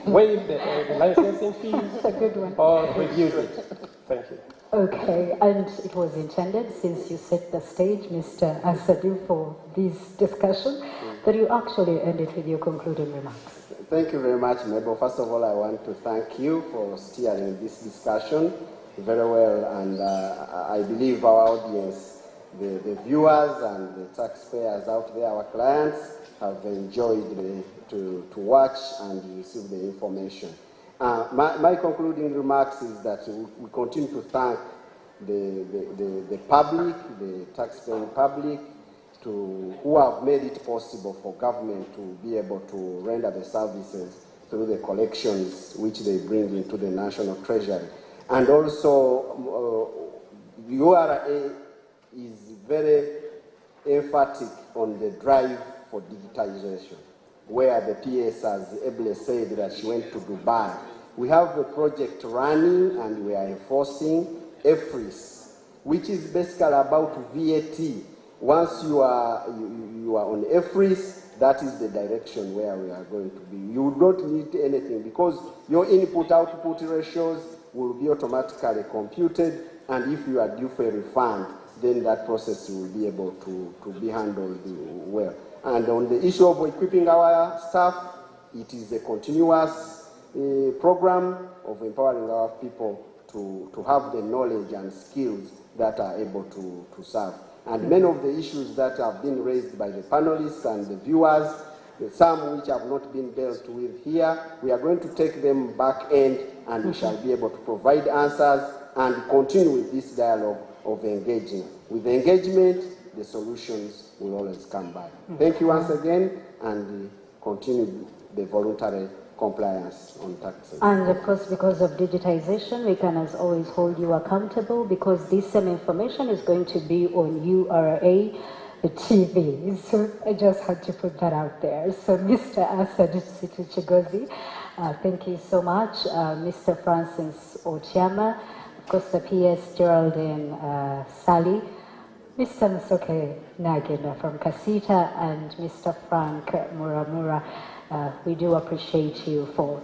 waive the licensing fees, That's a good one. or reduce it. Thank you. Okay, and it was intended, since you set the stage, Mr. Asadu, for this discussion, that you actually end it with your concluding remarks. Thank you very much, Mabel. First of all, I want to thank you for steering this discussion very well, and I believe our audience, the viewers and the taxpayers out there, our clients, have enjoyed to watch and receive the information. My concluding remarks is that we continue to thank the public, the taxpaying public, who have made it possible for government to be able to render the services through the collections which they bring into the national treasury. And also, URA is very emphatic on the drive for digitization, where the PS has ably said that she went to Dubai. We have a project running and we are enforcing EFRIS, which is basically about VAT. Once you are on EFRIS, that is the direction where we are going to be. You don't need anything, because your input-output ratios will be automatically computed, and if you are due for a refund, then that process will be able to be handled well. And on the issue of equipping our staff, it is a continuous program of empowering our people to have the knowledge and skills that are able to serve. And many of the issues that have been raised by the panelists and the viewers, some which have not been dealt with here, we are going to take them back end, and we shall be able to provide answers and continue with this dialogue of engaging. With engagement, the solutions will always come by. Thank you once again, and continue the voluntary compliance on taxes. And of course, because of digitization, we can as always hold you accountable, because this same information is going to be on URA TV. So I just had to put that out there. So Mr. Asad Chigozi, thank you so much. Mr. Francis Ochiama, of course the PS Geraldine Sally, Mr. Nsoke Nagina from Kasita, and Mr. Frank Muramura. We do appreciate you for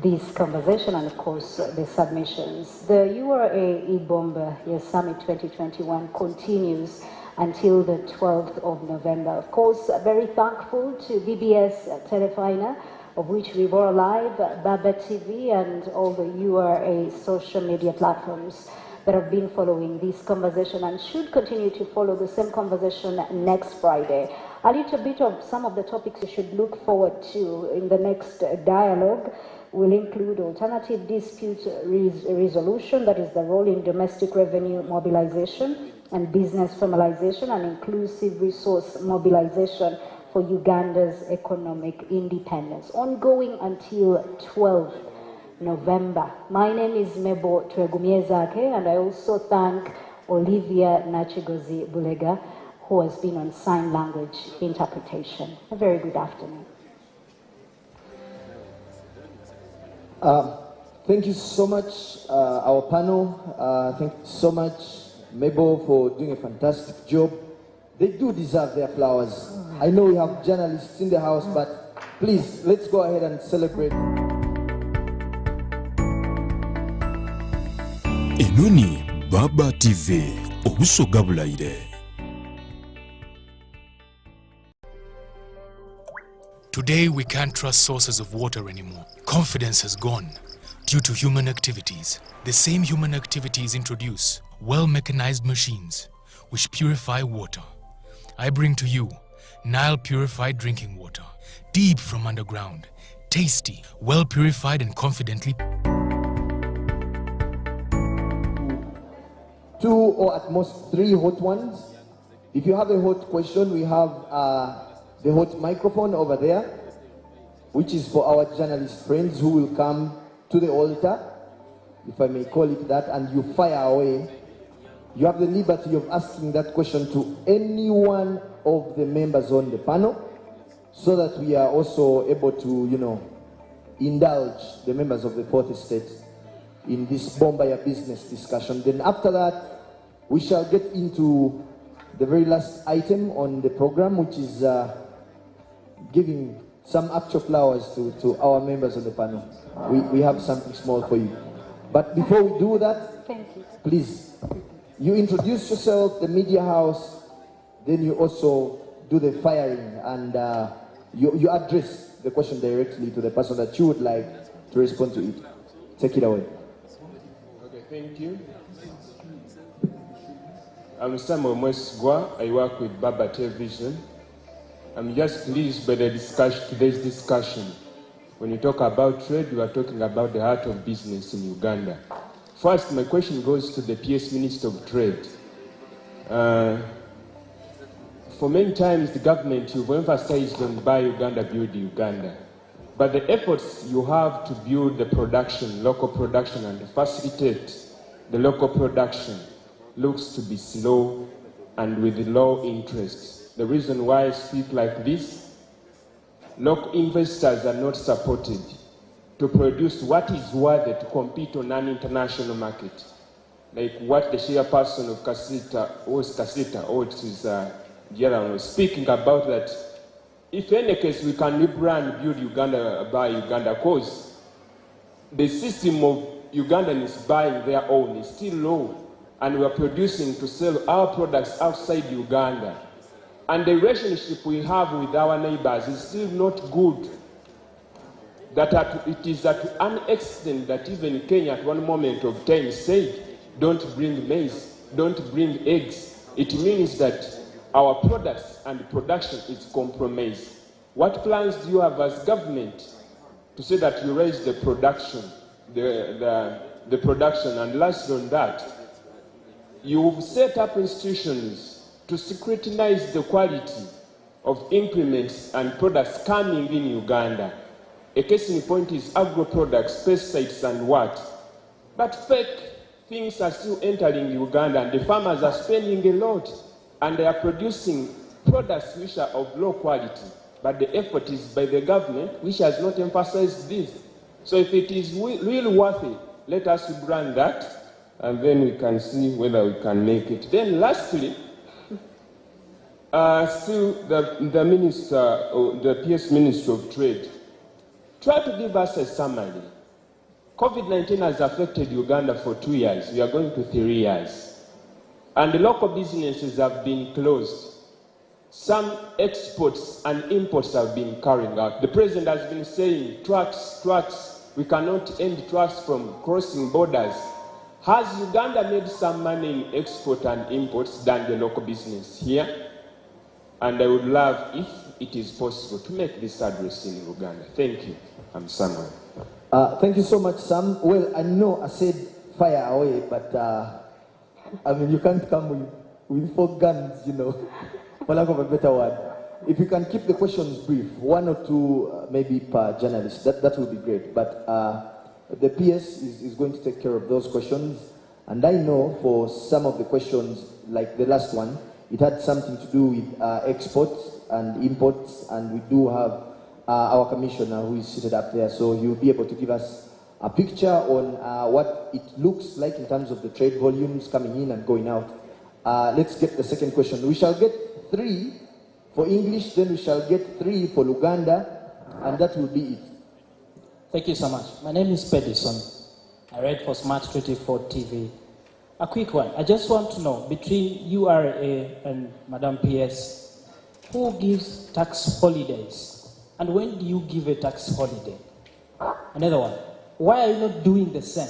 this conversation and, of course, the submissions. The URA E-Bomba Summit 2021 continues until the 12th of November. Of course, very thankful to BBS Telefina, of which we were live, Baba TV, and all the URA social media platforms that have been following this conversation and should continue to follow the same conversation next Friday. A little bit of some of the topics you should look forward to in the next dialogue will include alternative dispute resolution, that is the role in domestic revenue mobilization and business formalization, and inclusive resource mobilization for Uganda's economic independence, ongoing until 12 November. My name is Mebo Twegumiezake, and I also thank Olivia Nachigozi Bulega, who has been on sign language interpretation. A very good afternoon. Thank you so much, our panel. Thank you so much, Mabel, for doing a fantastic job. They do deserve their flowers. I know we have journalists in the house, but please, let's go ahead and celebrate. Enoni Baba TV, Obuso Gabulaire. Today, we can't trust sources of water anymore. Confidence has gone due to human activities. The same human activities introduce well-mechanized machines which purify water. I bring to you Nile purified drinking water, deep from underground, tasty, well-purified and confidently. 2 or at most 3 hot ones. If you have a hot question, we have the hot microphone over there, which is for our journalist friends who will come to the altar, if I may call it that, and you fire away. You have the liberty of asking that question to any one of the members on the panel, so that we are also able to, indulge the members of the fourth estate in this Bombaya business discussion. Then after that, we shall get into the very last item on the program, which is giving some actual flowers to our members on the panel. We have something small for you. But before we do that, please, you introduce yourself, the media house, then you also do the firing, and you address the question directly to the person that you would like to respond to it. Take it away. Okay, thank you. I'm Samuel Mwesgwa. I work with Baba Television. I'm just pleased by today's discussion. When you talk about trade, you are talking about the heart of business in Uganda. First, my question goes to the PS Minister of Trade. For many times, the government, you've emphasized on buy Uganda, build Uganda. But the efforts you have to build the production, local production, and to facilitate the local production looks to be slow and with low interest. The reason why I speak like this, local investors are not supported to produce what is worthy to compete on an international market. Like what the chairperson of Gerald was speaking about, that if in any case we can rebrand, build Uganda, buy Uganda, because the system of Ugandans buying their own is still low, and we are producing to sell our products outside Uganda. And the relationship we have with our neighbors is still not good. It is at an extent that even Kenya at one moment of time said, don't bring maize, don't bring eggs. It means that our products and production is compromised. What plans do you have as government to say that you raise the production, the production, and last on that, you've set up institutions to scrutinize the quality of implements and products coming in Uganda. A case in point is agro-products, pesticides and what. But fake things are still entering Uganda, and the farmers are spending a lot, and they are producing products which are of low quality. But the effort is by the government, which has not emphasized this. So if it is really worthy, let us brand that, and then we can see whether we can make it. Then lastly, still the minister, the PS Minister of Trade, try to give us a summary. COVID-19 has affected Uganda for 2 years. We are going to 3 years. And the local businesses have been closed. Some exports and imports have been carrying out. The president has been saying, trucks, we cannot end trucks from crossing borders. Has Uganda made some money in export and imports than the local business here? And I would love, if it is possible, to make this address in Uganda. Thank you. I'm Samuel. Thank you so much, Sam. Well, I know I said fire away, but you can't come with 4 guns, for lack of a better word. If you can keep the questions brief, 1 or 2 maybe per journalist, that would be great. But the PS is going to take care of those questions. And I know for some of the questions, like the last one, it had something to do with exports and imports, and we do have our commissioner who is seated up there, so he'll be able to give us a picture on what it looks like in terms of the trade volumes coming in and going out. Let's get the second question. We shall get 3 for English, then we shall get 3 for Luganda, and that will be it. Thank you so much. My name is Pedison. I read for Smart 24 TV. A quick one. I just want to know, between URA and Madam PS, who gives tax holidays And when do you give a tax holiday? Another one, why are you not doing the same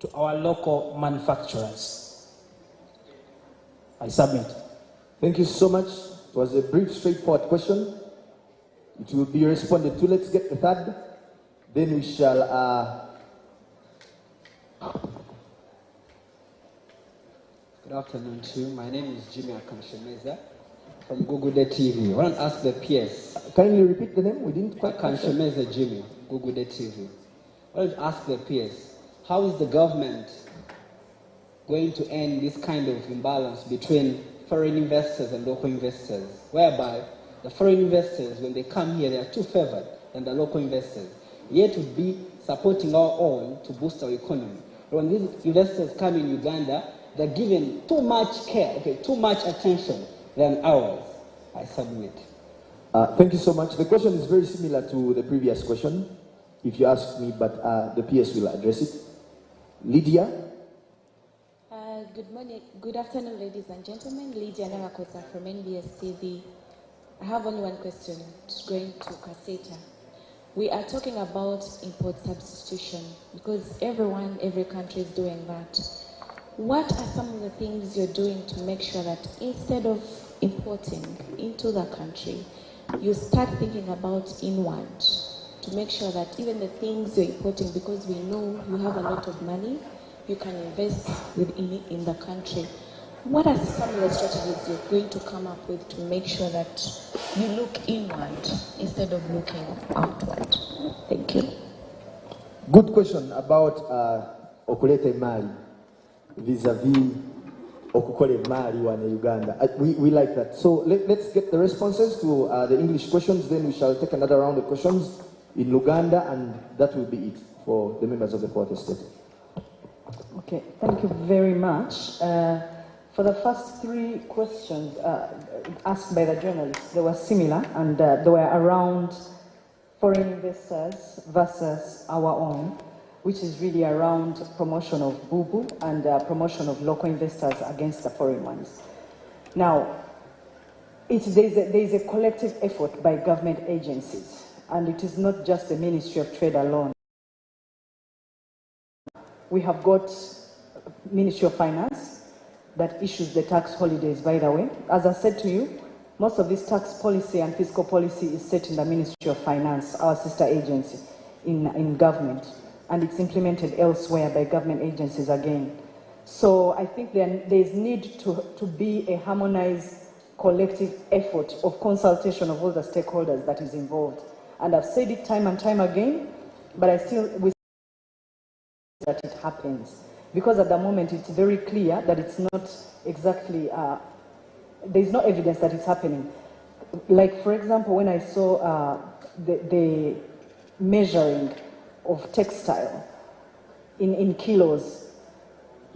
to our local manufacturers? I submit. Thank you so much. It was a brief, straightforward question. It will be responded to. Let's get the third. Then we shall... Good afternoon to you. My name is Jimmy Akanshemeza from Google Day TV. I want to ask the PS. Can you repeat the name? We didn't quite Akanshemeza Jimmy, Google Day TV. I want to ask the PS, how is the government going to end this kind of imbalance between foreign investors and local investors, whereby the foreign investors, when they come here, they are too favored than the local investors, yet would be supporting our own to boost our economy. When these investors come in Uganda, they're given too much care, too much attention than ours. I submit. Thank you so much. The question is very similar to the previous question, if you ask me, but the PS will address it. Lydia? Good morning, good afternoon, ladies and gentlemen. Lydia Narakosa from NBS TV. I have only one question, going to Kaseta. We are talking about import substitution because every country is doing that. What are some of the things you're doing to make sure that instead of importing into the country, you start thinking about inward to make sure that even the things you're importing, because we know you have a lot of money, you can invest in the country. What are some of the strategies you're going to come up with to make sure that you look inward instead of looking outward? Thank you. Good question about okulete mali vis-a-vis okukole mali wane Uganda. We like that. So let's get the responses to the English questions, then we shall take another round of questions in Luganda, and that will be it for the members of the Fourth Estate. Okay, thank you very much. For the first three questions asked by the journalists, they were similar, and they were around foreign investors versus our own, which is really around promotion of Bubu and promotion of local investors against the foreign ones. Now, there is a collective effort by government agencies, and it is not just the Ministry of Trade alone. We have got Ministry of Finance that issues the tax holidays, by the way. As I said to you, most of this tax policy and fiscal policy is set in the Ministry of Finance, our sister agency in government, and it's implemented elsewhere by government agencies again. So I think there is need to be a harmonized collective effort of consultation of all the stakeholders that is involved. And I've said it time and time again, but we that it happens. Because at the moment it's very clear that it's not exactly, there's no evidence that it's happening. Like, for example, when I saw the measuring of textile in kilos,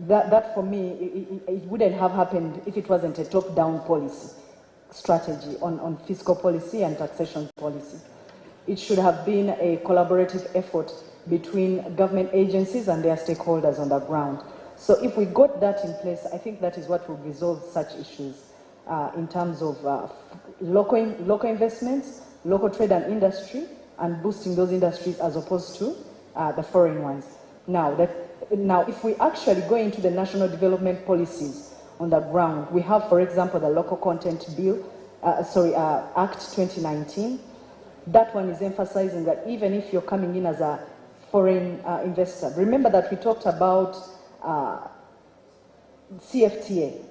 that for me, it wouldn't have happened if it wasn't a top-down policy strategy on fiscal policy and taxation policy. It should have been a collaborative effort between government agencies and their stakeholders on the ground. So if we got that in place, I think that is what will resolve such issues in terms of local investments, local trade and industry, and boosting those industries as opposed to the foreign ones. Now, if we actually go into the national development policies on the ground, we have, for example, the Local Content Bill, Act 2019. That one is emphasizing that even if you're coming in as a foreign investor, remember that we talked about CFTA.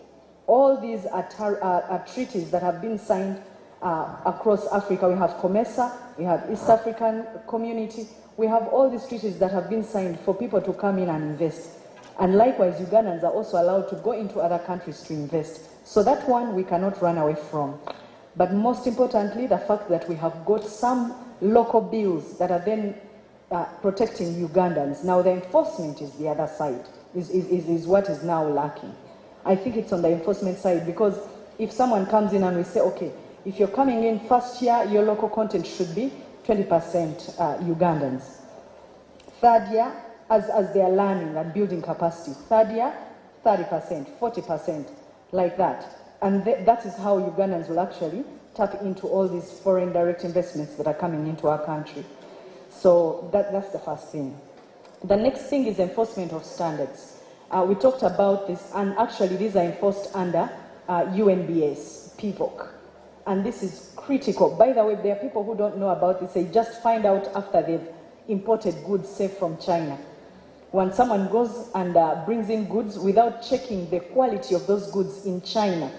All these are treaties that have been signed across Africa. We have COMESA, we have East African Community, we have all these treaties that have been signed for people to come in and invest. And likewise, Ugandans are also allowed to go into other countries to invest. So that one we cannot run away from. But most importantly, the fact that we have got some local bills that are then protecting Ugandans. Now the enforcement is the other side, is what is now lacking. I think it's on the enforcement side, because if someone comes in and we say, okay, if you're coming in first year, your local content should be 20% Ugandans. Third year, as they are learning and building capacity, third year, 30%, 40%, like that. And that is how Ugandans will actually tap into all these foreign direct investments that are coming into our country. So that's the first thing. The next thing is enforcement of standards. We talked about this, and actually these are enforced under UNBS, PVOC. And this is critical. By the way, there are people who don't know about this. They just find out after they've imported goods, say from China. When someone goes and brings in goods without checking the quality of those goods in China,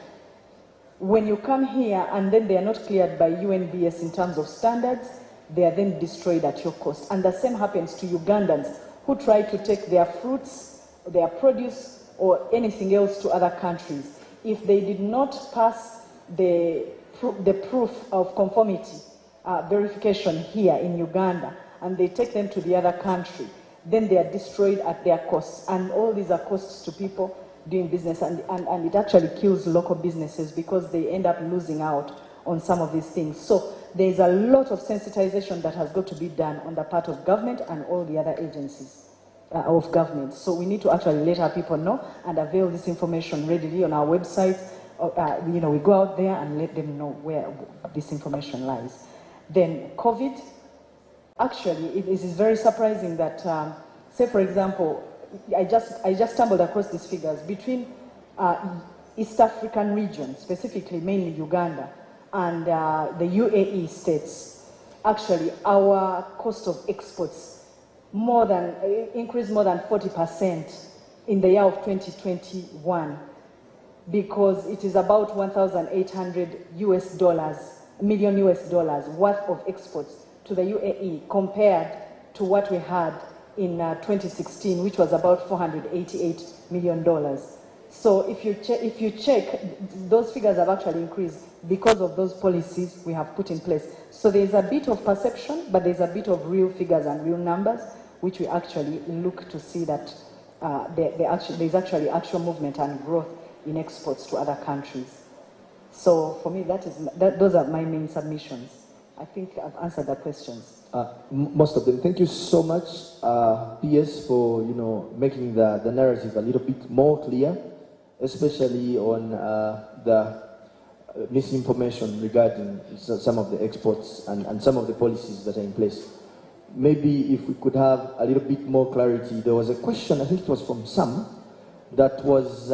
when you come here and then they are not cleared by UNBS in terms of standards, they are then destroyed at your cost. And the same happens to Ugandans who try to take their fruits, their produce, or anything else to other countries. If they did not pass the proof of conformity verification here in Uganda, and they take them to the other country, then they are destroyed at their costs. And all these are costs to people doing business, and it actually kills local businesses because they end up losing out on some of these things. So there is a lot of sensitization that has got to be done on the part of government and all the other agencies of government. So we need to actually let our people know and avail this information readily on our website. We go out there and let them know where this information lies. Then COVID, actually, it is very surprising that, say for example, I just stumbled across these figures between East African regions, specifically mainly Uganda, and the UAE states. Actually, our cost of exports increased more than 40% in the year of 2021, because it is about $1,800 million worth of exports to the UAE compared to what we had in 2016, which was about $488 million. So if you check, those figures have actually increased because of those policies we have put in place. So there's a bit of perception, but there's a bit of real figures and real numbers, which we actually look to see that there's actually actual movement and growth in exports to other countries. So for me, those are my main submissions. I think I've answered the questions. Most of them. Thank you so much, PS, for making the narrative a little bit more clear, especially on the misinformation regarding some of the exports and some of the policies that are in place. Maybe if we could have a little bit more clarity. There was a question, I think it was from Sam, that was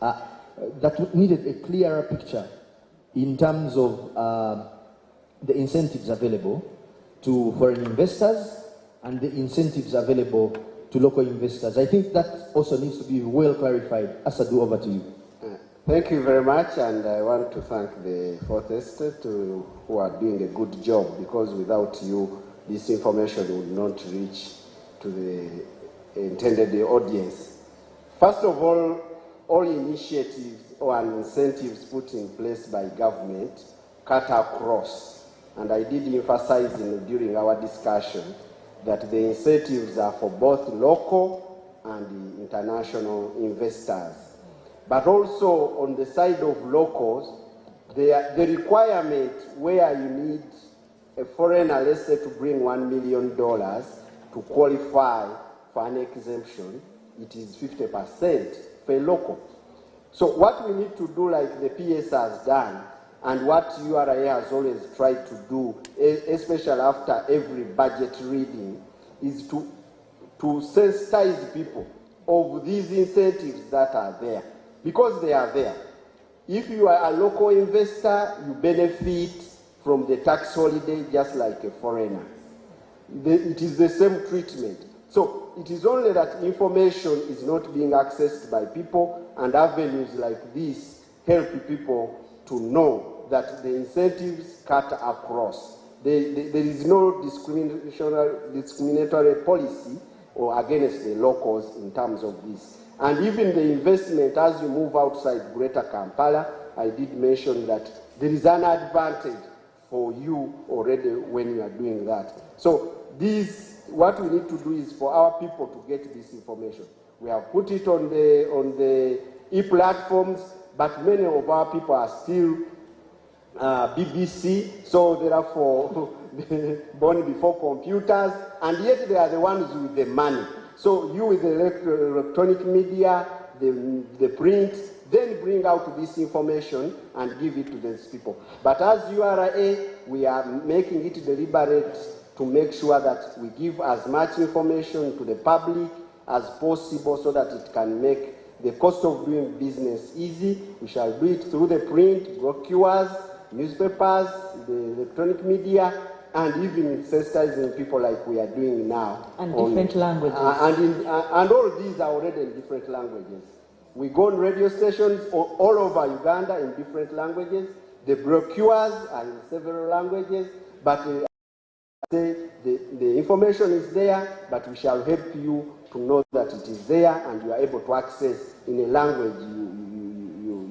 that needed a clearer picture in terms of the incentives available to foreign investors and the incentives available to local investors. I think that also needs to be well clarified. Asadu, over to you. Thank you very much, and I want to thank the fourth estate who are doing a good job, because without you, this information would not reach to the intended audience. First of all initiatives or incentives put in place by government cut across, and I did emphasize during our discussion that the incentives are for both local and international investors. But also on the side of locals, the requirement where you need a foreigner, let's say, to bring $1 million to qualify for an exemption, it is 50% for a local. So what we need to do, like the PS has done, and what URA has always tried to do, especially after every budget reading, is to sensitize people of these incentives that are there, because they are there. If you are a local investor, you benefit from the tax holiday just like a foreigner. It is the same treatment. So it is only that information is not being accessed by people, and avenues like this help people to know that the incentives cut across. There is no discriminatory policy or against the locals in terms of this. And even the investment, as you move outside Greater Kampala, I did mention that there is an advantage for you already when you are doing that. So what we need to do is for our people to get this information. We have put it on the e-platforms, but many of our people are still BBC, so therefore born before computers, and yet they are the ones with the money. So you with the electronic media, the print, then bring out this information and give it to these people. But as URA, we are making it deliberate to make sure that we give as much information to the public as possible so that it can make the cost of doing business easy. We shall do it through the print, brochures, newspapers, the electronic media, and even sensitizing people like we are doing now. And different languages. And all these are already in different languages. We go on radio stations all over Uganda in different languages. The brochures are in several languages, but the information is there, but we shall help you to know that it is there and you are able to access in a language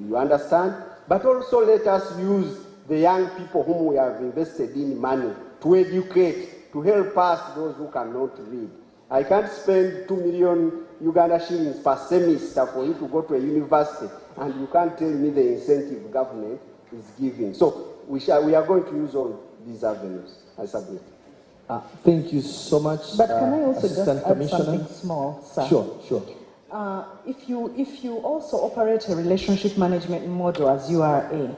you understand. But also let us use the young people whom we have invested in money to educate, to help us, those who cannot read. I can't spend 2 million Uganda shillings per semester for you to go to a university, and you can't tell me the incentive government is giving. So we are going to use all these avenues. I submit. Thank you so much. But can I also just add Commissioner? something small, sir? Sure. If you also operate a relationship management model as URA,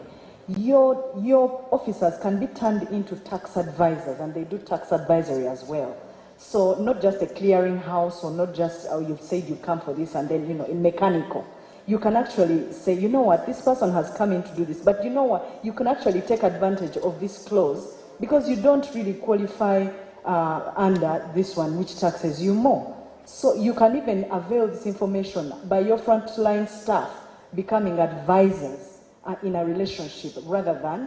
your officers can be turned into tax advisors, and they do tax advisory as well. So not just a clearinghouse, or not just you've said you come for this and then in mechanical. You can actually say, you know what, this person has come in to do this, but you know what, you can actually take advantage of this clause because you don't really qualify under this one, which taxes you more. So you can even avail this information by your frontline staff becoming advisors in a relationship rather than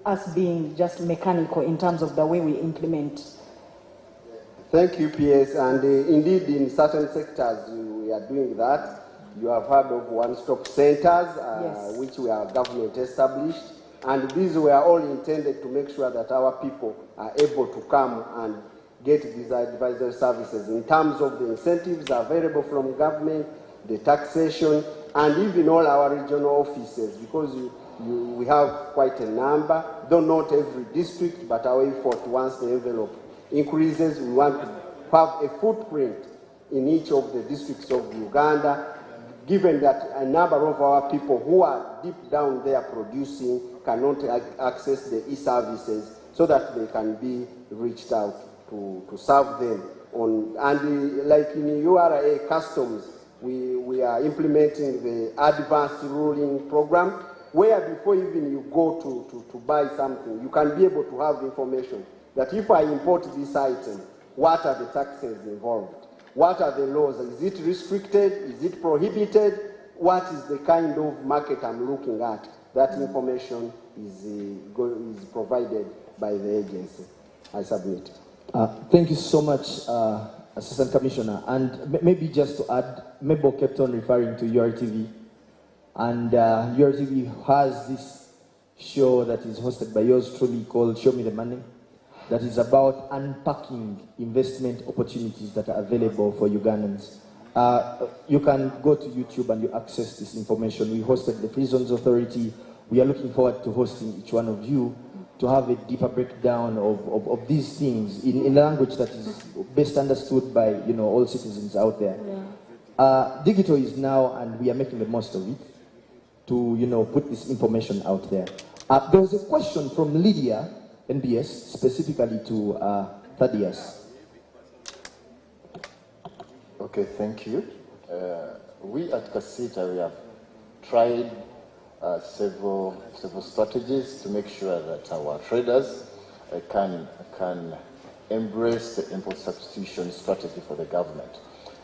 us being just mechanical in terms of the way we implement. Thank you, PS. And indeed, in certain sectors, we are doing that. You have heard of one-stop centers, Yes. which were government established. And these were all intended to make sure that our people are able to come and get these advisory services in terms of the incentives available from government, the taxation, and even all our regional offices, because we have quite a number, though not every district, but our effort, once the envelope increases, we want to have a footprint in each of the districts of Uganda, given that a number of our people who are deep down there producing cannot access the e-services, so that they can be reached out to serve them. And like in URA Customs, we are implementing the advanced ruling program, where before even you go to buy something, you can be able to have information that if I import this item, what are the taxes involved? What are the laws? Is it restricted? Is it prohibited? What is the kind of market I'm looking at? That information is provided by the agency. I submit. Thank you so much, Assistant Commissioner. And maybe just to add, Mabel kept on referring to URTV. And URTV has this show that is hosted by yours truly called Show Me the Money, that is about unpacking investment opportunities that are available for Ugandans. You can go to YouTube and you access this information. We hosted the Free Zones Authority. We are looking forward to hosting each one of you to have a deeper breakdown of these things in a language that is best understood by all citizens out there. Yeah. Digital is now, and we are making the most of it to put this information out there. There was a question from Lydia, NBS, specifically to Thaddeus. Okay, thank you. We at Kasita, we have tried several strategies to make sure that our traders can embrace the import substitution strategy for the government.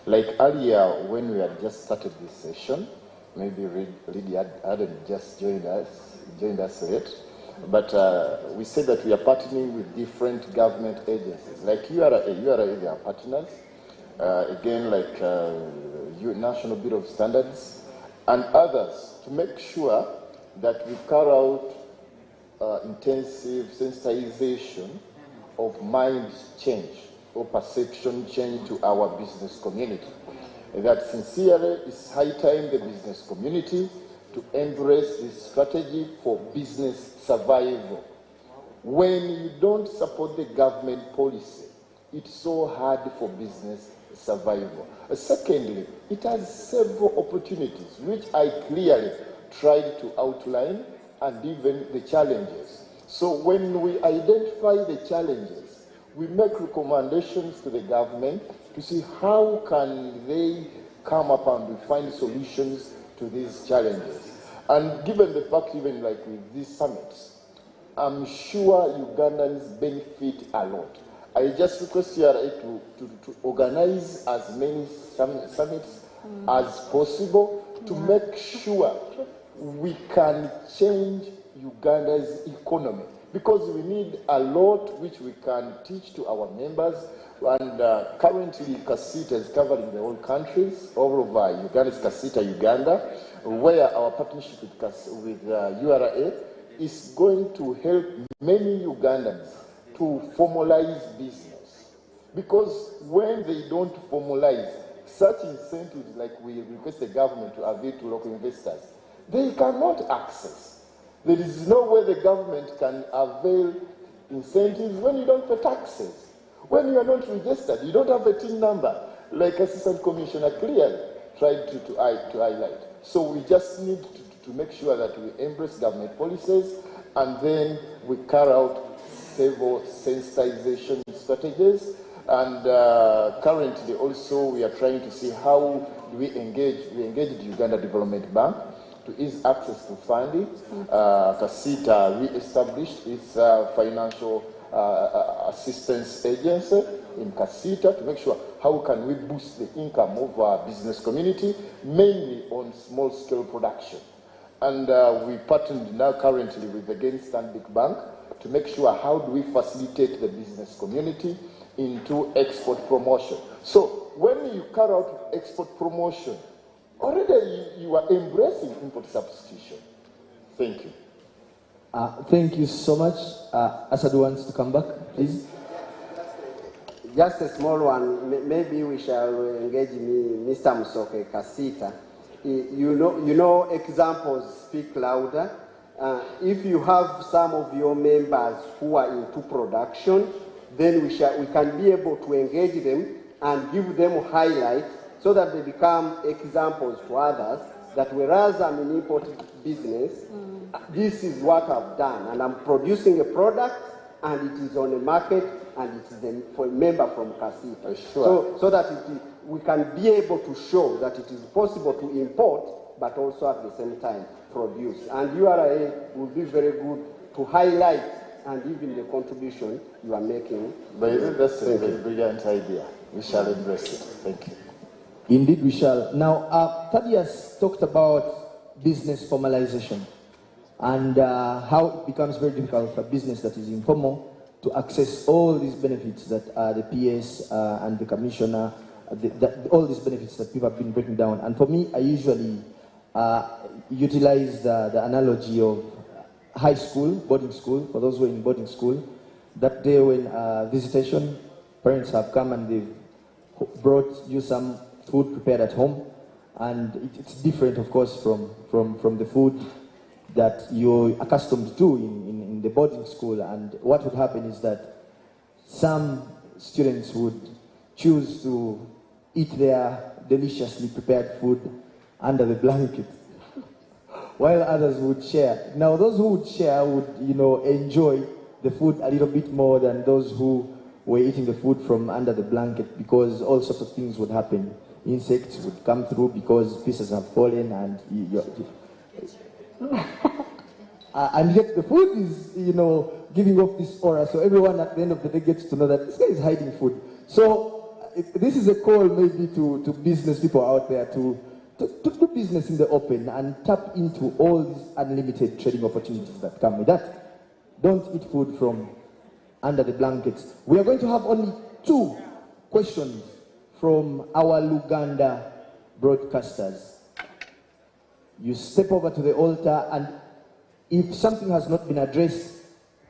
Like earlier, when we had just started this session, maybe Lydia hadn't just joined us yet, but we said that we are partnering with different government agencies. Like URA, they are partners. Again, like National Bureau of Standards and others, to make sure that we carry out intensive sensitization of mind change or perception change to our business community. That sincerely it's high time the business community to embrace this strategy for business survival. When you don't support the government policy, it's so hard for business survival. Secondly, it has several opportunities, which I clearly tried to outline, and even the challenges. So when we identify the challenges, we make recommendations to the government to see how can they come up and find solutions to these challenges. And given the fact, even like with these summits, I'm sure Ugandans benefit a lot. I just request URA to organize as many summits as possible to make sure we can change Uganda's economy, because we need a lot which we can teach to our members. And currently, Kasita is covering the whole countries, all over Uganda is Kasita Uganda, where our partnership with URA is going to help many Ugandans to formalize business. Because when they don't formalize, such incentives like we request the government to avail to local investors, they cannot access. There is no way the government can avail incentives when you don't pay taxes. When you are not registered, you don't have a TIN number, like Assistant Commissioner clearly tried to highlight. So we just need to make sure that we embrace government policies, and then we carry out several sensitization strategies. And currently also we are trying to see how do we engage the Uganda Development Bank to ease access to funding. Kasita re-established its financial assistance agency in Kasita to make sure how can we boost the income of our business community, mainly on small-scale production. And we partnered now currently with again Stanbic Bank to make sure how do we facilitate the business community into export promotion. So when you carry out export promotion, already you are embracing import substitution. Thank you. Thank you so much. Asadu wants to come back, please. Just a small one. Maybe we shall engage Mr. Musoke Kasita. You know, examples speak louder. If you have some of your members who are into production, then we can be able to engage them and give them highlight so that they become examples to others, that whereas I'm in import business, this is what I've done, and I'm producing a product, and it is on the market, and it is for a member from Kasita. Sure. So that we can be able to show that it is possible to import, but also at the same time produce. And URA will be very good to highlight and even the contribution you are making. But that's a very brilliant idea. We shall embrace it. Thank you. Indeed, we shall. Now, Thaddeus talked about business formalization and how it becomes very difficult for business that is informal to access all these benefits that the PS and the Commissioner, all these benefits that people have been breaking down. And for me, I usually utilize the analogy of high school, boarding school, for those who are in boarding school. That day when visitation, parents have come and they've brought you some food prepared at home, and it's different, of course, from the food that you're accustomed to in the boarding school. And what would happen is that some students would choose to eat their deliciously prepared food under the blanket, while others would share. Now, those who would share would, enjoy the food a little bit more than those who were eating the food from under the blanket, because all sorts of things would happen. Insects would come through because pieces have fallen, and and yet the food is, giving off this aura. So everyone at the end of the day gets to know that this guy is hiding food. So this is a call maybe to business people out there to do business in the open and tap into all these unlimited trading opportunities that come with that. Don't eat food from under the blankets. We are going to have only 2 questions from our Luganda broadcasters. You step over to the altar, and if something has not been addressed,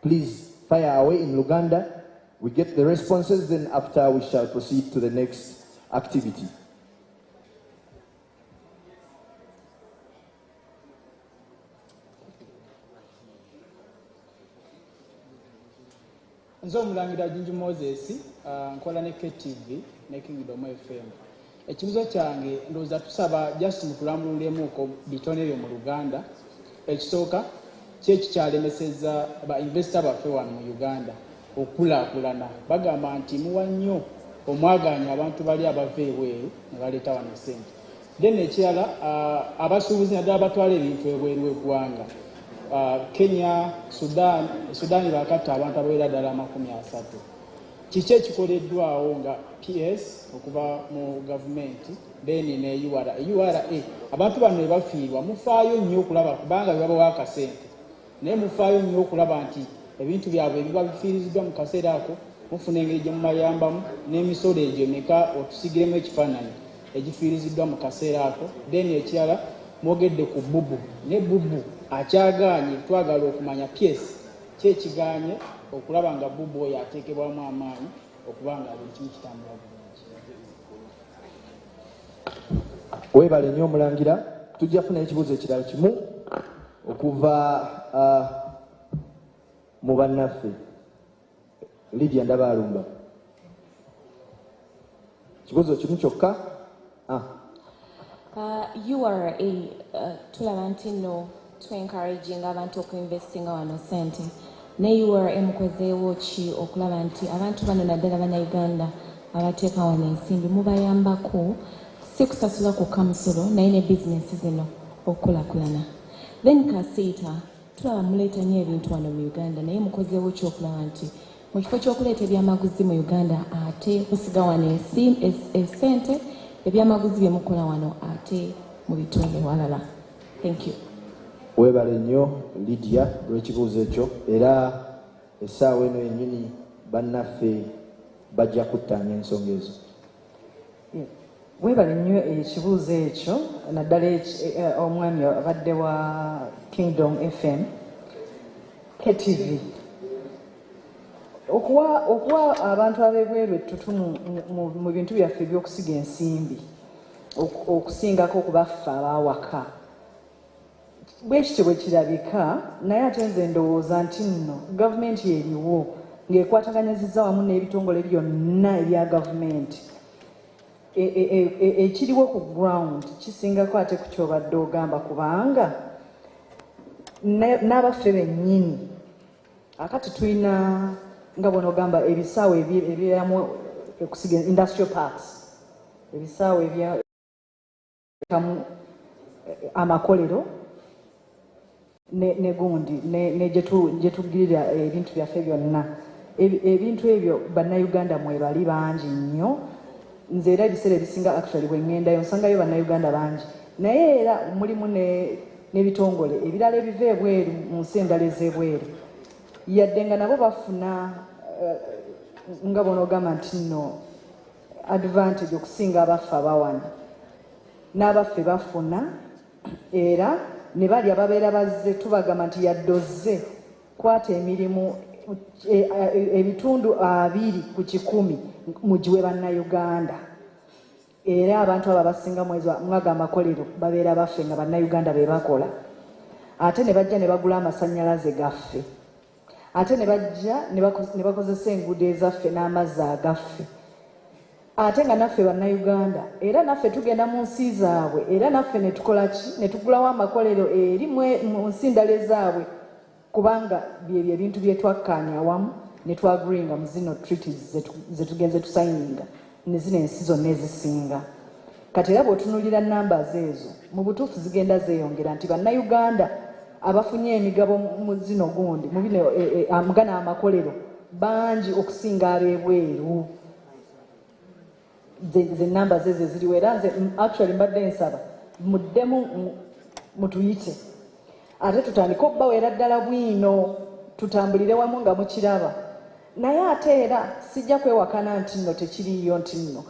please fire away in Luganda. We get the responses, then after we shall proceed to the next activity. nzo omulangira Jinju Moses nkola ne KTV ne Kingdom FM. Ekibuzo kyange ndowooza tusaba just mutulambululemuuko bitone ebyo mu Luganda. Ekisooka kyeki kyalemeseza ba investor baffe wano mu Uganda okulaakulana. Bagamba nti muwa nnyo omwaganya abantu bali abava ebweru ne baleeta wano ssente. Then ekirala abasuubuzi naddala batwala ebintu ebweru w'eggwanga. Kenya, Sudan bakata abantu abawera ddala 30. Kiki ekikoleddwawo nga PS okuva mu gavumenti then ne URA abantu bano ne bafiirwa mufaayo nnyo okulaba kubanga babawo akasente naye mufaayo nnyo okulaba nti ebintu byabwe biba bifiiriziddwa mu kaseera ako mufuna engeri gye mumayambamu n'emisolo egyo meka otusigiremu ekifaananyi egifiiriziddwa mu kaseera ako. Then ekirala mwogedde ku bubu ne bubu akyagaanye twagala okumanya PS kyekiganye okulaba nga bubu oyo ateekebwamu amaanyi okuba nga buli kimu kitambula bulungi. Weebale nnyo omulangira. Tujja kufuna ekibuuzo ekirala kimu okuva mu bannaffe. Lydia Ndabalumba. Kibuuzo kimu kyokka. URA tulaba nti nno encouraging abantu okuinvestinga wano sente. Ne URA mukozeewo ki okulaba nti abantu bano naddala bannayuganda abateeka wano ensimbi mubayambako si kusasula ku kamusolo naye ne bizinesi zino okulakulana. Then Kasita tulaba muleeta nnyo ebintu wano mu Uganda naye mukozeewo ki okulaba nti mu kifo ky'okuleeta ebyamaguzi mu Uganda ate kusiga wano esente ebyamaguzi bye mukola wano ate mu bitundu walala. Thank you. Weebale nnyo Lydia lw'ekibuuzo ekyo era essaawa eno yennyini bannaffe bajja kuttaanya ensonga ezo. Weebale nnyo ekibuuzo ekyo naddala omwami abadde wa Kingdom FM KTV okuwa abantu ab'ebweru ettutumu mu bintu byaffe by'okusiga ensimbi okusingako okubaffe abawaka. Bwekityo bwe kirabika naye ate nze ndowooza nti nno gavumenti eriwo ng'ekwataganyizizza wamu n'ebitongole byonna ebya gavumenti ekiriwo ku ground kisingako ate ku kyobadde ogamba kubanga n'abaffe bennyini akati tulina nga bw'onogamba ebisaawe ebiramu okusiga industrial parks ebisaawe ebyamu amakolero ne gundi ne gye tugirira ebintu byaffe byonna ebintu ebyo bannayuganda mwebali bangi nnyo. Nze era ebiseera ebisinga actually bwe ŋŋendayo nsangayo bannayuganda bangi naye era mulimu n'ebitongole ebirala ebiva ebweru mu nsi endala ez'ebweru yadde nga nabo bafuna nga bw'onogamba nti nno advantage okusinga abaffe abawana n'abaffe bafuna era ne bali ababeera bazze tubagamba nti yaddoze kwata emirimu ebitundu 20 ku 100 mugiwe bannayuganda era abantu abo abasinga mwaga amakolero babeera baffe nga bannayuganda be bakola ate ne bajja ne bagula amasannyalaze gaffe ate ne bajja ne bakozesa enguudo ezaffe n'amazzi agaffe ate nga naffe bannayuganda era naffe tugenda mu nsi zaabwe era naffe ne tukola ki ne tugulawo amakolero eri mu nsi ndala ezaabwe kubanga byebyo ebintu bye twakkaanya awamu ne twaguringa mu zino treaties ze tugenze tusayininga ne zino ensi zonna ezisinga. Kati era bw'otunuulira numbers ezo mu butuufu zigenda zeeyongera nti bannayuganda abafunye emigabo mu zino gundi mu bino amugana amakolero bangi okusinga ab'ebweru. The numbers ezo ziriwo era nze actually mbadde nsaba muddemu mutuyite ate tutandike obbawera ddala bwino tutambulire wamu nga mukiraba naye ate era sijja kwewakana nti nno tekiriyo nti nno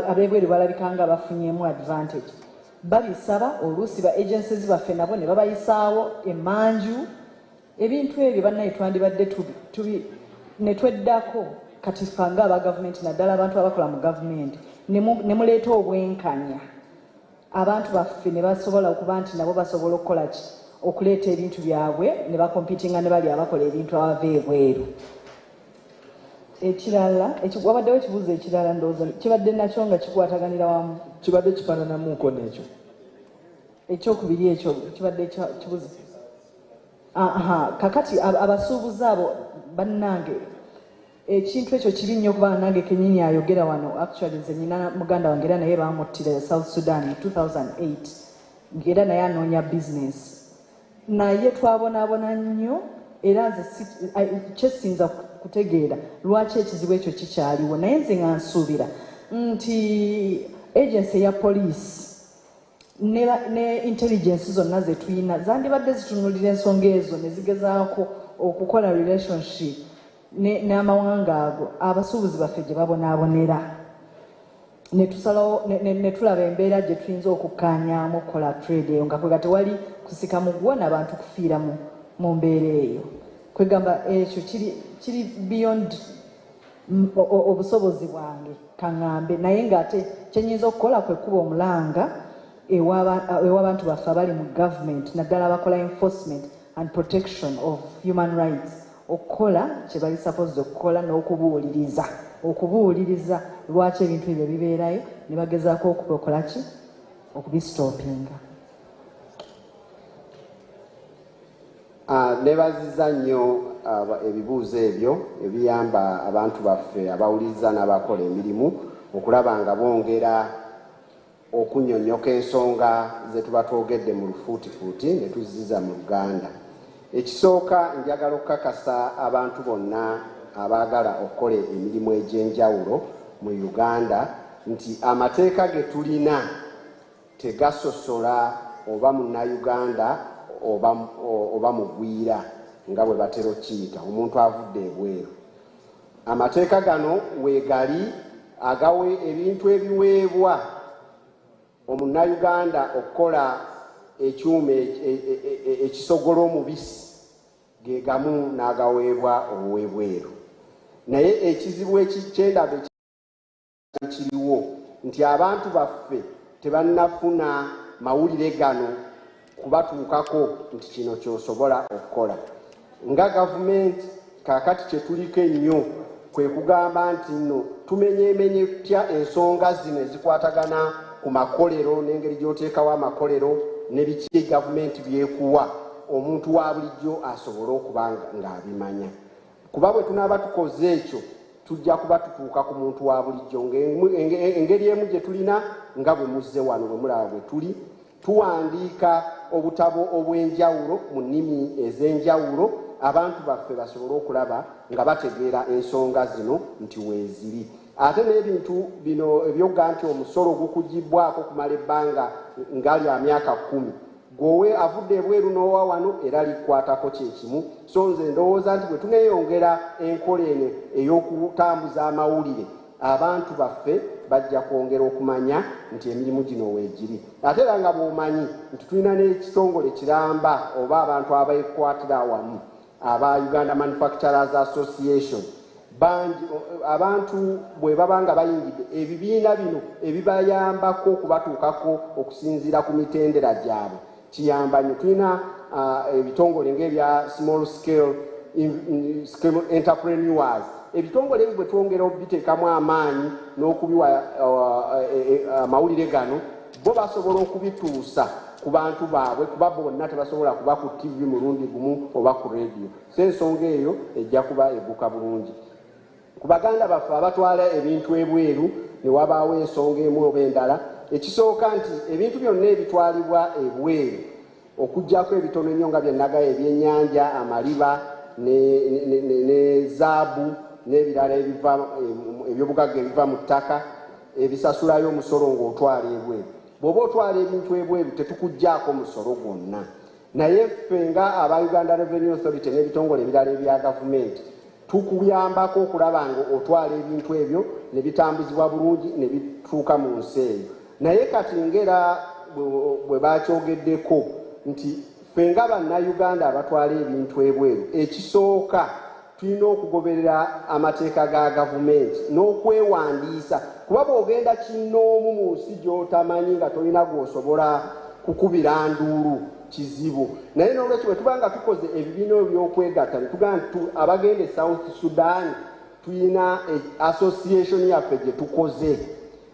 ab'ebweru balabika nga bafunyeemu advantage. Babisaba oluusi ba agencies baffe nabo ne babayisaawo emanju ebintu ebyo bannaye twandibadde ne tweddako kati fanga aba gavumenti naddala abantu abakola mu gavumenti ne muleeta obwenkanya abantu baffe ne basobola okuba nti nabo basobola okukola ki okuleeta ebintu byabwe ne bakompitinga ne bali abakola ebintu abava ebweru. ekirala wabaddewo ekibuuzo ekirala ndowooza kibadde nakyo nga kikwataganira wamu kibadde kifaananamuuko n'ekyo ekyokubiri ekyo kibadde kibuuzo kakati abasuubuzi abo bannange ekintu ekyo kibi nnyo okuba nange kenyini ayogera wano actually nze nyina muganda wange era naye bamuttira South Sudan 2008 ng'era naye anoonya business naye twabonaabona nnyo era nze kyesinza kutegeera lwaki ekizibu ekyo kikyaliwo naye nze nga nsuubira nti agency ya poliisi ne intelligence zonna ze tulina zandibadde zitunulira ensonga ezo ne zigezaako okukola relationship n'amawanga ago abasuubuzi baffe gye babonaabonera ne tulaba embeera gye tuyinza okukkaanyaamu okukola trade eyo nga kwega tewali kusika muguwa n'abantu kufiira mu mbeera eyo kwegamba ekyo kiri beyond obusobozi bwange kaŋŋambe naye ng'ate kyenyinza okukola kwe kuba omulanga ew'abantu baffe abali mu government naddala abakola enforcement and protection of human rights okukola kye bali supposed okukola n'okubuuliriza lwaki ebintu ebyo bibeerayo ne bagezaako okukola ki okubistopinga. Nebaziza nnyo ebibuuzo ebyo ebiyamba abantu baffe abawuliriza n'abakola emirimu okulaba nga bongera okunnyonnyoka ensonga ze tuba twogedde mu lufuutifuuti ne tuziza mu Uganda. Ekisooka njagala okukakasa abantu bonna abaagala okukola emirimu egy'enjawulo mu Uganda nti amateeka ge tulina tegasosola oba munnayuganda oba mugwira nga bwe batera okiyita omuntu avudde ebweru. Amateeka gano weegali agawe ebintu ebiweebwa omunnayuganda okukola ekyuma ekisogola omubisi ge gamu n'agaweebwa ow'ebweru. Naye ekizibu ekyendaba ekiriwo nti abantu baffe tebannafuna mawulire gano kubatuukako nti kino kyosobola okukola. Nga gavumenti kaakati kyetuliko ennyo kwe kugamba nti nno tumenyeemenye tutya ensonga zino ezikwatagana ku makolero n'engeri gy'oteekawo amakolero ne biki gavumenti byekuwa omuntu wa bulijjo asobole okuba ng'abimanya. Kuba bwe tunaaba tukoze ekyo tujja kuba tutuuka ku muntu wa bulijjo engeri emu gye tulina nga bwe muzze wano bwe mulaba bwe tuli tuwandiika obutabo obw'enjawulo mu nnimi ez'enjawulo abantu baffe basobole okulaba nga bategeera ensonga zino nti weeziri. Ate n'ebintu bino ebyoga nti omusolo gukugibbwako kumala ebbanga nga lya myaka 10 gwowe avudde ebweru n'owa wano era likwatako kyekimu. So nze ndowooza nti bwe tuneeyongera enkola eno ey'okutambuza amawulire abantu baffe bajja kwongera okumanya nti emirimu gino weegiri. Ate era nga bw'omanyi nti tulina n'ekitongole kiramba oba abantu abeekwatira awamu aba Uganda Manufacturers Association. Bangi abantu bwe baba nga bayingidde ebibiina bino ebibayambako okubatuukako okusinziira ku mitendera gyabwe kiyamba nnyo. Tulina ebitongole ng'ebya small scale entrepreneurs. Ebitongole ebyo bwe twongera obiteekamu amaanyi n'okubiwa amawulire gano bo basobola okubituusa ku bantu baabwe kuba bonna tebasobola kuba ku TV mulundi gumu oba ku radio. So ensonga eyo ejja kuba egguka bulungi. Ku baganda baffe abatwala ebintu ebweru ne wabaawo ensonga emu oba endala. Ekisooka nti ebintu byonna ebitwalibwa ebweru okuggyako ebitono ennyo nga bye nagayo ebyennyanja amaliba ne zaabu n'ebirala ebyobugagga ebiva mu ttaka ebisasulayo omusolo ng'otwala ebweru. Bw'oba otwala ebintu ebweru tetukuggyako musolo gwonna. Naye ffe nga aba Uganda Revenue Authority n'ebitongole ebirala ebya gavumenti tukuyambako okulaba nga otwala ebintu ebyo ne bitambuzibwa bulungi ne bituuka mu nsi eyo. Naye kati ngera bwe bakyogeddeko nti ffe nga bannayuganda abatwala ebintu ebweru ekisooka tulina okugoberera amateeka ga gavumenti n'okwewandiisa kuba bw'ogenda kinnoomu mu nsi gy'otamanyi nga tolina gw'osobola kukubira nduulu kizibu. Naye n'olwekyo bwe tuba nga tukoze ebibiina eby'okwegatta ne tugamba nti abagenda e South Sudan tuyina association yaffe gye tukoze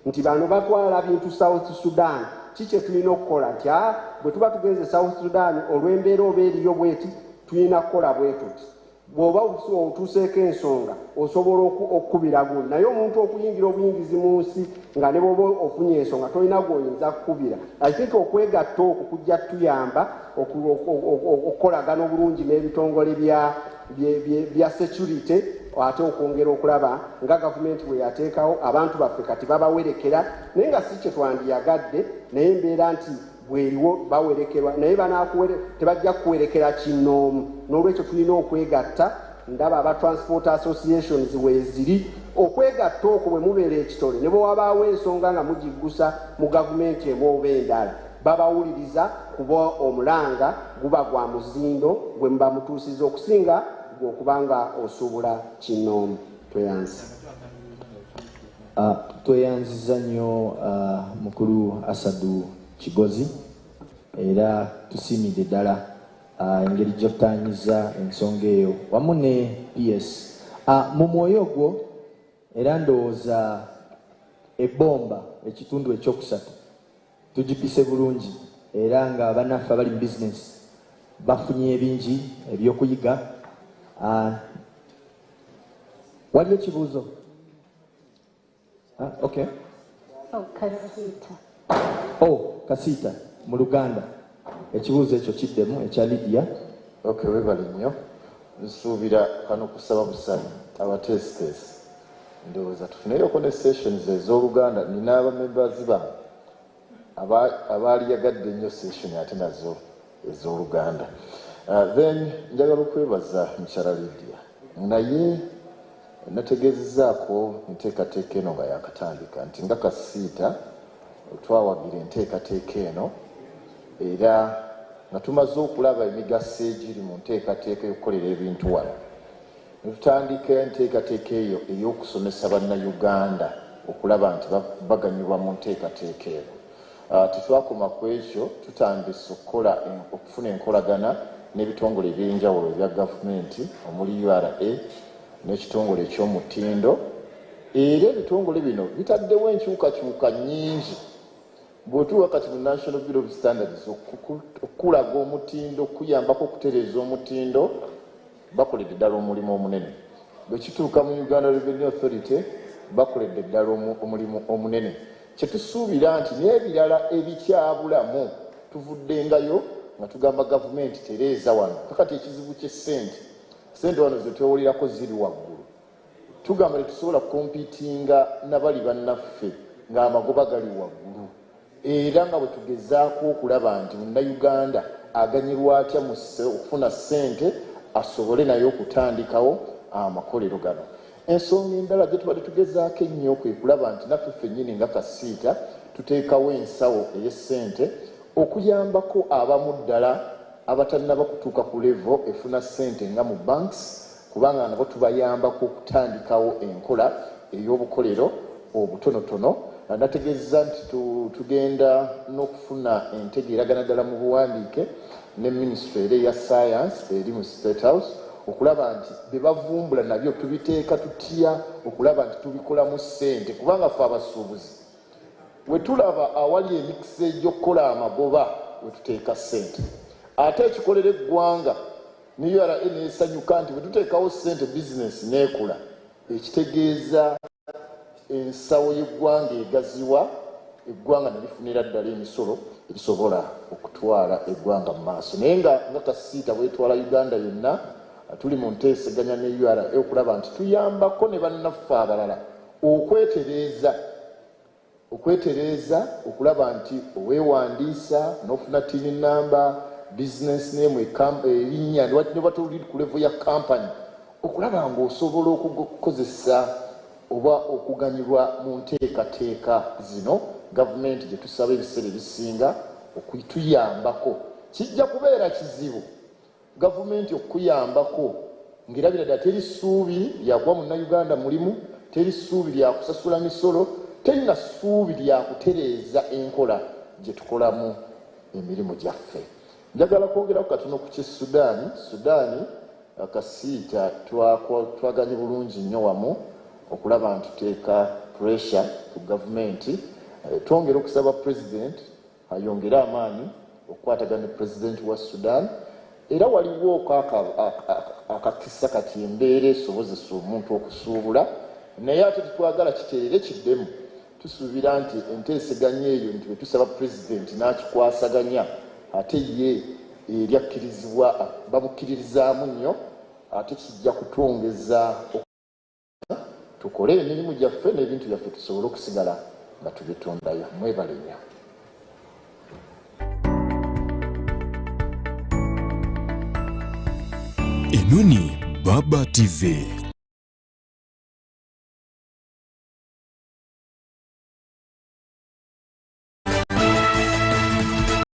nti bano batwala bintu South Sudan kiki tulina okukola nti bwe tuba tugenze South Sudan olw'embeera oba eriyo bweti tuyina kukola bwe tuti bw'oba otuuseeko ensonga osobola okukubira gundi naye omuntu okuyingira obuyingizi mu nsi nga ne bw'oba ofunye ensonga tolina gw'oyinza kukubira I think okwegatta okwo kujja tuyamba okukolagana obulungi n'ebitongole bya security ate okwongera okulaba nga gavumenti bwe yateekawo abantu baffe kati babawerekera naye nga si kye twandiyagadde naye embeera nti bweriwo bawerekerwa naye tebajja kuwerekera kinnoomu n'olwekyo tulina okwegatta ndaba aba transport associations weeziri okwegatta okwo bwe mubeera ekitole ne bwe wabaawo ensonga nga mugiggusa mu gavumenti emu oba endala babawuliriza kuba omulanga guba gwa muzindo gwe muba mutuusiza okusinga okubanga osuubula kinnoomu. Tweyanze. Tweyanziza nnyo mukulu Asadu Kigozi era tusiimidde ddala engeri gy'ottaanyiza ensonga eyo wamu ne PS mu mwoyo ogwo era ndowooza ebbomba ekitundu ekyokusatu tugipise bulungi era nga bannaffe abali mu bizinesi bafunye ebingi ebyokuyiga. Waliyo ekibuuzo? Okay. Kasiita mu Luganda ekibuuzo ekyo kiddemu ekya Lydia. Okay, webale nnyo nsuubira kano kusaba busayi abatesitesi ndowooza tufuneyoko ne sessions ez'Oluganda nina abamembazi bamu abaaliyagadde nnyo session ate nazo ez'Oluganda. Then njagala okwebaza mukyala Lydia naye nategeezezaako enteekateeka eno nga yakatandika nti nga Kasiita twawagira enteekateeka eno era nga tumaze okulaba emigaso egiri mu nteekateeka y'okukolera ebintu wano ne tutandika enteekateeka eyo ey'okusomesa bannayuganda okulaba nti baganyulwa mu nteekateeka eno. Tetwakoma ku ekyo tutandise okufuna enkolagana n'ebitongole ebyenjawulo ebya gavumenti omuli URA n'ekitongole eky'omutindo era ebitongole bino bitaddewo enkyukakyuka nnyingi bw'otuuka kati mu National Bureau of Standards okulaga omutindo okuyambako okutereeza omutindo bakoledde ddala omulimu omunene. Bwe kituuka mu Uganda Revenue Authority bakoledde ddala omulimu omunene. Kyetusuubira nti n'ebirala ebikyabulamu tuvuddengayo nga tugamba gavumenti tereeza wano kakati ekizibu ky'essente wano zetwewulirako ziri waggulu tugamba tetusobola kompitinga nabali bannaffe ng'amagoba gali waggulu era nga bwe tugezaako okulaba nti munnayuganda aganyirwa atya okufuna ssente asobole naye okutandikawo amakolero gano. Ensonga endala gye tubadde tugezaako ennyo kwe kulaba nti naffe ffennyini nga Kasiita tuteekawo ensawo ey'essente okuyambako abamu ddala abatannaba kutuuka ku level efuna ssente nga mu banks kubanga nabo tubayambako okutandikawo enkola ey'obukolero obutonotono. Nategeeza nti tugenda n'okufuna entegeeragana ddala mu buwandiike ne minisitule era eya science eri mu State House okulaba nti bye bavumbula nabyo tubiteeka tutya okulaba nti tubikolamu ssente kubanga ffe abasuubuzi we tulaba awali emikisa egy'okukola amagoba we tuteeka ssente ate ekikolera eggwanga ne URA neesanyuka nti we tuteekawo ssente bizinesi neekula ekitegeeza ensawo y'eggwanga egaziwa eggwanga ne lifunira ddala emisolo ebisobola okutwala eggwanga mu maaso naye nga Kasiita bwetwala Uganda yonna tuli mu nteeseganya ne URA okulaba nti tuyambako ne bannaffe abalala okwetereeza okulaba nti oweewandiisa n'ofuna tini namba business name erinnya ne batuli ku level ya kampani okulaba ng'osobola okukozesa oba okuganyulwa mu nteekateeka zino gavumenti gye tusaba ebiseera ebisinga okutuyambako. Kijja kubeera kizibu gavumenti okuyambako ng'erabira ddala teri ssuubi lyakuba munnayuganda mulimu, teri ssuubi lya kusasula misolo, teri na ssuubi lya kutereeza enkola gye tukolamu emirimu gyaffe. Njagala kwongerako katono ku ky'Esudaani. Sudaani akasiita twaganye bulungi nnyo wamu okulaba nti tuteeka pressure ku gavumenti, twongera okusaba president ayongere amaanyi okukwatagana president wa Sudan, era waliwo akakisa kati embeera esobozesa omuntu okusuubula, naye ate tetwagala kiteerere kiddemu. Tusuubira nti enteeseganya eyo nti bwe tusaba president n'akikwasaganya ate ye eryakkirizibwa bamukkirizaamu nnyo, ate kijja kutwongeza tukole emirimu gyaffe n'ebintu byaffe tusobole okusigala nga tubitondayo. Mwebale nnyo. Enoni Baba TV